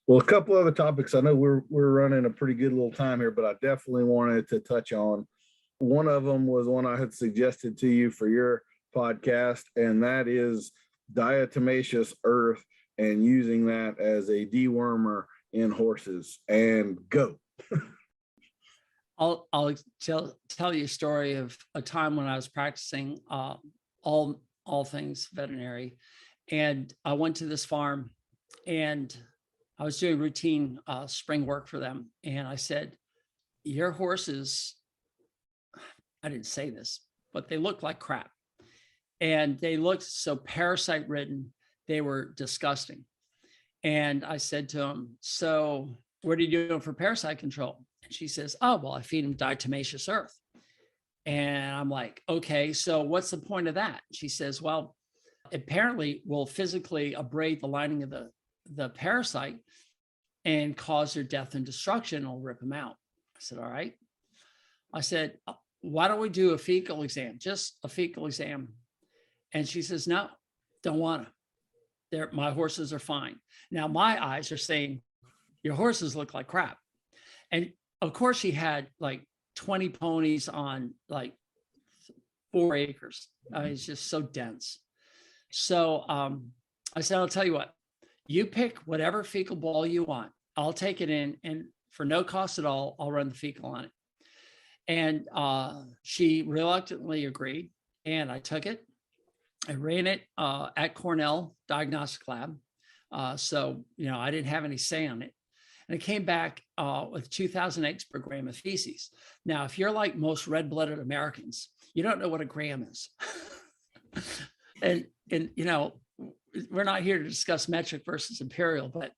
well, a couple other topics. I know we're running a pretty good little time here, but I definitely wanted to touch on. One of them was one I had suggested to you for your podcast, and that is diatomaceous earth and using that as a dewormer in horses. And go. I'll tell you a story of a time when I was practicing all things veterinary, and I went to this farm and I was doing routine spring work for them, and I said, "Your horses," I didn't say this, but they look like crap, and they looked so parasite ridden. They were disgusting. And I said to him, "So what are you doing for parasite control?" And she says, "Oh, well, I feed them diatomaceous earth." And I'm like, "Okay, so what's the point of that?" She says, "Well, apparently will physically abrade the lining of the parasite and cause their death and destruction. It'll rip them out." I said, "All right." I said, "Why don't we do a fecal exam, just a fecal exam?" And she says, "No, don't want to. My horses are fine." Now my eyes are saying, "Your horses look like crap." And of course she had like 20 ponies on like 4 acres. It's just so dense. So I said, "I'll tell you what, you pick whatever fecal ball you want. I'll take it in, and for no cost at all, I'll run the fecal on it." And she reluctantly agreed, and I took it. I ran it at Cornell Diagnostic Lab. So, I didn't have any say on it. And it came back with 2,000 eggs per gram of feces. Now, if you're like most red-blooded Americans, you don't know what a gram is. and we're not here to discuss metric versus imperial, but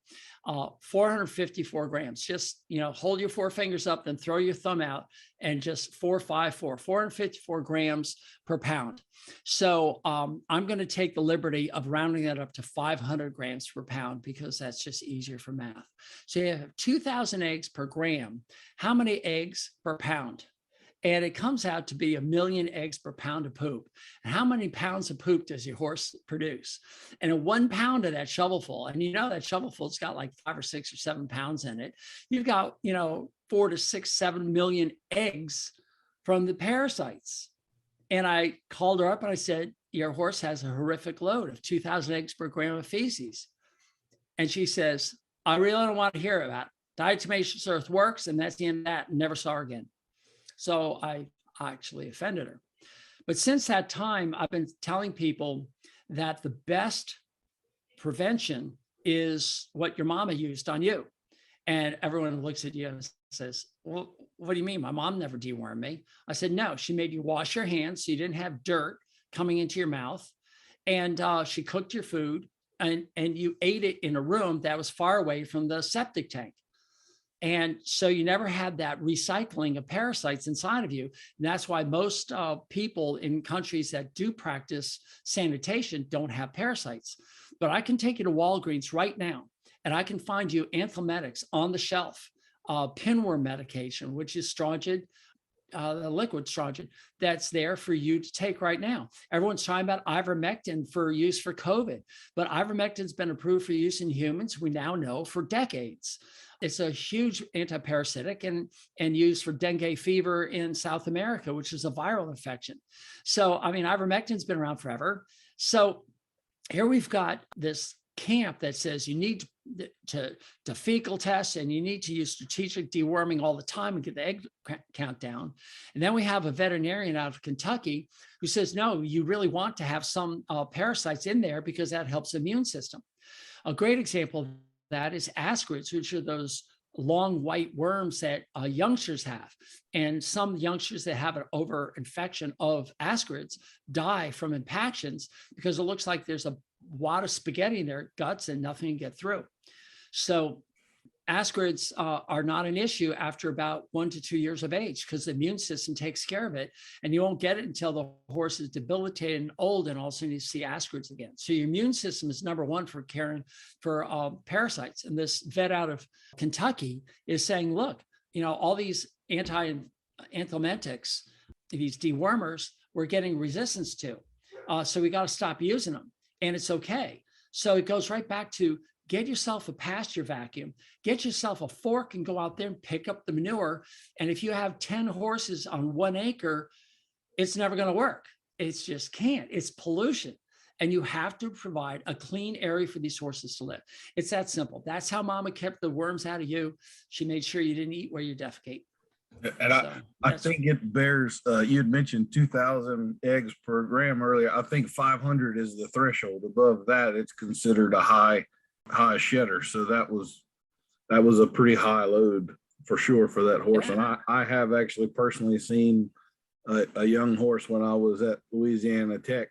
454 grams. Just, hold your 4 fingers up, then throw your thumb out, and just 454 grams per pound. So I'm going to take the liberty of rounding that up to 500 grams per pound because that's just easier for math. So you have 2,000 eggs per gram. How many eggs per pound? And it comes out to be 1 million eggs per pound of poop. And how many pounds of poop does your horse produce? And in 1 pound of that shovelful, and that shovelful's got like 5 or 6 or 7 pounds in it, you've got, 4 to 6, 7 million eggs from the parasites. And I called her up and I said, "Your horse has a horrific load of 2,000 eggs per gram of feces." And she says, "I really don't want to hear about it. Diatomaceous earth works, and that's the end of that." And never saw her again. So I actually offended her. But since that time, I've been telling people that the best prevention is what your mama used on you. And everyone looks at you and says, "Well, what do you mean? My mom never dewormed me." I said, "No, she made you wash your hands so you didn't have dirt coming into your mouth. And she cooked your food, and you ate it in a room that was far away from the septic tank. And so you never had that recycling of parasites inside of you. And that's why most people in countries that do practice sanitation don't have parasites. But I can take you to Walgreens right now, and I can find you anthelmintics on the shelf, pinworm medication, which is strongyl, the liquid strongyl that's there for you to take right now. Everyone's talking about ivermectin for use for COVID, but ivermectin's been approved for use in humans, we now know, for decades. It's a huge antiparasitic and used for dengue fever in South America, which is a viral infection. So, ivermectin's been around forever. So here we've got this camp that says you need to fecal tests, and you need to use strategic deworming all the time and get the egg count down. And then we have a veterinarian out of Kentucky who says, no, you really want to have some parasites in there because that helps the immune system. A great example of that is ascarids, which are those long white worms that youngsters have. And some youngsters that have an overinfection of ascarids die from impactions because it looks like there's a wad of spaghetti in their guts and nothing can get through. So ascarids are not an issue after about 1 to 2 years of age because the immune system takes care of it, and you won't get it until the horse is debilitated and old, and all of a sudden you see ascarids again. So your immune system is number one for caring for parasites. And this vet out of Kentucky is saying, look, all these anthelmintics, these dewormers, we're getting resistance to. So we got to stop using them, and it's okay. So it goes right back to get yourself a pasture vacuum, get yourself a fork and go out there and pick up the manure. And if you have 10 horses on 1 acre, it's never going to work. It's just can't. It's pollution. And you have to provide a clean area for these horses to live. It's that simple. That's how Mama kept the worms out of you. She made sure you didn't eat where you defecate. And I think it bears, you'd mentioned 2,000 eggs per gram earlier. I think 500 is the threshold. Above that, it's considered a high shedder. So that was a pretty high load for sure for that horse. Yeah. And I have actually personally seen a young horse when I was at Louisiana Tech.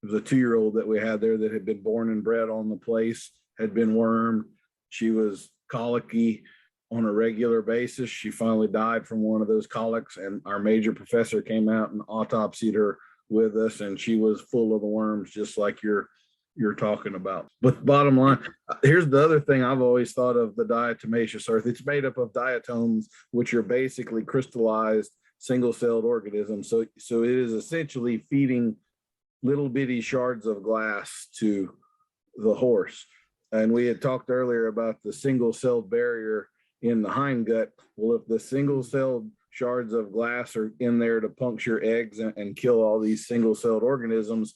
It was a 2-year-old that we had there that had been born and bred on the place, had been wormed. She was colicky on a regular basis. She finally died from one of those colics, and our major professor came out and autopsied her with us, and she was full of the worms, just like you're talking about. But bottom line, here's the other thing I've always thought of the diatomaceous earth. It's made up of diatoms, which are basically crystallized single-celled organisms. So it is essentially feeding little bitty shards of glass to the horse. And we had talked earlier about the single-celled barrier in the hindgut. Well, if the single-celled shards of glass are in there to puncture eggs and kill all these single-celled organisms,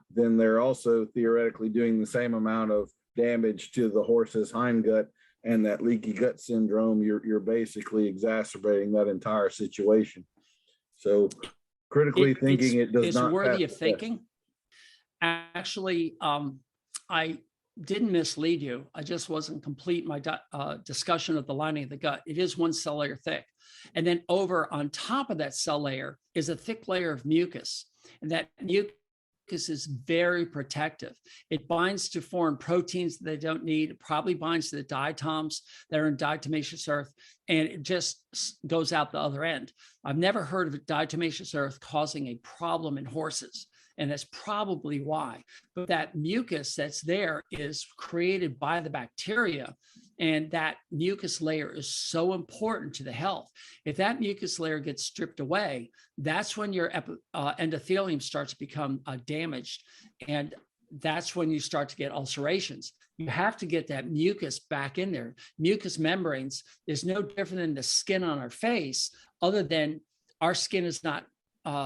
then they're also theoretically doing the same amount of damage to the horse's hindgut, and that leaky gut syndrome, you're basically exacerbating that entire situation. So critically thinking, it does not. It's worthy of thinking. Actually, I didn't mislead you. I just wasn't complete my discussion of the lining of the gut. It is 1 cell layer thick. And then over on top of that cell layer is a thick layer of mucus. And that mucus is very protective. It binds to foreign proteins that they don't need. It probably binds to the diatoms that are in diatomaceous earth, and it just goes out the other end. I've never heard of diatomaceous earth causing a problem in horses, and that's probably why. But that mucus that's there is created by the bacteria, and that mucus layer is so important to the health. If that mucus layer gets stripped away, that's when your endothelium starts to become damaged, and that's when you start to get ulcerations. You have to get that mucus back in there. Mucous membranes is no different than the skin on our face, other than our skin is not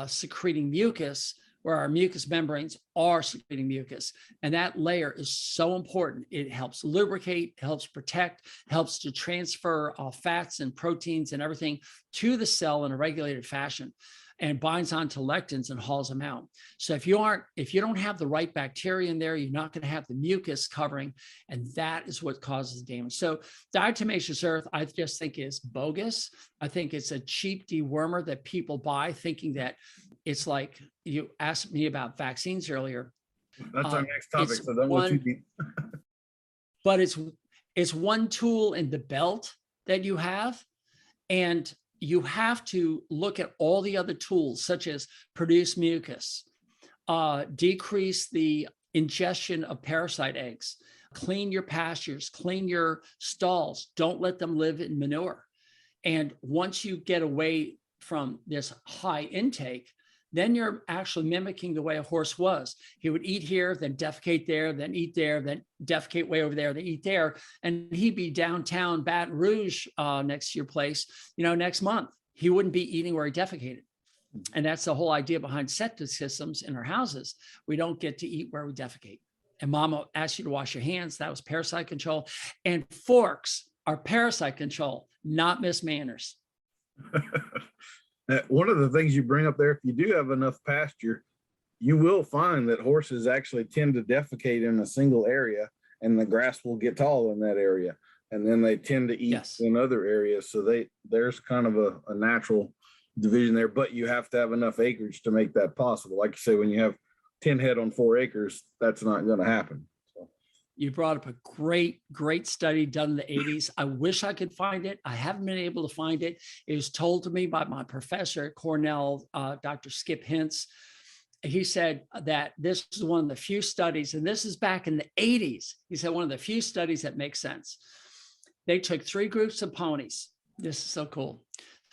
secreting mucus, where our mucous membranes are secreting mucus. And that layer is so important. It helps lubricate, helps protect, helps to transfer fats and proteins and everything to the cell in a regulated fashion, and binds onto lectins and hauls them out. So if you don't have the right bacteria in there, you're not going to have the mucus covering, and that is what causes damage. So diatomaceous earth, I just think, is bogus. I think it's a cheap dewormer that people buy, thinking that it's like you asked me about vaccines earlier. That's our next topic. So that was but it's one tool in the belt that you have, and you have to look at all the other tools, such as produce mucus, decrease the ingestion of parasite eggs, clean your pastures, clean your stalls, don't let them live in manure. And once you get away from this high intake, then you're actually mimicking the way a horse was. He would eat here, then defecate there, then eat there, then defecate way over there, then eat there. And he'd be downtown Baton Rouge next to your place, next month. He wouldn't be eating where he defecated. And that's the whole idea behind septic systems in our houses. We don't get to eat where we defecate. And mama asked you to wash your hands. That was parasite control. And forks are parasite control, not Miss Manners. One of the things you bring up there, if you do have enough pasture, you will find that horses actually tend to defecate in a single area, and the grass will get tall in that area. And then they tend to eat in other areas. So there's kind of a natural division there, but you have to have enough acreage to make that possible. Like you say, when you have 10 head on 4 acres, that's not going to happen. So. You brought up a great study done in the 80s. I wish I could find it. I haven't been able to find it. It was told to me by my professor at Cornell, Dr. Skip Hintz. He said that this is one of the few studies, and this is back in the 80s. He said one of the few studies that makes sense. They took 3 groups of ponies. This is so cool.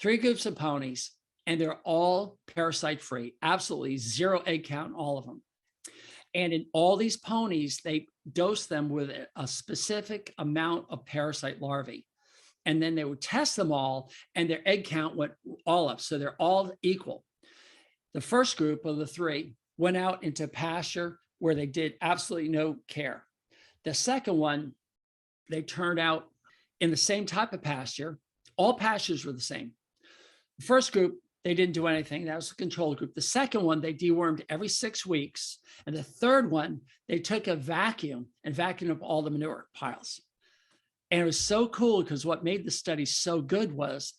3 groups of ponies, and they're all parasite free, absolutely 0 egg count, all of them. And in all these ponies, they dosed them with a specific amount of parasite larvae. And then they would test them all, and their egg count went all up. So they're all equal. The first group of the 3 went out into pasture where they did absolutely no care. The second one, they turned out in the same type of pasture. All pastures were the same. The first group, they didn't do anything. That was the control group. The second one, they dewormed every 6 weeks. And the third one, they took a vacuum and vacuumed up all the manure piles. And it was so cool because what made the study so good was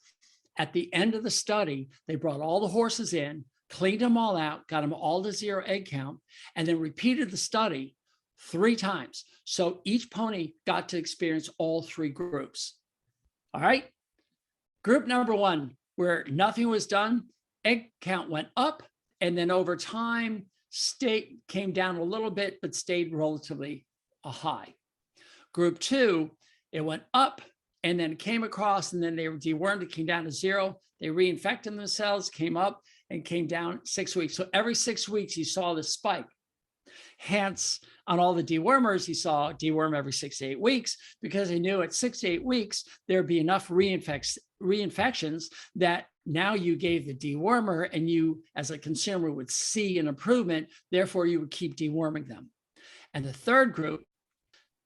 at the end of the study, they brought all the horses in, cleaned them all out, got them all to 0 egg count, and then repeated the study 3 times. So each pony got to experience all 3 groups. All right. Group number 1, where nothing was done, egg count went up, and then over time, came down a little bit, but stayed relatively high. Group 2, it went up and then came across, and then they were dewormed, it came down to 0. They reinfected themselves, came up and came down 6 weeks. So every 6 weeks, you saw this spike. Hence, on all the dewormers, he saw deworm every 6 to 8 weeks because he knew at 6 to 8 weeks, there'd be enough reinfections that now you gave the dewormer and you, as a consumer, would see an improvement. Therefore, you would keep deworming them. And the third group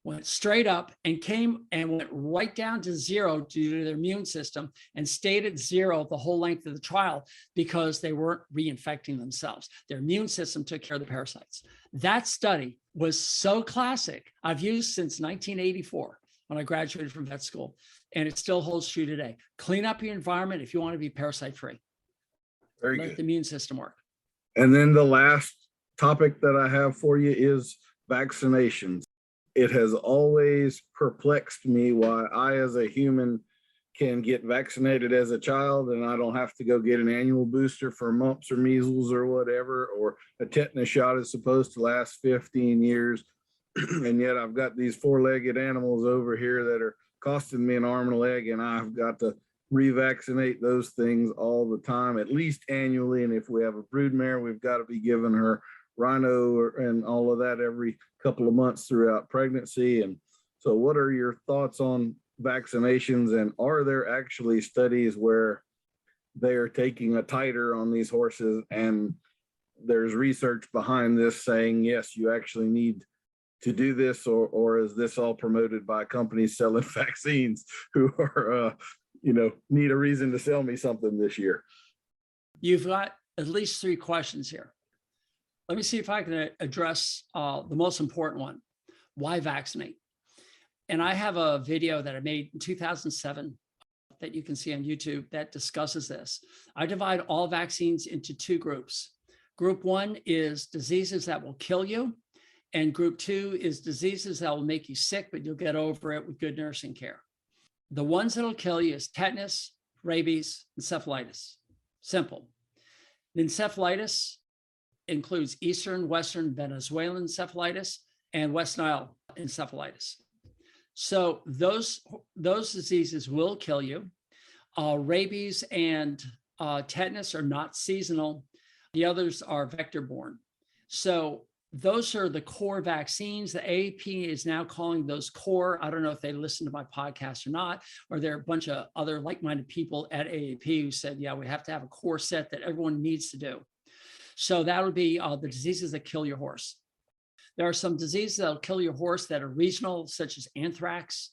went straight up and went right down to 0 due to their immune system and stayed at 0 the whole length of the trial because they weren't reinfecting themselves. Their immune system took care of the parasites. That study was so classic. I've used since 1984 when I graduated from vet school, and it still holds true today. Clean up your environment if you want to be parasite free. Very good. Let the immune system work. And then the last topic that I have for you is vaccinations. It has always perplexed me why I, as a human, can get vaccinated as a child and I don't have to go get an annual booster for mumps or measles or whatever, or a tetanus shot is supposed to last 15 years. And yet I've got these 4-legged animals over here that are costing me an arm and a leg, and I've got to revaccinate those things all the time, at least annually. And if we have a broodmare, we've got to be giving her rhino and all of that every couple of months throughout pregnancy. And so what are your thoughts on vaccinations, and are there actually studies where they are taking a titer on these horses and there's research behind this saying, yes, you actually need to do this, or is this all promoted by companies selling vaccines who are, need a reason to sell me something this year? You've got at least 3 questions here. Let me see if I can address the most important one. Why vaccinate? And I have a video that I made in 2007 that you can see on YouTube that discusses this. I divide all vaccines into 2 groups. Group 1 is diseases that will kill you. And group 2 is diseases that will make you sick, but you'll get over it with good nursing care. The ones that'll kill you is tetanus, rabies, encephalitis. Simple. The encephalitis includes Eastern, Western Venezuelan encephalitis and West Nile encephalitis. So those diseases will kill you. Rabies and tetanus are not seasonal. The others are vector-borne. So those are the core vaccines. The AAP is now calling those core. I don't know if they listen to my podcast or not, or there are a bunch of other like-minded people at AAP who said, yeah, we have to have a core set that everyone needs to do. So that would be the diseases that kill your horse. There are some diseases that'll kill your horse that are regional, such as anthrax.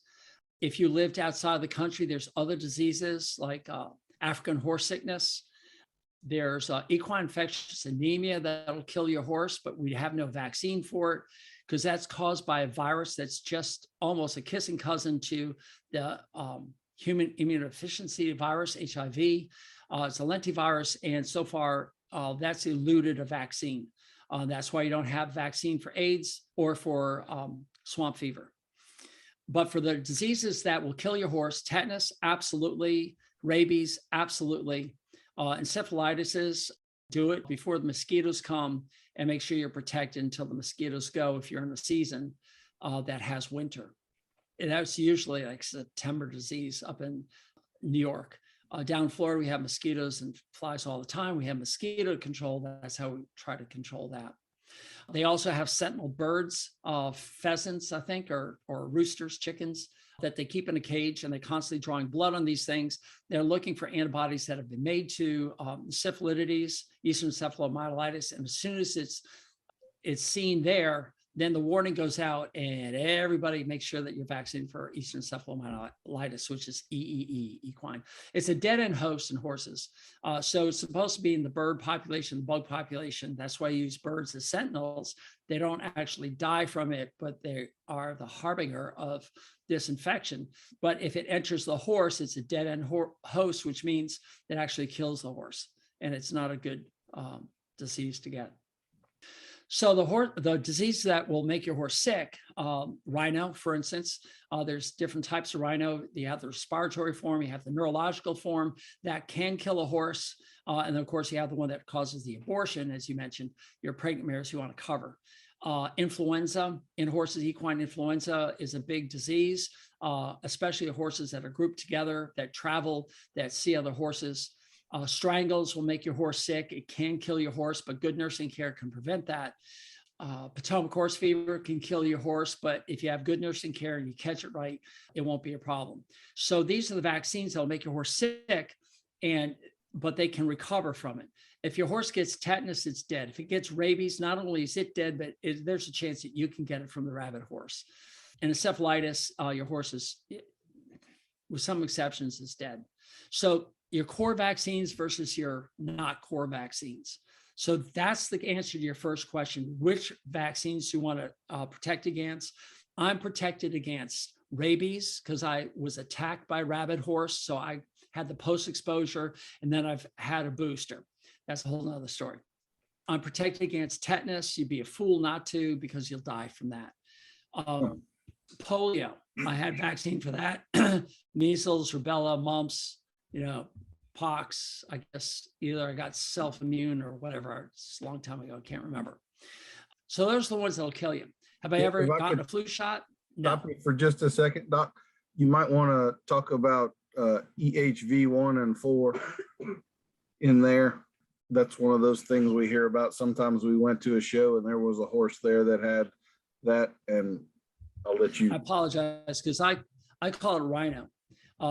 If you lived outside the country, there's other diseases like African horse sickness. There's equine infectious anemia that'll kill your horse, but we have no vaccine for it because that's caused by a virus that's just almost a kissing cousin to the human immunodeficiency virus, HIV. It's a lentivirus, and so far that's eluded a vaccine. That's why you don't have vaccine for AIDS or for swamp fever. But for the diseases that will kill your horse, tetanus, absolutely. Rabies, absolutely. Encephalitises, do it before the mosquitoes come and make sure you're protected until the mosquitoes go if you're in a season that has winter. And that's usually like September disease up in New York. Down in Florida, we have mosquitoes and flies all the time. We have mosquito control. That's how we try to control that. They also have sentinel birds, pheasants, I think, or roosters, chickens, that they keep in a cage, and they're constantly drawing blood on these things. They're looking for antibodies that have been made to syphilitides, eastern encephalomyelitis, and as soon as it's seen there, then the warning goes out, and everybody makes sure that you're vaccinated for eastern encephalomyelitis, which is EEE, equine. It's a dead-end host in horses. So it's supposed to be in the bird population, the bug population. That's why you use birds as sentinels. They don't actually die from it, but they are the harbinger of this infection. But if it enters the horse, it's a dead-end host, which means it actually kills the horse. And it's not a good disease to get. So the disease that will make your horse sick, rhino, for instance, there's different types of rhino. You have the respiratory form, you have the neurological form that can kill a horse. And then of course you have the one that causes the abortion, as you mentioned, your pregnant mares you want to cover. Influenza in horses, equine influenza is a big disease, especially horses that are grouped together, that travel, that see other horses. Strangles will make your horse sick. It can kill your horse, but good nursing care can prevent that. Potomac horse fever can kill your horse, but if you have good nursing care and you catch it right, it won't be a problem. So these are the vaccines that will make your horse sick, but they can recover from it. If your horse gets tetanus, it's dead. If it gets rabies, not only is it dead, but there's a chance that you can get it from the rabid horse. And encephalitis, your horse is, with some exceptions, is dead. So your core vaccines versus your not core vaccines. So that's the answer to your first question. Which vaccines do you want to protect against? I'm protected against rabies because I was attacked by a rabid horse. So I had the post-exposure, and then I've had a booster. That's a whole nother story. I'm protected against tetanus. You'd be a fool not to, because you'll die from that. Polio, I had vaccine for that. Measles, rubella, mumps, pox. I guess either I got self-immune or whatever. It's a long time ago. I can't remember. So those are the ones that'll kill you. Have I ever gotten a flu shot? No. Stop you for just a second, Doc. You might want to talk about EHV 1 and 4 in there. That's one of those things we hear about. Sometimes we went to a show and there was a horse there that had that, and I'll let you. I apologize because I call it rhino.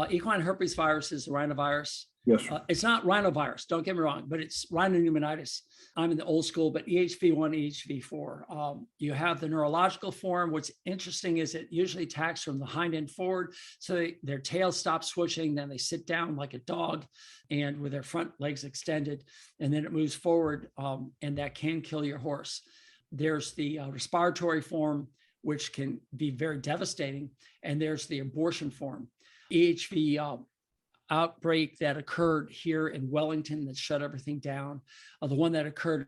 Equine herpes virus is a rhinovirus. Yes, sir. It's not rhinovirus, don't get me wrong, but it's rhinopneumonitis. I'm in the old school, but EHV1, EHV4. You have the neurological form. What's interesting is it usually attacks from the hind end forward. So their tail stops switching, then they sit down like a dog and with their front legs extended, and then it moves forward, and that can kill your horse. There's the respiratory form, which can be very devastating, and there's the abortion form. EHV outbreak that occurred here in Wellington that shut everything down. The one that occurred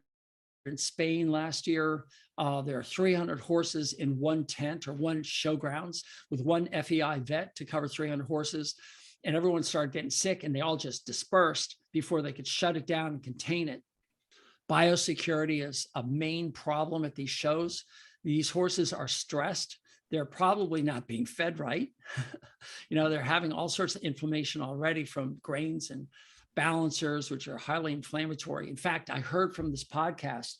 in Spain last year, there are 300 horses in one tent or one showgrounds with one FEI vet to cover 300 horses. And everyone started getting sick and they all just dispersed before they could shut it down and contain it. Biosecurity is a main problem at these shows. These horses are stressed. They're probably not being fed right. They're having all sorts of inflammation already from grains and balancers, which are highly inflammatory. In fact, I heard from this podcast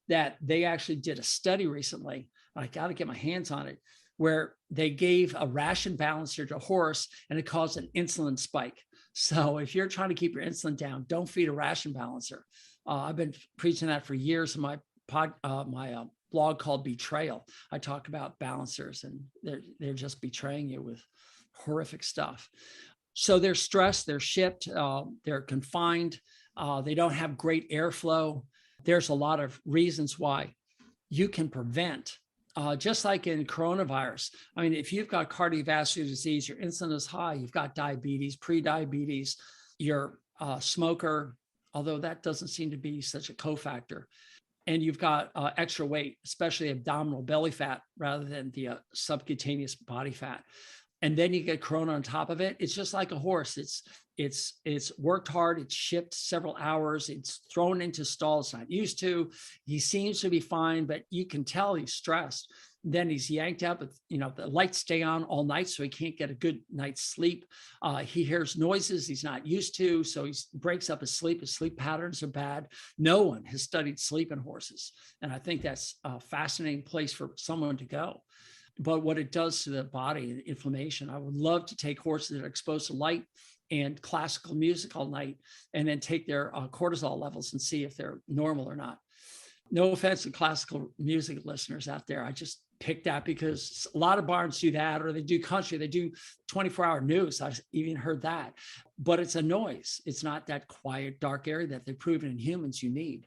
that they actually did a study recently. I got to get my hands on it, where they gave a ration balancer to a horse and it caused an insulin spike. So if you're trying to keep your insulin down, don't feed a ration balancer. I've been preaching that for years in my blog called Betrayal. I talk about balancers, and they're just betraying you with horrific stuff. So they're stressed, they're shipped, they're confined, they don't have great airflow. There's a lot of reasons why. You can prevent, just like in coronavirus. I mean, if you've got cardiovascular disease, your insulin is high, you've got diabetes, pre-diabetes, you're a smoker, although that doesn't seem to be such a cofactor, and you've got extra weight, especially abdominal belly fat rather than the subcutaneous body fat, and then you get corona on top of it, it's just like a horse. It's worked hard, it's shipped several hours, it's thrown into stalls not used to. He seems to be fine, but you can tell he's stressed. Then he's yanked up, the lights stay on all night, so he can't get a good night's sleep. He hears noises he's not used to, so he breaks up his sleep. His sleep patterns are bad. No one has studied sleep in horses, and I think that's a fascinating place for someone to go. But what it does to the body, inflammation. I would love to take horses that are exposed to light and classical music all night, and then take their cortisol levels and see if they're normal or not. No offense to classical music listeners out there. I just picked that because a lot of barns do that, or they do country, they do 24-hour news. I even heard that, but it's a noise. It's not that quiet, dark area that they've proven in humans you need.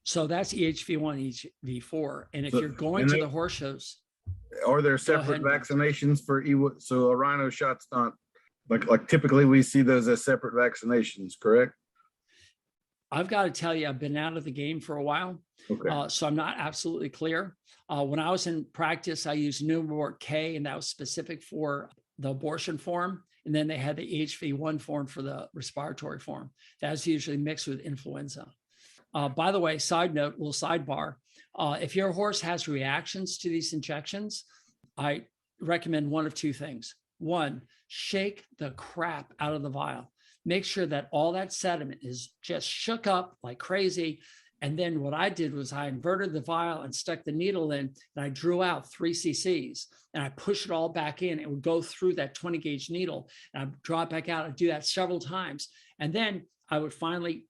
So that's EHV1, EHV4. And if you're going to the horse shows, are there separate vaccinations for so a rhino shot's not like typically we see those as separate vaccinations, correct? I've got to tell you, I've been out of the game for a while, okay. So I'm not absolutely clear. When I was in practice, I used Pneumavort K, and that was specific for the abortion form. And then they had the EHV1 form for the respiratory form. That's usually mixed with influenza. By the way, side note, little sidebar. If your horse has reactions to these injections, I recommend one of two things. One, shake the crap out of the vial. Make sure that all that sediment is just shook up like crazy. And then what I did was I inverted the vial and stuck the needle in, and I drew out 3 cc's, and I pushed it all back in. It would go through that 20 gauge needle, and I draw it back out. I'd do that several times. And then I would finally,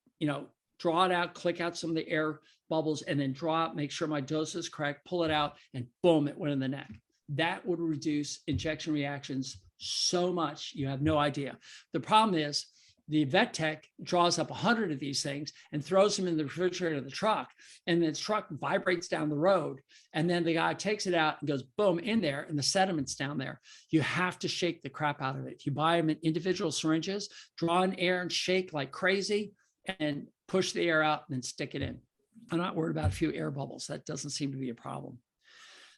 draw it out, click out some of the air bubbles, and then draw out, make sure my dose is correct, pull it out, and boom, it went in the neck. That would reduce injection reactions so much, you have no idea. The problem is the vet tech draws up 100 of these things and throws them in the refrigerator of the truck, and the truck vibrates down the road, and then the guy takes it out and goes boom in there, and the sediment's down there. You have to shake the crap out of it. You buy them in individual syringes, draw in air and shake like crazy, and push the air out and then stick it in. I'm not worried about a few air bubbles. That doesn't seem to be a problem.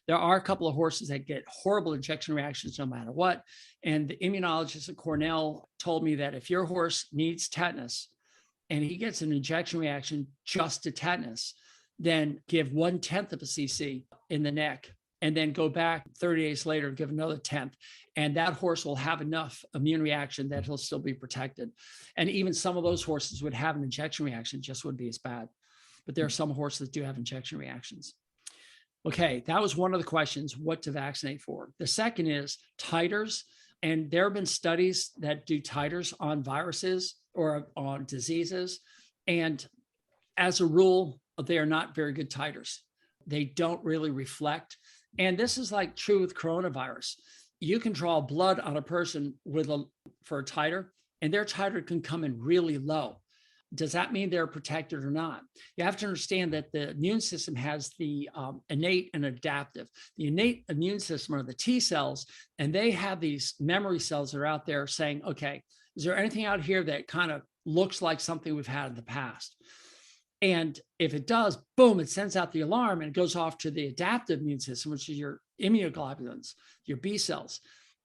There are a couple of horses that get horrible injection reactions no matter what. And the immunologist at Cornell told me that if your horse needs tetanus and he gets an injection reaction just to tetanus, then give 1/10 of a cc in the neck, and then go back 30 days later, give another 1/10. And that horse will have enough immune reaction that he'll still be protected. And even some of those horses would have an injection reaction, just wouldn't be as bad. But there are some horses that do have injection reactions. Okay, that was one of the questions, what to vaccinate for. The second is titers. And there have been studies that do titers on viruses or on diseases. And as a rule, they are not very good titers. They don't really reflect. And this is like true with coronavirus. You can draw blood on a person for a titer, and their titer can come in really low. Does that mean they're protected or not? You have to understand that the immune system has the innate and adaptive. The innate immune system are the T cells, and they have these memory cells that are out there saying, okay, is there anything out here that kind of looks like something we've had in the past? And if it does, boom, it sends out the alarm, and it goes off to the adaptive immune system, which is your immunoglobulins, your B cells.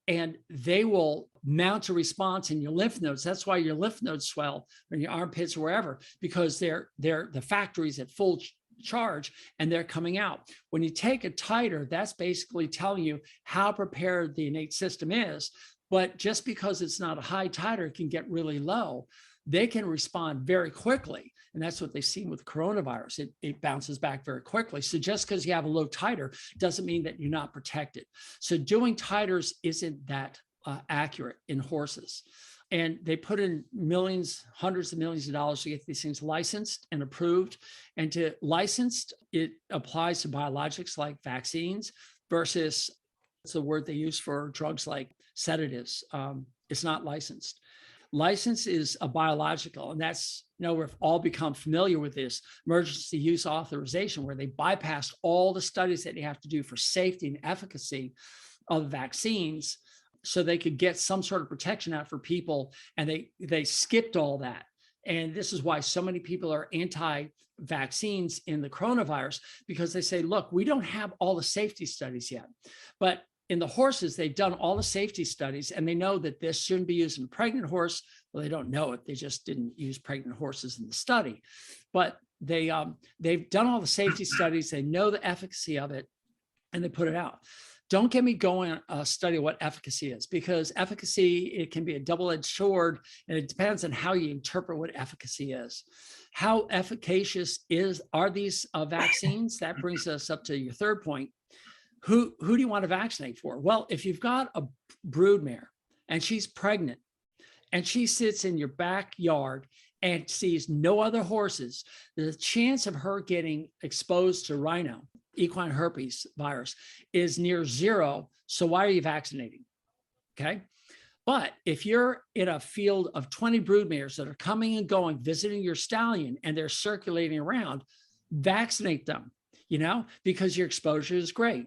And they will mount a response in your lymph nodes. That's why your lymph nodes swell, or in your armpits, or wherever, because they're the factories at full charge, and they're coming out. When you take a titer, that's basically telling you how prepared the innate system is. But just because it's not a high titer, it can get really low. They can respond very quickly. And that's what they've seen with coronavirus. It bounces back very quickly. So just because you have a low titer doesn't mean that you're not protected. So doing titers isn't that accurate in horses. and they put in millions, hundreds of millions of dollars to get these things licensed and approved. And to licensed, it applies to biologics like vaccines versus it's the word they use for drugs like sedatives. It's not licensed. License is a biological, and that's, we've all become familiar with this emergency use authorization, where they bypassed all the studies that you have to do for safety and efficacy of vaccines so they could get some sort of protection out for people. And they skipped all that. And this is why so many people are anti-vaccines in the coronavirus, because they say, look, we don't have all the safety studies yet. But in the horses, they've done all the safety studies, and they know that this shouldn't be used in a pregnant horse. Well, they don't know it. They just didn't use pregnant horses in the study. But they've done all the safety studies. They know the efficacy of it, and they put it out. Don't get me going study what efficacy is, because efficacy, it can be a double-edged sword, and it depends on how you interpret what efficacy is. How efficacious are these vaccines? That brings us up to your third point. Who do you want to vaccinate for? Well, if you've got a broodmare and she's pregnant and she sits in your backyard and sees no other horses, the chance of her getting exposed to rhino, equine herpes virus, is near zero. So why are you vaccinating? Okay. But if you're in a field of 20 broodmares that are coming and going, visiting your stallion, and they're circulating around, vaccinate them, because your exposure is great.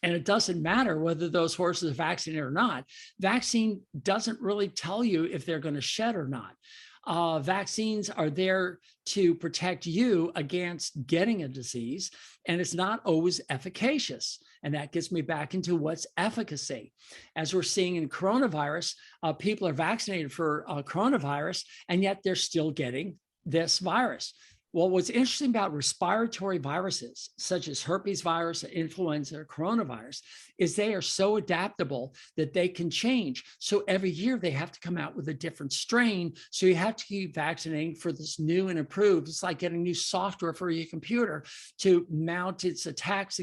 And it doesn't matter whether those horses are vaccinated or not. Vaccine doesn't really tell you if they're going to shed or not. Vaccines are there to protect you against getting a disease, and it's not always efficacious. And that gets me back into what's efficacy. As we're seeing in coronavirus, people are vaccinated for coronavirus, and yet they're still getting this virus. Well, what's interesting about respiratory viruses, such as herpes virus, influenza, or coronavirus, is they are so adaptable that they can change. So every year they have to come out with a different strain. So you have to keep vaccinating for this new and improved. It's like getting new software for your computer to mount its attacks,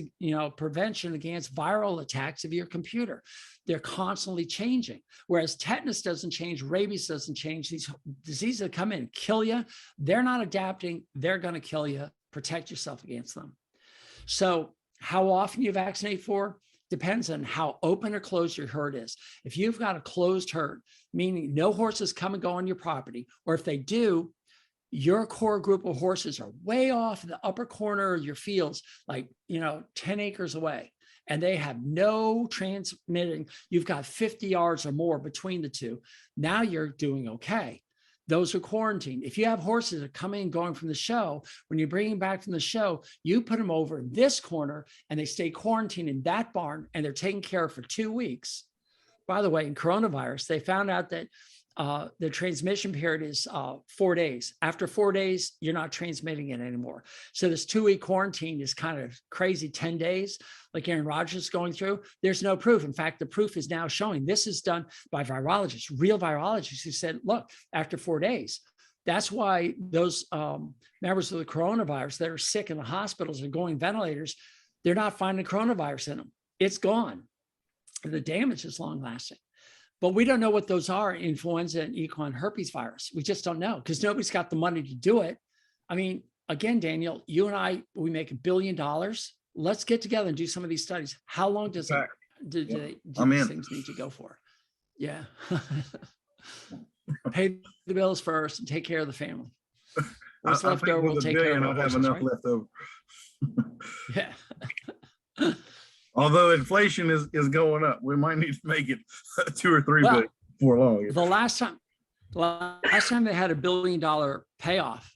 prevention against viral attacks of your computer. They're constantly changing. Whereas tetanus doesn't change, rabies doesn't change. These diseases that come in and kill you, they're not adapting. They're going to kill you. Protect yourself against them. So how often you vaccinate for depends on how open or closed your herd is. If you've got a closed herd, meaning no horses come and go on your property, or if they do, your core group of horses are way off in the upper corner of your fields, like, 10 acres away, and they have no transmitting, you've got 50 yards or more between the two. Now you're doing okay. Those are quarantined. If you have horses that are coming and going from the show, when you bring them back from the show, you put them over in this corner and they stay quarantined in that barn, and they're taken care of for 2 weeks. By the way, in coronavirus, they found out that the transmission period is 4 days. After 4 days, you're not transmitting it anymore. So this 2-week quarantine is kind of crazy. 10 days, like Aaron Rodgers is going through, there's no proof. In fact, the proof is now showing this is done by virologists, real virologists, who said, look, after 4 days. That's why those members of the coronavirus that are sick in the hospitals are going ventilators, they're not finding coronavirus in them. It's gone. The damage is long lasting. But we don't know what those are, influenza and equine herpes virus. We just don't know, because nobody's got the money to do it. I mean, again, Daniel, you and I, we make $1 billion. Let's get together and do some of these studies. How long does do these things need to go for? Yeah. Pay the bills first and take care of the family. What's left over, we'll take care of our horses, enough right? left over. Yeah. Although inflation is going up, we might need to make it 2 or 3 billion before long. The last time they had $1 billion payoff,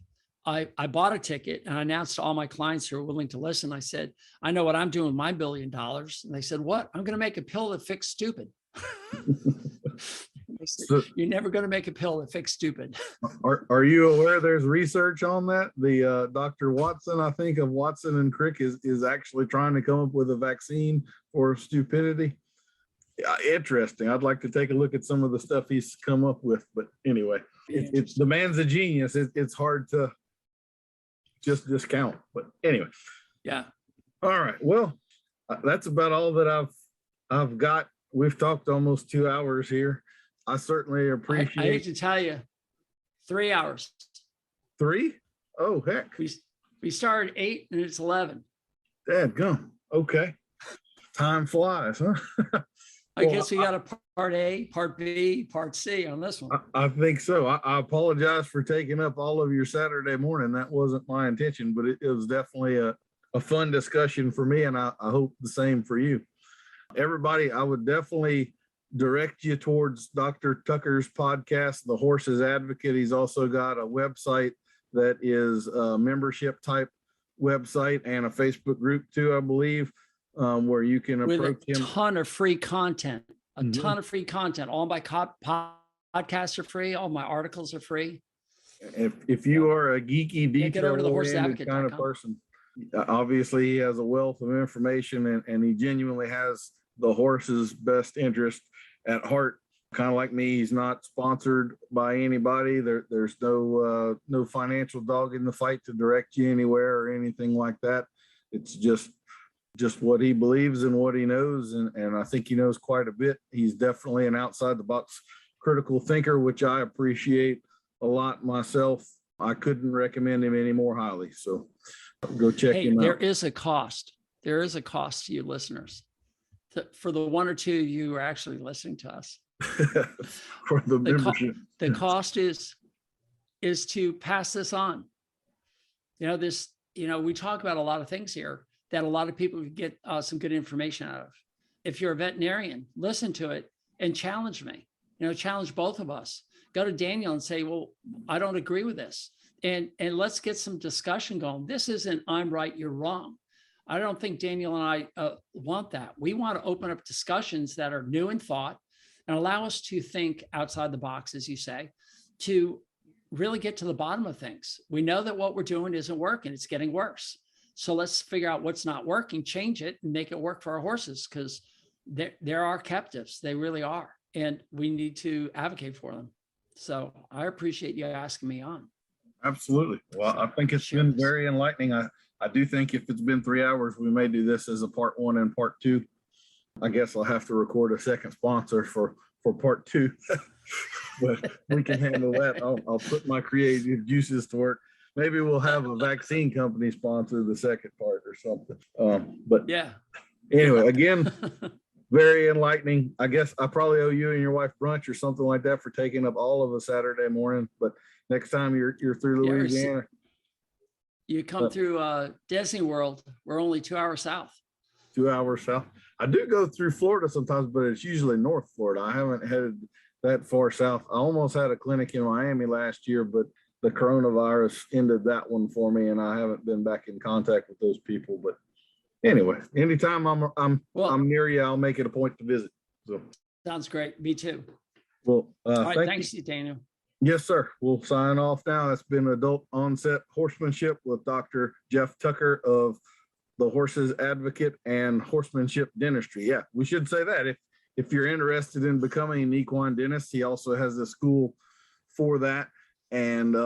I bought a ticket and I announced to all my clients who were willing to listen. I said, I know what I'm doing with my $1 billion. And they said, what? I'm going to make a pill that fixes stupid. They said, you're never going to make a pill that fixes stupid. Are you aware there's research on that? The Dr. Watson, I think, of Watson and Crick is actually trying to come up with a vaccine for stupidity. Interesting. I'd like to take a look at some of the stuff he's come up with. But anyway, it's the man's a genius. It's hard to just discount. But anyway. Yeah. All right. Well, that's about all that I've got. We've talked almost 2 hours here. I certainly I appreciate hate to tell you, 3 hours. 3. Oh, heck. We started 8 and it's 11. Dadgum. Okay. Time flies, huh? I Well, guess we got a part A, part B, part C on this one. I think so. I apologize for taking up all of your Saturday morning. That wasn't my intention, but it was definitely a fun discussion for me, and I hope the same for you. Everybody, I would definitely direct you towards Dr. Tucker's podcast, The Horse's Advocate. He's also got a website that is a membership type website and a Facebook group too, I believe, where you can approach him. With a ton of free content, Mhm. ton of free content. All my podcasts are free. All my articles are free. If you are a geeky, Get over to the detail-oriented kind of horseadvocate.com. person, obviously he has a wealth of information, and he genuinely has the horse's best interest at heart. Kind of like me, he's not sponsored by anybody. There's no financial dog in the fight to direct you anywhere or anything like that. It's just what he believes and what he knows, and I think he knows quite a bit. He's definitely an outside the box critical thinker, which I appreciate a lot myself. I couldn't recommend him any more highly. So go check him out. There is a cost. There is a cost to you listeners. For the 1 or 2 of you who are actually listening to us. For the membership. The cost is to pass this on. We talk about a lot of things here that a lot of people could get some good information out of. If you're a veterinarian, listen to it and challenge me. Challenge both of us. Go to Daniel and say, well, I don't agree with this. And let's get some discussion going. This isn't I'm right, you're wrong. I don't think Daniel and I want that. We want to open up discussions that are new in thought and allow us to think outside the box, as you say, to really get to the bottom of things. We know that what we're doing isn't working. It's getting worse. So let's figure out what's not working, change it, and make it work for our horses, because they're our captives. They really are. And we need to advocate for them. So I appreciate you asking me on. Absolutely. Well, I think it's been very enlightening. I do think if it's been 3 hours, we may do this as a part 1 and part 2. I guess I'll have to record a second sponsor for part 2, but we can handle that. I'll put my creative juices to work. Maybe we'll have a vaccine company sponsor the second part or something. But yeah. Anyway, again, very enlightening. I guess I probably owe you and your wife brunch or something like that for taking up all of a Saturday morning. But next time you're through Louisiana, you come through Disney World. We're only 2 hours south. 2 hours south. I do go through Florida sometimes, but it's usually North Florida. I haven't headed that far south. I almost had a clinic in Miami last year, but the coronavirus ended that one for me, and I haven't been back in contact with those people. But anyway, anytime I'm near you, I'll make it a point to visit. So sounds great. Me too. Well, all right, thanks, Daniel. Yes, sir. We'll sign off now. It's been Adult Onset Horsemanship with Dr. Geoff Tucker of the Horse's Advocate and Horsemanship Dentistry. Yeah, we should say that. If you're interested in becoming an equine dentist, he also has a school for that. And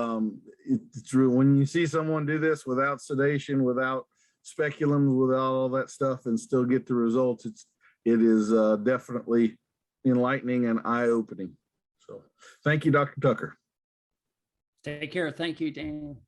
it's true, when you see someone do this without sedation, without speculums, without all that stuff, and still get the results, it is definitely enlightening and eye-opening. So thank you, Dr. Tucker. Take care. Thank you, Daniel.